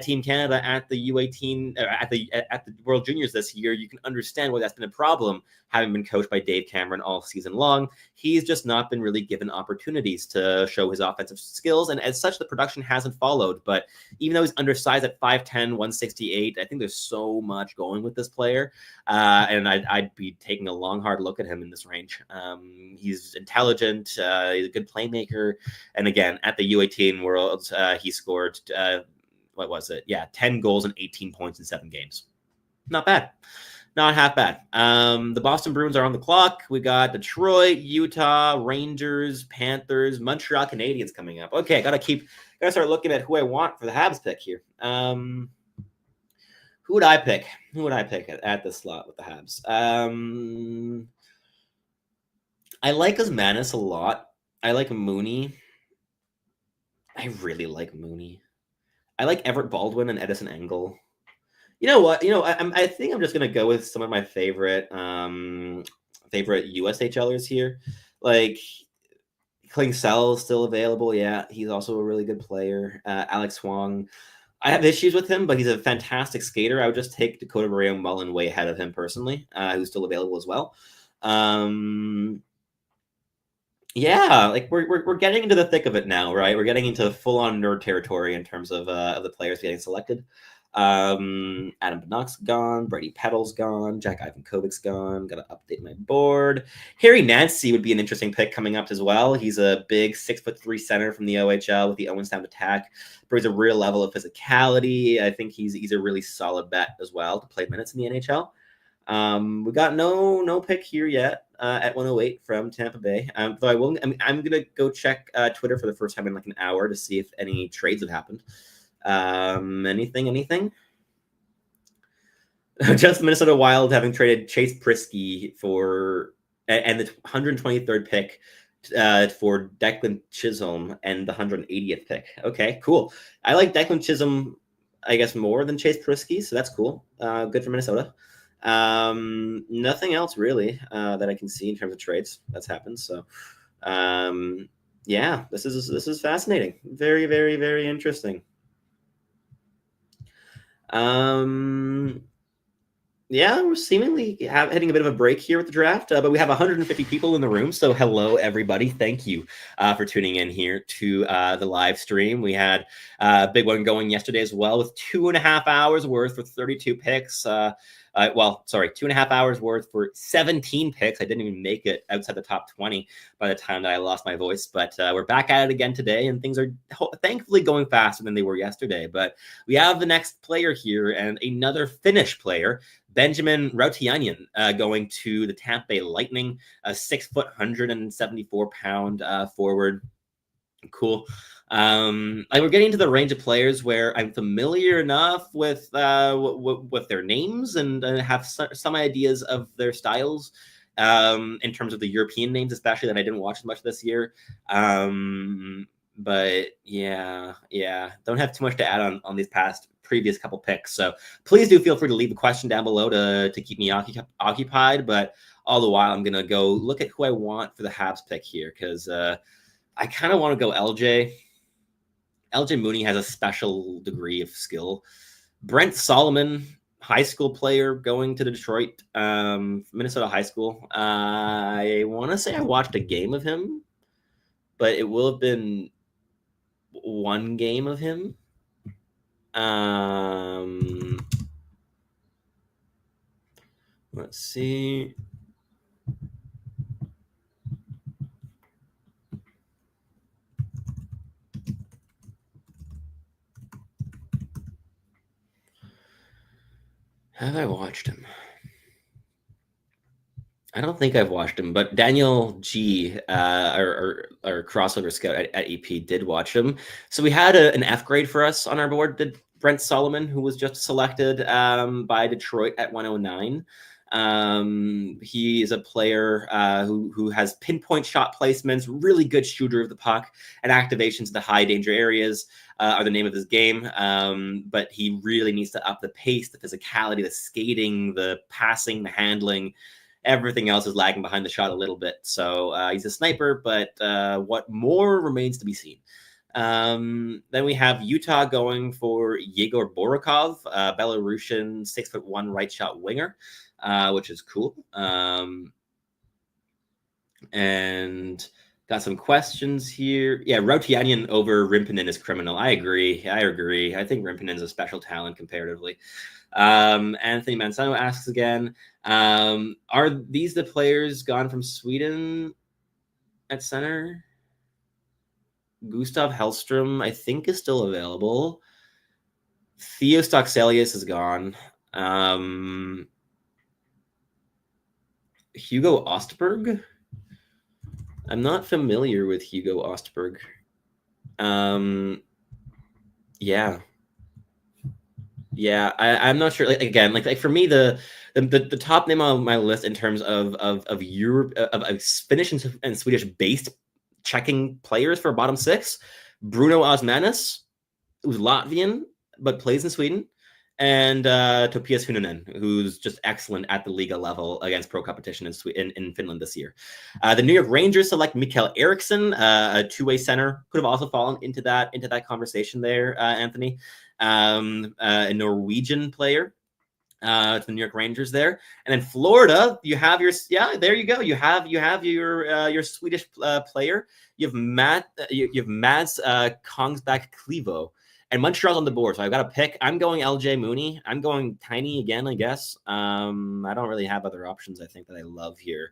Team Canada at the U18 at the World Juniors this year, you can understand why that's been a problem, having been coached by Dave Cameron all season long. He's just not been really given opportunities to show his offensive skills, and as such, the production hasn't followed. But even though he's undersized at 5'10", 168, I think there's so much going with this player, and I'd be taking a long, hard look at him in this range. He's intelligent, he's a good playmaker, and again, at the U18 Worlds, he scored... what was it? Yeah, 10 goals and 18 points in 7 games. Not bad. Not half bad. The Boston Bruins are on the clock. We got Detroit, Utah, Rangers, Panthers, Montreal Canadiens coming up. Okay, gotta start looking at who I want for the Habs pick here. Who would I pick? Who would I pick at this slot with the Habs? I like Osmanis a lot. I like Mooney. I really like Mooney. I like Everett Baldwin and Edison Engel. You know what? I think I'm just gonna go with some of my favorite USHLers here. Like Klingsell is still available. Yeah, he's also a really good player. Alex Wong. I have issues with him, but he's a fantastic skater. I would just take Dakota Maria Mullen way ahead of him personally, who's still available as well. Yeah, like we're getting into the thick of it now, right? We're getting into full-on nerd territory in terms of the players getting selected. Adam Bannock's gone, Brady Pettle's gone, Jack Ivan Kovic's gone. Got to update my board. Harry Nancy would be an interesting pick coming up as well. He's a big 6'3" center from the OHL with the Owens Sound attack. Brings a real level of physicality. I think he's a really solid bet as well to play minutes in the NHL. We got no pick here yet at 108 from Tampa Bay. Though I'm gonna go check Twitter for the first time in like an hour to see if any trades have happened. Anything? Just Minnesota Wild having traded Chase Prisky for and the 123rd pick for Declan Chisholm and the 180th pick. Okay, cool. I like Declan Chisholm, I guess, more than Chase Prisky, so that's cool. Good for Minnesota. Nothing else really that I can see in terms of trades that's happened. So yeah, this is fascinating. Very, very, very interesting. Yeah, we're seemingly hitting a bit of a break here with the draft, but we have 150 people in the room. So hello, everybody. Thank you for tuning in here to the live stream. We had a big one going yesterday as well with 2.5 hours worth for 32 picks. 2.5 hours worth for 17 picks. I didn't even make it outside the top 20 by the time that I lost my voice, but we're back at it again today, and things are thankfully going faster than they were yesterday. But we have the next player here and another Finnish player, Benjamin Rautiainen, going to the Tampa Bay Lightning, a 6 foot, 174-pound forward. Cool. We're getting to the range of players where I'm familiar enough with their names and have some ideas of their styles in terms of the European names, especially that I didn't watch much this year. But yeah, don't have too much to add on these previous couple picks. So please do feel free to leave a question down below to keep me occupied. But all the while, I'm going to go look at who I want for the Habs pick here, because I kind of want to go LJ. LJ Mooney has a special degree of skill. Brent Solomon, high school player going to Detroit, Minnesota high school. I want to say I watched a game of him, but it will have been one game of him. Let's see. Have I watched him? I don't think I've watched him, but Daniel G, our crossover scout at EP, did watch him. So we had an F grade for us on our board. Did Brent Solomon, who was just selected by Detroit at 109. He is a player who has pinpoint shot placements, really good shooter of the puck, and activations in the high danger areas are the name of his game. But he really needs to up the pace, the physicality, the skating, the passing, the handling. Everything else is lagging behind the shot a little bit. So he's a sniper, but what more remains to be seen. Then we have Utah going for Yegor Borokov, Belarusian 6'1" right shot winger, which is cool. And got some questions here. Yeah, Rautiainen over Rimpinen is criminal. I agree. I think Rimpinen is a special talent comparatively. Anthony Manzano asks again, are these the players gone from Sweden at center? Gustav Hellstrom, I think, is still available. Theo Stockselius is gone. Hugo Ostberg? I'm not familiar with Hugo Ostberg. Yeah. Yeah, I'm not sure. Like for me, the top name on my list in terms of Europe of Finnish and Swedish based checking players for bottom six, Bruno Osmanis, who's Latvian but plays in Sweden, and Topias Hunonen, who's just excellent at the Liga level against pro competition in Finland this year. The New York Rangers select Mikael Eriksson, a two-way center, could have also fallen into that conversation there, Anthony. A Norwegian player to the New York Rangers there, and then Florida, you have your there you go. You have your Swedish player. You have Mads Kongsback Clevo, and Montreal's on the board. So I've got to pick. I'm going LJ Mooney. I'm going Tiny again, I guess. I don't really have other options. I think that I love here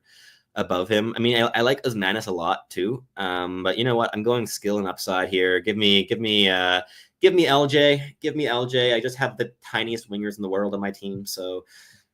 above him. I mean, I like Osmanis a lot too. But you know what? I'm going skill and upside here. Give me LJ. Give me LJ. I just have the tiniest wingers in the world on my team. So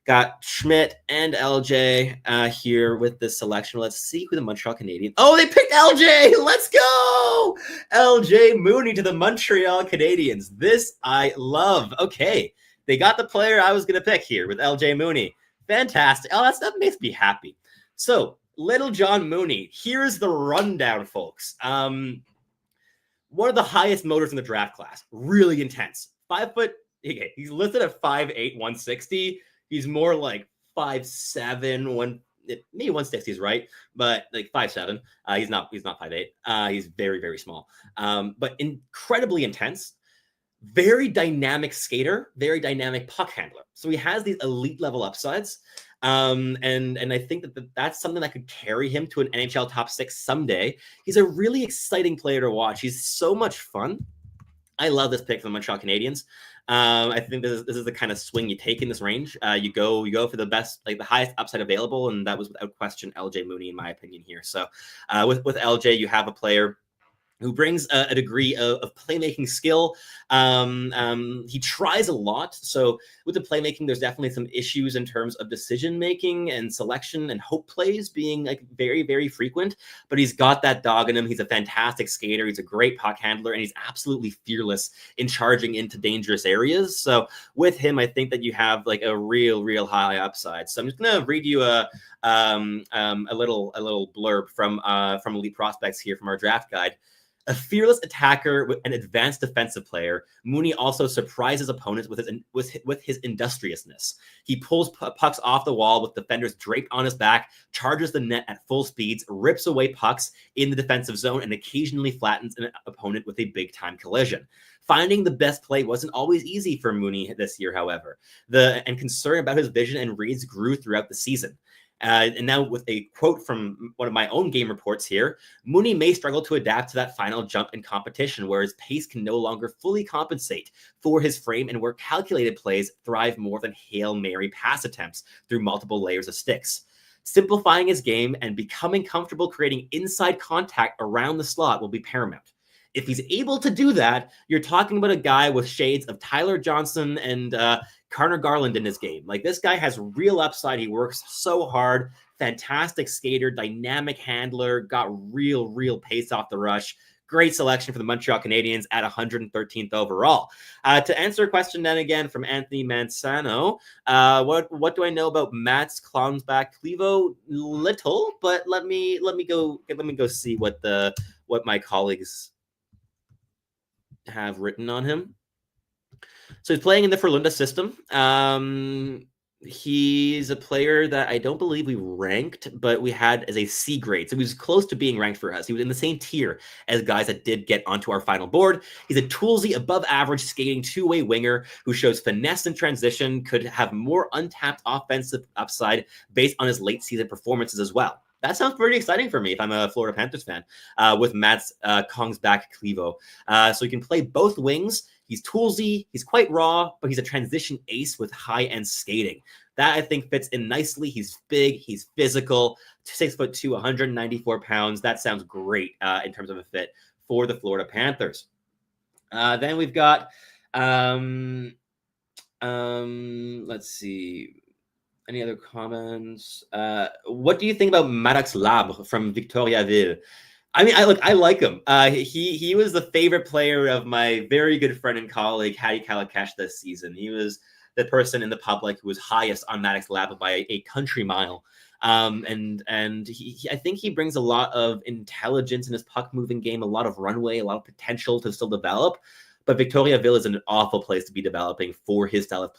got Schmidt and LJ here with this selection. Let's see who the Montreal Canadiens. Oh, they picked LJ. Let's go. LJ Mooney to the Montreal Canadiens. This I love. Okay. They got the player I was going to pick here with LJ Mooney. Fantastic. Oh, that makes me happy. So Little John Mooney, here's the rundown, folks. One of the highest motors in the draft class. Really intense. 5 foot. Okay, he's listed at 5'8", 160. He's more like 5'7", maybe 160 is right, but like 5'7". He's not 5'8". He's very, very small. But incredibly intense. Very dynamic skater, very dynamic puck handler. So he has these elite level upsides. And I think that's something that could carry him to an NHL top 6 someday. He's a really exciting player to watch. He's so much fun. I love this pick from the Montreal Canadiens. I think this is the kind of swing you take in this range. You go for the best, like the highest upside available, and that was without question LJ Mooney in my opinion here. So with LJ, you have a player who brings a degree of playmaking skill. He tries a lot. So with the playmaking, there's definitely some issues in terms of decision-making and selection and hope plays being like very, very frequent, but he's got that dog in him. He's a fantastic skater. He's a great puck handler, and he's absolutely fearless in charging into dangerous areas. So with him, I think that you have like a real high upside. So I'm just going to read you a little blurb from Elite Prospects here from our draft guide. A fearless attacker with an advanced defensive player, Mooney also surprises opponents with his industriousness. He pulls pucks off the wall with defenders draped on his back, charges the net at full speeds, rips away pucks in the defensive zone, and occasionally flattens an opponent with a big-time collision. Finding the best play wasn't always easy for Mooney this year, however. And concern about his vision and reads grew throughout the season. And now with a quote from one of my own game reports here, Mooney may struggle to adapt to that final jump in competition where his pace can no longer fully compensate for his frame and where calculated plays thrive more than Hail Mary pass attempts through multiple layers of sticks. Simplifying his game and becoming comfortable creating inside contact around the slot will be paramount. If he's able to do that, you're talking about a guy with shades of Tyler Johnson and Connor Garland in his game. Like, this guy has real upside. He works so hard. Fantastic skater, dynamic handler, got real pace off the rush. Great selection for the Montreal Canadiens at 113th overall. To answer a question then again from Anthony Mansano, what do I know about Mats Klonsback-Clevo? Little, but let me go see what my colleagues have written on him. So he's playing in the Frölunda system. He's a player that I don't believe we ranked, but we had as a C grade. So he was close to being ranked for us. He was in the same tier as guys that did get onto our final board. He's a toolsy, above average skating two-way winger who shows finesse in transition, could have more untapped offensive upside based on his late season performances as well. That sounds pretty exciting for me if I'm a Florida Panthers fan with Mats Kongsback-Clevo. So he can play both wings. He's toolsy, he's quite raw, but he's a transition ace with high-end skating. That, I think, fits in nicely. He's big, he's physical, 6'2", 194 pounds. That sounds great in terms of a fit for the Florida Panthers. Then we've got, let's see, any other comments? What do you think about Maddox Labre from Victoriaville? I mean, I like him. He was the favorite player of my very good friend and colleague, Hattie Kalakash, this season. He was the person in the public who was highest on Maddox Labre by a country mile. And I think he brings a lot of intelligence in his puck moving game, a lot of runway, a lot of potential to still develop. But Victoriaville is an awful place to be developing for his style of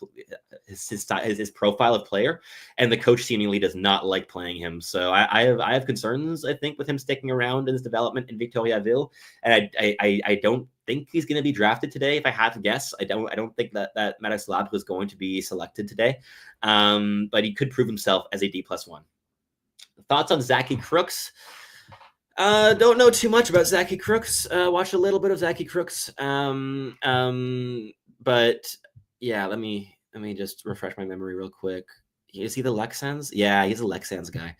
his profile of player, and the coach seemingly does not like playing him. So I have concerns, I think, with him sticking around in his development in Victoriaville, and I don't think he's going to be drafted today. If I had to guess, I don't think that Maddox Labre was going to be selected today, but he could prove himself as a D+1. Thoughts on Zachy Crooks? Don't know too much about Zachy Crooks. Watched a little bit of Zachy Crooks. But yeah, let me just refresh my memory real quick. Is he the Lexans? Yeah, he's a Lexans guy.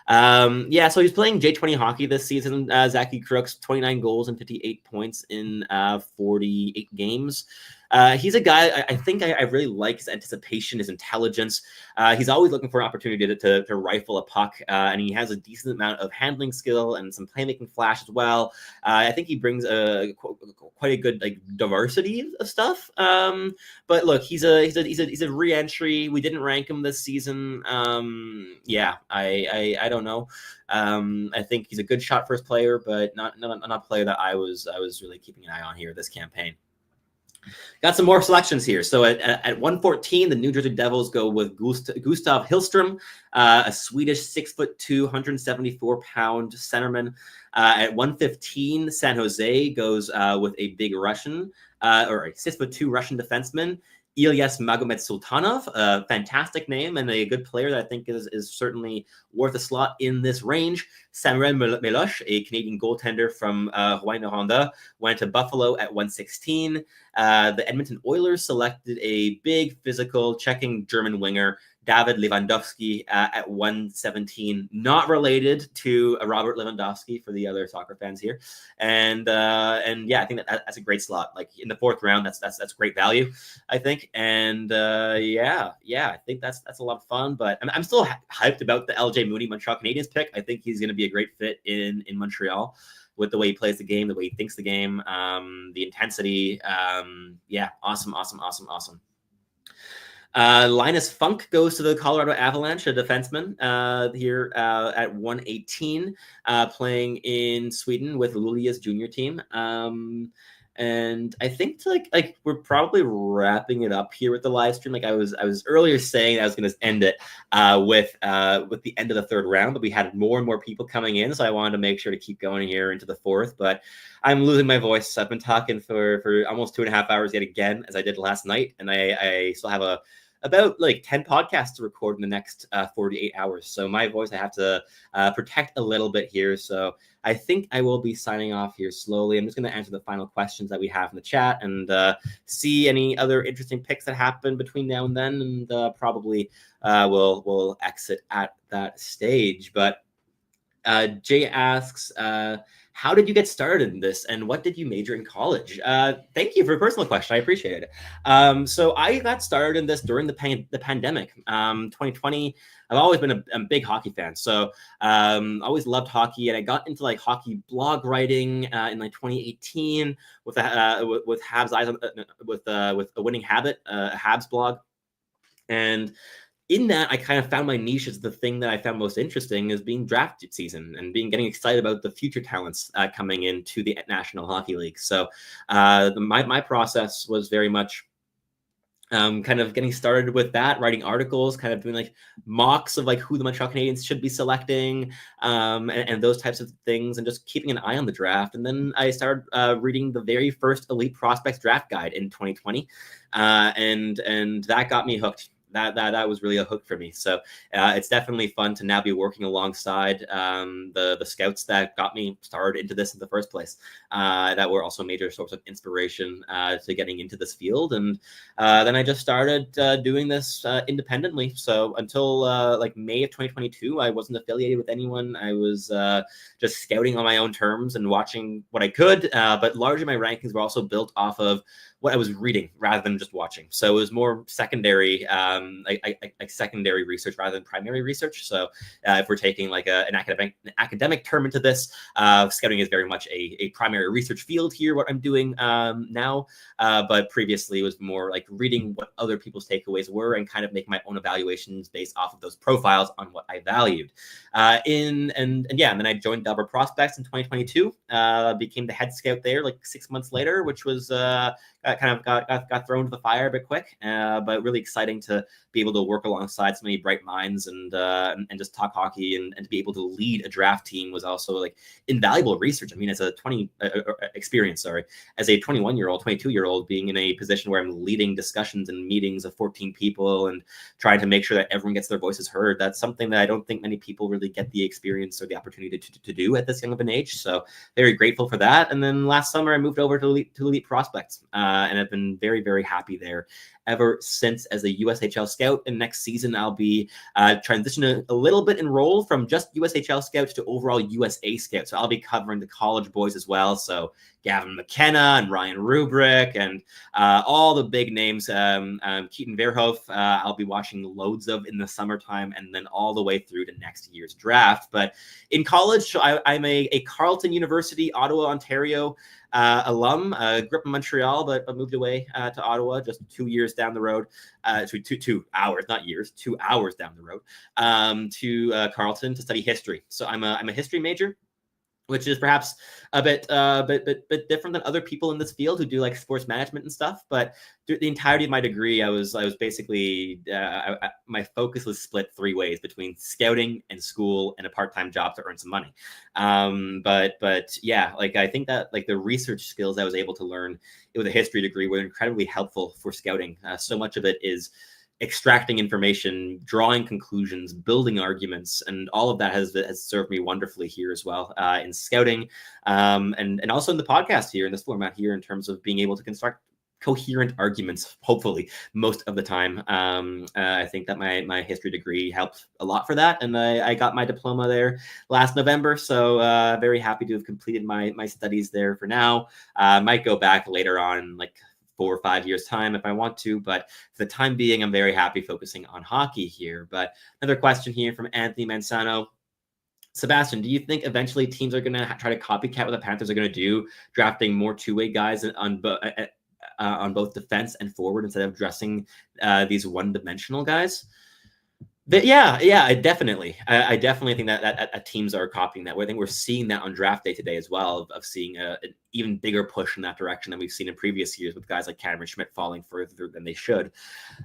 Yeah, so he's playing J20 hockey this season. Zachy Crooks, 29 goals and 58 points in 48 games. He's a guy I think I really like his anticipation, his intelligence. He's always looking for an opportunity to rifle a puck, and he has a decent amount of handling skill and some playmaking flash as well. I think he brings quite a good diversity of stuff. But look, he's a re-entry. We didn't rank him this season. Yeah, I don't know. I think he's a good shot first player, but not a player that I was really keeping an eye on here this campaign. Got some more selections here. So at 114, the New Jersey Devils go with Gustav Hillstrom, a Swedish 6'2", 174-pound centerman. At 115, San Jose goes with a big Russian, or a 6'2" Russian defenseman, Ilyas Magomed Sultanov, a fantastic name and a good player that I think is certainly worth a slot in this range. Samuel Meloche, a Canadian goaltender from Rouyn-Noranda, went to Buffalo at 116. The Edmonton Oilers selected a big, physical, checking German winger, David Lewandowski, at 117, not related to Robert Lewandowski for the other soccer fans here. And yeah, I think that's a great slot. Like in the fourth round, that's great value, I think. And yeah, I think that's a lot of fun. But I'm still hyped about the LJ Mooney Montreal Canadiens pick. I think he's going to be a great fit in Montreal with the way he plays the game, the way he thinks the game, the intensity. Yeah, awesome. Linus Funk goes to the Colorado Avalanche, a defenseman here at 118, playing in Sweden with Luleå's junior team. And I think like we're probably wrapping it up here with the live stream. Like I was earlier saying I was going to end it with the end of the third round, but we had more and more people coming in, so I wanted to make sure to keep going here into the fourth. But I'm losing my voice. I've been talking for almost 2.5 hours yet again, as I did last night, and I still have about like 10 podcasts to record in the next 48 hours. So my voice, I have to protect a little bit here. So I think I will be signing off here slowly. I'm just going to answer the final questions that we have in the chat and see any other interesting picks that happen between now and then. And probably we'll exit at that stage. But Jay asks, how did you get started in this, and what did you major in college? Thank you for a personal question. I appreciate it. So I got started in this during the pandemic, 2020. I've always been a big hockey fan, so always loved hockey, and I got into like hockey blog writing in like 2018 with Habs Eyes on, with a winning habit, a Habs blog, and in that, I kind of found my niche as the thing that I found most interesting is being draft season and getting excited about the future talents coming into the National Hockey League. So my process was very much kind of getting started with that, writing articles, kind of doing like mocks of like who the Montreal Canadiens should be selecting and those types of things, and just keeping an eye on the draft. And then I started reading the very first Elite Prospects draft guide in 2020, and that got me hooked. That was really a hook for me. So it's definitely fun to now be working alongside the scouts that got me started into this in the first place. That were also major source of inspiration to getting into this field. And then I just started doing this independently. So until like May of 2022, I wasn't affiliated with anyone. I was just scouting on my own terms and watching what I could. But largely my rankings were also built off of what I was reading rather than just watching. So it was more secondary, like secondary research rather than primary research. So if we're taking like an academic term into this, scouting is very much a primary research field here, what I'm doing now. But previously it was more like reading what other people's takeaways were and kind of make my own evaluations based off of those profiles on what I valued. And then I joined Delver Prospects in 2022, became the head scout there like 6 months later, which was kind of got thrown to the fire a bit quick, but really exciting to be able to work alongside so many bright minds and just talk hockey and to be able to lead a draft team was also like invaluable research. I mean, as a 21-year-old, 22-year-old, being in a position where I'm leading discussions and meetings of 14 people and trying to make sure that everyone gets their voices heard. That's something that I don't think many people really get the experience or the opportunity to do at this young of an age. So very grateful for that. And then last summer I moved over to Elite Prospects. And I've been very, very happy there ever since as a USHL scout. And next season, I'll be transitioning a little bit in role from just USHL scouts to overall USA scout. So I'll be covering the college boys as well. So Gavin McKenna and Ryan Rubrick and all the big names, Keaton Verhoef, I'll be watching loads of in the summertime and then all the way through to next year's draft. But in college, I'm a Carleton University, Ottawa, Ontario alum. Grew up in Montreal, but moved away to Ottawa just 2 years down the road, 2 hours, not years, 2 hours down the road to Carleton to study history. So I'm a history major, which is perhaps a bit different than other people in this field who do like sports management and stuff. But through the entirety of my degree, I was basically my focus was split 3 ways between scouting and school and a part-time job to earn some money. But yeah, like I think that like the research skills I was able to learn with a history degree were incredibly helpful for scouting. So much of it is extracting information, drawing conclusions, building arguments, and all of that has served me wonderfully here as well in scouting, and also in the podcast here in this format here in terms of being able to construct coherent arguments, hopefully most of the time. I think that my history degree helped a lot for that, and I got my diploma there last November, so very happy to have completed my studies there for now. Might go back later on, like 4 or 5 years time if I want to, but for the time being, I'm very happy focusing on hockey here. But another question here from Anthony Mansano. Sebastian, do you think eventually teams are going to try to copycat what the Panthers are going to do, drafting more two-way guys on both defense and forward instead of dressing these one-dimensional guys. But yeah, I definitely think that teams are copying that. I think we're seeing that on draft day today as well, of seeing an even bigger push in that direction than we've seen in previous years with guys like Cameron Schmidt falling further than they should.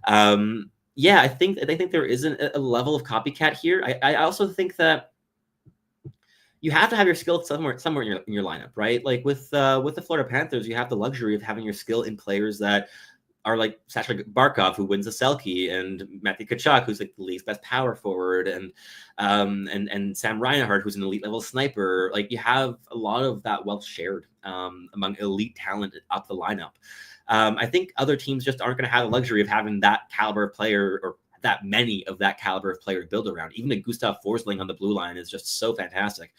I think there is a level of copycat here. I also think that you have to have your skill somewhere in your lineup, right? Like with the Florida Panthers, you have the luxury of having your skill in players that are like Sasha Barkov, who wins the Selke, and Matthew Tkachuk, who's like the league's best power forward, and Sam Reinhart, who's an elite level sniper. Like you have a lot of that wealth shared among elite talent up the lineup. I think other teams just aren't going to have the luxury of having that caliber of player, or that many of that caliber of player to build around. Even a Gustav Forsling on the blue line is just so fantastic.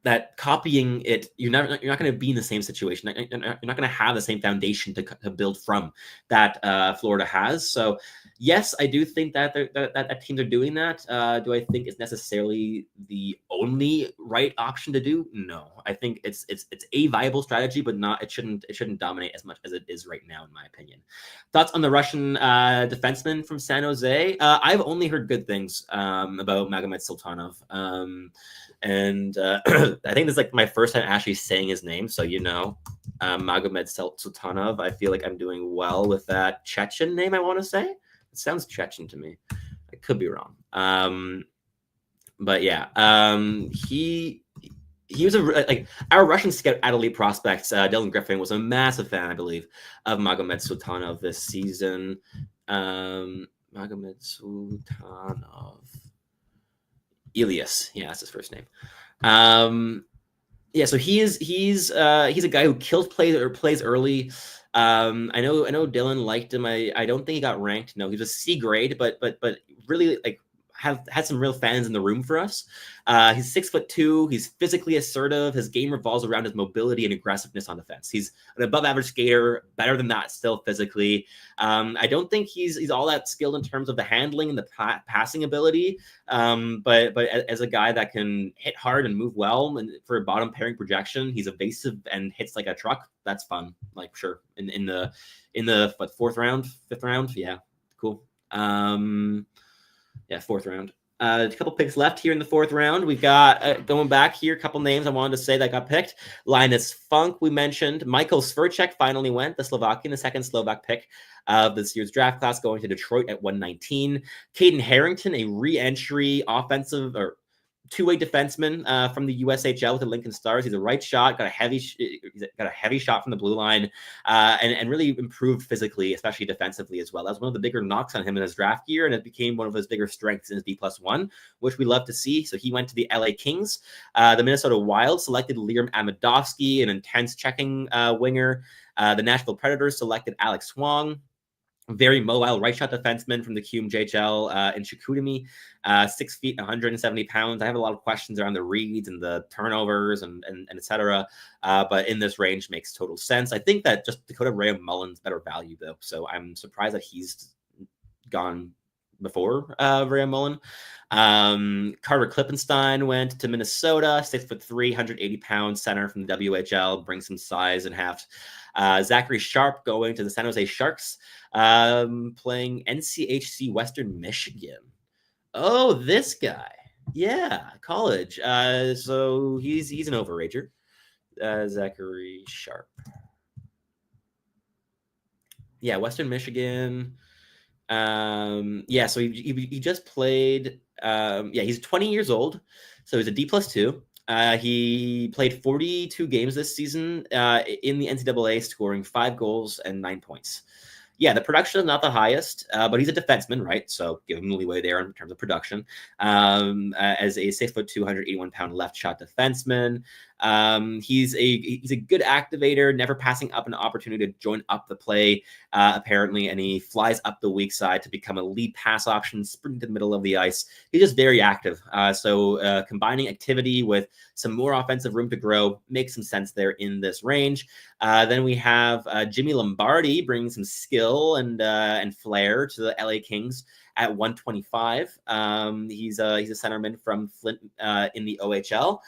That copying it, you're not going to be in the same situation. You're not going to have the same foundation to build from that Florida has. So yes, I do think that that teams are doing that. Do I think it's necessarily the only right option to do? No, I think it's a viable strategy, but not it shouldn't dominate as much as it is right now, in my opinion. Thoughts on the Russian defenseman from San Jose? I've only heard good things about Magomed Sultanov. And I think this is like my first time actually saying his name. So, Magomed Sultanov. I feel like I'm doing well with that Chechen name, I want to say. It sounds Chechen to me. I could be wrong. But yeah, he was our Russian scout at elite prospects. Dylan Griffin was a massive fan, I believe, of Magomed Sultanov this season. Magomed Sultanov. Elias, yeah, that's his first name. So he's a guy who kills plays early. I know Dylan liked him. I don't think he got ranked. No, he was a C grade, but really had some real fans in the room for us. He's 6'2". He's physically assertive. His game revolves around his mobility and aggressiveness on defense. He's an above average skater, better than that still physically. I don't think he's all that skilled in terms of the handling and the passing ability. But as a guy that can hit hard and move well, and for a bottom pairing projection, he's evasive and hits like a truck. That's fun. Like sure, in the fourth round, fifth round, yeah, cool. Fourth round. A couple picks left here in the fourth round. We've got, going back here, a couple names I wanted to say that got picked. Linus Funk, we mentioned. Michael Sverchek finally went, the Slovakian, the second Slovak pick of this year's draft class, going to Detroit at 119. Caden Harrington, a re-entry offensive or two-way defenseman from the USHL with the Lincoln Stars. He's a right shot, got a heavy shot from the blue line, and really improved physically, especially defensively as well. That was one of the bigger knocks on him in his draft year, and it became one of his bigger strengths in his D+1, which we love to see. So he went to the LA Kings. The Minnesota Wild selected Liam Amadovsky, an intense checking winger. The Nashville Predators selected Alex Wong, very mobile right shot defenseman from the QMJHL in Chicoutimi, 6 feet, 170 pounds. I have a lot of questions around the reads and the turnovers and et cetera. But in this range makes total sense. I think that just Dakota Ray Mullen's better value though. So I'm surprised that he's gone before Ray Mullen. Carter Klippenstein went to Minnesota, 6'3", 180 pounds center from the WHL, brings some size and heft. Zachary Sharp going to the San Jose Sharks, playing NCHC Western Michigan. Oh, this guy. Yeah, college. So he's an overager. Zachary Sharp. Yeah, Western Michigan. So he just played. He's 20 years old, so he's a D+2. He played 42 games this season in the NCAA, scoring 5 goals and 9 points. Yeah, the production is not the highest, but he's a defenseman, right? So give him the leeway there in terms of production. As a 6'2", 181-pound left shot defenseman, he's a good activator, never passing up an opportunity to join up the play, apparently, and he flies up the weak side to become a lead pass option, sprint to the middle of the ice. He's just very active. So combining activity with some more offensive room to grow makes some sense there in this range. Then we have Jimmy Lombardi bringing some skill and flair to the LA Kings at 125. He's a centerman from Flint in the OHL.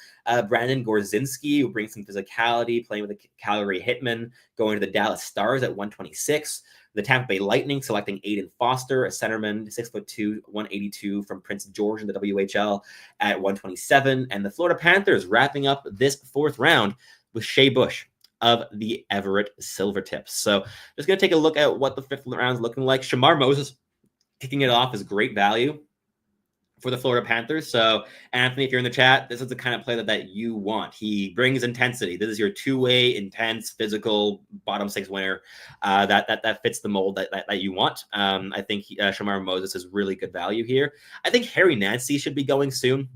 Brandon Gorzinski, who brings some physicality, playing with the Calgary Hitmen, going to the Dallas Stars at 126. The Tampa Bay Lightning selecting Aiden Foster, a centerman, 6'2", 182 from Prince George in the WHL at 127. And the Florida Panthers wrapping up this fourth round with Shea Bush of the Everett Silvertips. So just going to take a look at what the fifth round is looking like. Shamar Moses kicking it off is great value for the Florida Panthers. So Anthony, if you're in the chat, this is the kind of play that you want. He brings intensity. This is your two-way, intense, physical, bottom six winner that fits the mold that you want. I think Shamar Moses is really good value here. I think Harry Nancy should be going soon.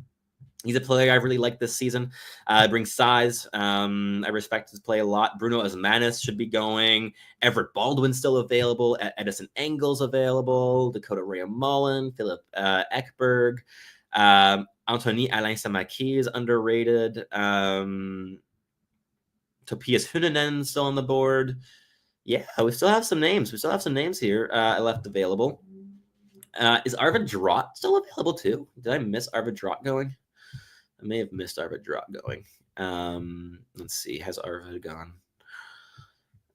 He's a player I really like this season. Brings size. I respect his play a lot. Bruno Osmanis should be going. Everett Baldwin's still available. Edison Engel's available. Dakota Rea-Mullen. Philip Ekberg. Anthony Alain Samaki is underrated. Topias Hunanen still on the board. Yeah, we still have some names. We still have some names here left available. Is Arvid Drott still available too? Did I miss Arvid Drott going? I may have missed Arvid Drott going. Let's see. Has Arvid gone?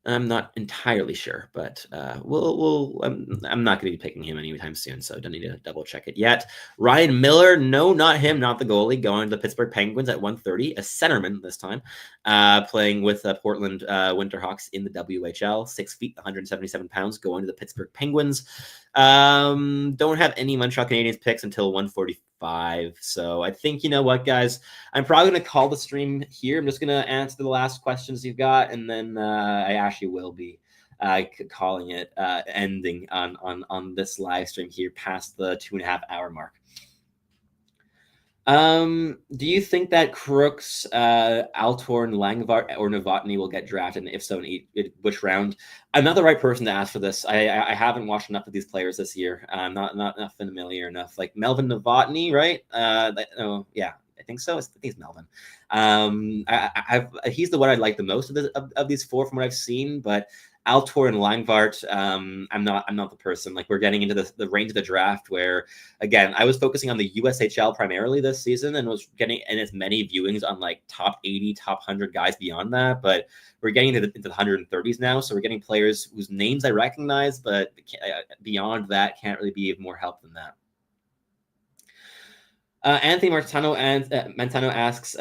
I'm not entirely sure, but I'm not going to be picking him anytime soon, so don't need to double check it yet. Ryan Miller, no, not him, not the goalie, going to the Pittsburgh Penguins at 130, a centerman this time, playing with Portland Winterhawks in the WHL, 6 feet, 177 pounds, going to the Pittsburgh Penguins. Don't have any Montreal Canadiens picks until 145. So I think, you know what, guys, I'm probably going to call the stream here. I'm just going to answer the last questions you've got, and then I actually will be calling it ending on this live stream here past the 2.5 hour mark. Do you think that Crooks, Altorn, Langvart, or Novotny will get drafted? And if so, in which round? I'm not the right person to ask for this. I haven't watched enough of these players this year. I'm not familiar enough. Like Melvin Novotny, right? Oh, yeah, I think so. I think he's Melvin. He's the one I like the most of these four from what I've seen, but Altor and Langvart, I'm not the person. Like, we're getting into the range of the draft where, again, I was focusing on the USHL primarily this season and was getting in as many viewings on like top 80, top 100 guys beyond that. But we're getting into the 130s now, so we're getting players whose names I recognize, but beyond that, can't really be of more help than that. Anthony Montano asks,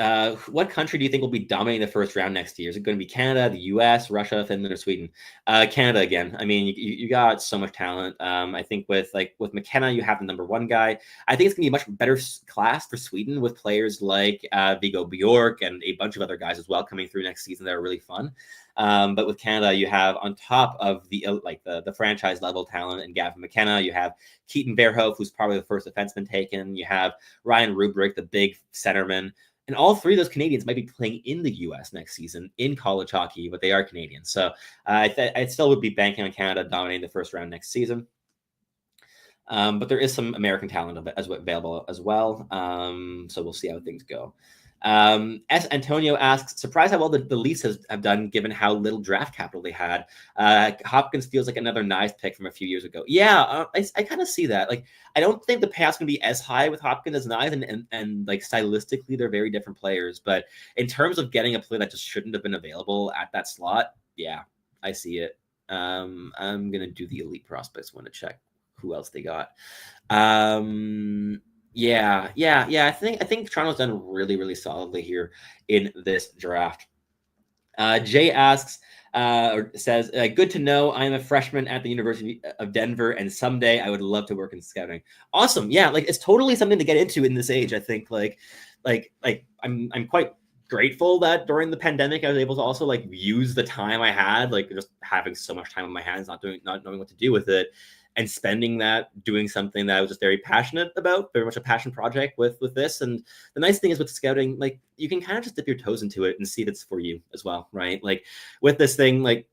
what country do you think will be dominating the first round next year? Is it going to be Canada, the US, Russia, Finland, or Sweden? Canada again. I mean, you got so much talent. I think with McKenna, you have the number one guy. I think it's going to be a much better class for Sweden with players like Viggo Bjork and a bunch of other guys as well coming through next season that are really fun. But with Canada, you have on top of the franchise level talent and Gavin McKenna, you have Keaton Verhoef, who's probably the first defenseman taken. You have Ryan Rubrick, the big centerman. And all three of those Canadians might be playing in the U.S. next season in college hockey, but they are Canadian. So I still would be banking on Canada dominating the first round next season. But there is some American talent available as well. So we'll see how things go. S. Antonio asks, surprised how well the Leafs have done given how little draft capital they had. Hopkins feels like another nice pick from a few years ago. Yeah, I kind of see that. Like, I don't think the payout's going to be as high with Hopkins as Knies, and like stylistically, they're very different players. But in terms of getting a player that just shouldn't have been available at that slot, yeah, I see it. I'm going to do the elite prospects one to check who else they got. Yeah. I think Toronto's done really, really solidly here in this draft. Jay asks, or says, good to know I'm a freshman at the University of Denver, and someday I would love to work in scouting. Awesome. Yeah, like, it's totally something to get into in this age. I think like I'm quite grateful that during the pandemic I was able to also like use the time I had, like just having so much time on my hands, not knowing what to do with it, and spending that doing something that I was just very passionate about, very much a passion project with this. And the nice thing is with scouting, like, you can kind of just dip your toes into it and see if it's for you as well, right? Like with this thing, like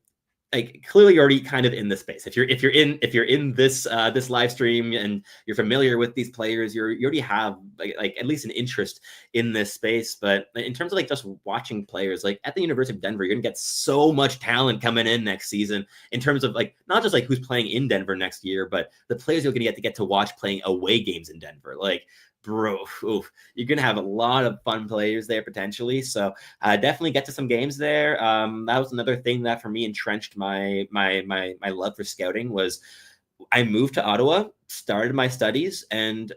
like clearly you're already kind of in this space. If you're in this this live stream and you're familiar with these players, you already have like at least an interest in this space. But in terms of like just watching players, like at the University of Denver, you're gonna get so much talent coming in next season in terms of like not just like who's playing in Denver next year, but the players you're gonna get to watch playing away games in Denver. Like, bro, oof, you're gonna have a lot of fun players there potentially. So definitely get to some games there. That was another thing that for me entrenched my love for scouting was I moved to Ottawa, started my studies, and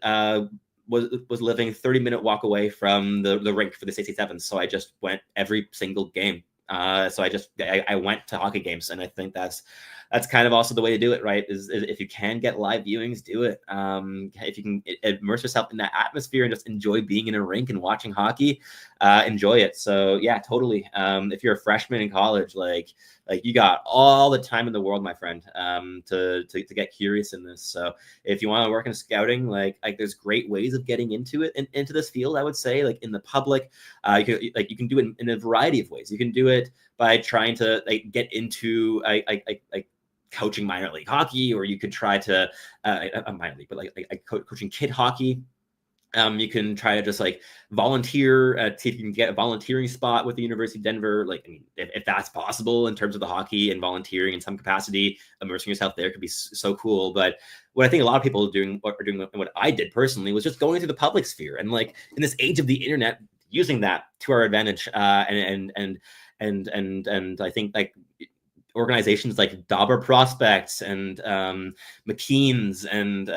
was living 30-minute walk away from the rink for the 67. So I just went every single game. So I went to hockey games, and I think that's kind of also the way to do it, right? Is if you can get live viewings, do it. If you can immerse yourself in that atmosphere and just enjoy being in a rink and watching hockey, enjoy it. So yeah, totally. If you're a freshman in college, like you got all the time in the world, my friend, to get curious in this. So if you want to work in scouting, like there's great ways of getting into it and into this field. I would say, like in the public, you can do it in a variety of ways. You can do it by trying to get into coaching minor league hockey, or you could try to minor league, but like coaching kid hockey. You can try to just like volunteer, see if you can get a volunteering spot with the University of Denver. Like, I mean, if that's possible in terms of the hockey and volunteering in some capacity, immersing yourself there could be so cool. But what I think a lot of people are doing what I did personally was just going into the public sphere, and like in this age of the internet, using that to our advantage. And I think like organizations like Dauber Prospects and McKean's and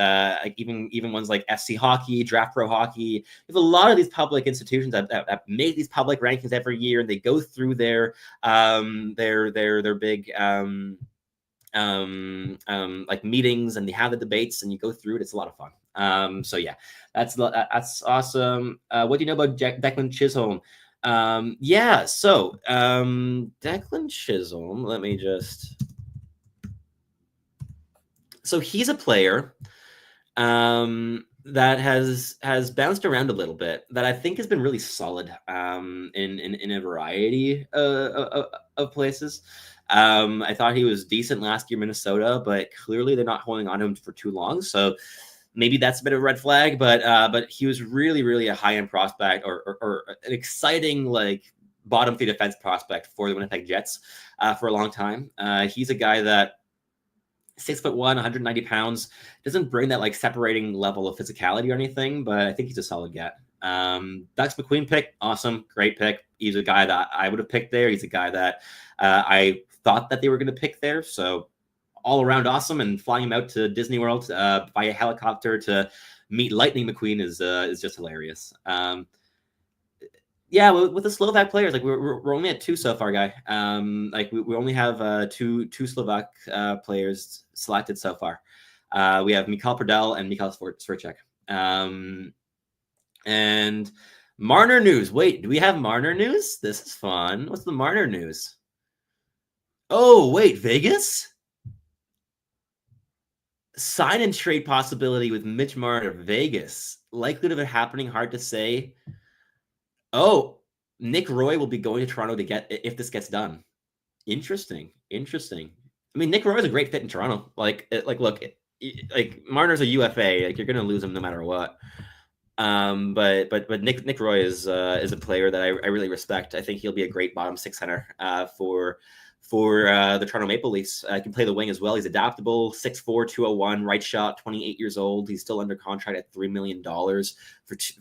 even ones like FC Hockey, Draft Pro Hockey. There's a lot of these public institutions that make these public rankings every year, and they go through their big like meetings, and they have the debates, and you go through it. It's a lot of fun. So yeah, that's awesome. What do you know about Declan Chisholm? Yeah, so Declan Chisholm, let me just. So he's a player that has bounced around a little bit, that I think has been really solid in a variety of places. I thought he was decent last year in Minnesota, but clearly they're not holding on to him for too long. So maybe that's a bit of a red flag, but he was really a high-end prospect or an exciting like bottom three defense prospect for the Winnipeg Jets for a long time. He's a guy that 6'1", 190 pounds, doesn't bring that like separating level of physicality or anything, but I think he's a solid get. Ducks McQueen pick, awesome, great pick. He's a guy that I would have picked there. He's a guy that I thought that they were going to pick there. So all around awesome, and flying him out to Disney World via helicopter to meet Lightning McQueen is just hilarious. Yeah, with the Slovak players, like we're only at 2 so far, guy. Like we only have two Slovak players selected so far. We have Mikhail Prdel and Mikhail Svrček. And Marner news. Wait, do we have Marner news? This is fun. What's the Marner news? Oh, wait, Vegas? Sign and trade possibility with Mitch Marner, Vegas. Likelihood of it happening, hard to say. Oh, Nick Roy will be going to Toronto to get if this gets done. Interesting. I mean, Nick Roy is a great fit in Toronto. Look, Marner's a UFA. Like, you're going to lose him no matter what. But Nick Roy is a player that I really respect. I think he'll be a great bottom six center for the Toronto Maple Leafs. Can play the wing as well. He's adaptable, 6'4", 201, right shot, 28 years old. He's still under contract at $3 million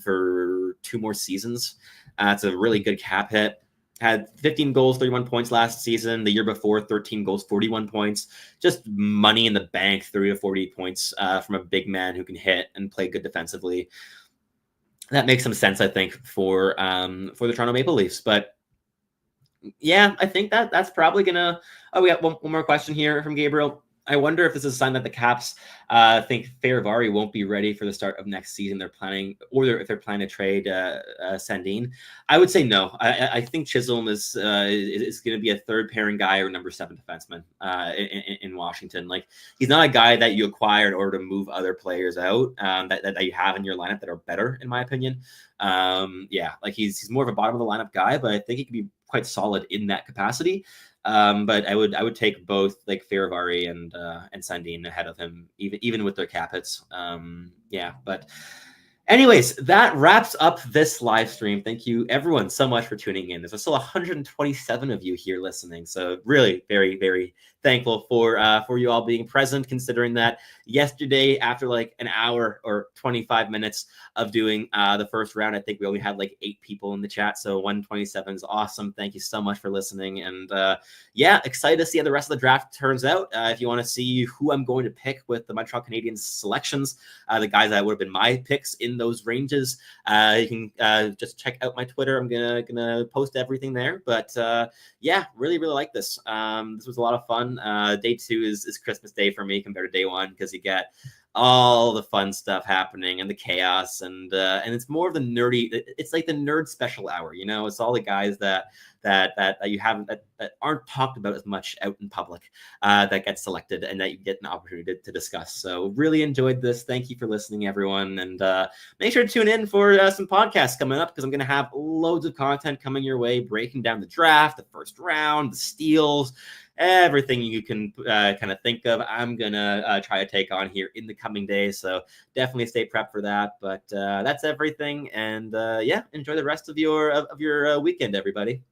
for 2 more seasons. It's a really good cap hit. Had 15 goals, 31 points last season. The year before, 13 goals, 41 points. Just money in the bank, 30 to 40 points from a big man who can hit and play good defensively. That makes some sense, I think, for the Toronto Maple Leafs. But yeah, I think that's probably gonna. Oh, we got one more question here from Gabriel. I wonder if this is a sign that the Caps think Fehérváry won't be ready for the start of next season. They're planning, or if they're planning to trade Sandin. I would say no. I think Chisholm is going to be a third pairing guy or number 7 defenseman in Washington. Like, he's not a guy that you acquire in order to move other players out that you have in your lineup that are better, in my opinion. Yeah, like he's more of a bottom of the lineup guy, but I think he could be quite solid in that capacity. But I would take both like Firavari and Sandin ahead of him, even with their cap hits. Yeah, but anyways, that wraps up this live stream. Thank you everyone so much for tuning in. There's still 127 of you here listening, so really very, very thankful for you all being present, considering that yesterday, after like an hour or 25 minutes of doing the first round, I think we only had like 8 people in the chat. So 127 is awesome. Thank you so much for listening. And yeah, excited to see how the rest of the draft turns out. If you want to see who I'm going to pick with the Montreal Canadiens selections, the guys that would have been my picks in those ranges, you can just check out my Twitter. I'm gonna post everything there. But yeah, really like this. This was a lot of fun. Day 2 is Christmas Day for me compared to day 1, because you get all the fun stuff happening and the chaos, and it's more of the nerdy. It's like the nerd special hour, you know. It's all the guys that you haven't that aren't talked about as much out in public that get selected and that you get an opportunity to discuss. So really enjoyed this. Thank you for listening, everyone, and make sure to tune in for some podcasts coming up, because I'm going to have loads of content coming your way, breaking down the draft, the first round, the steals, everything you can kind of think of. I'm gonna try to take on here in the coming days, so definitely stay prepped for that. But that's everything, and yeah, enjoy the rest of your weekend, everybody.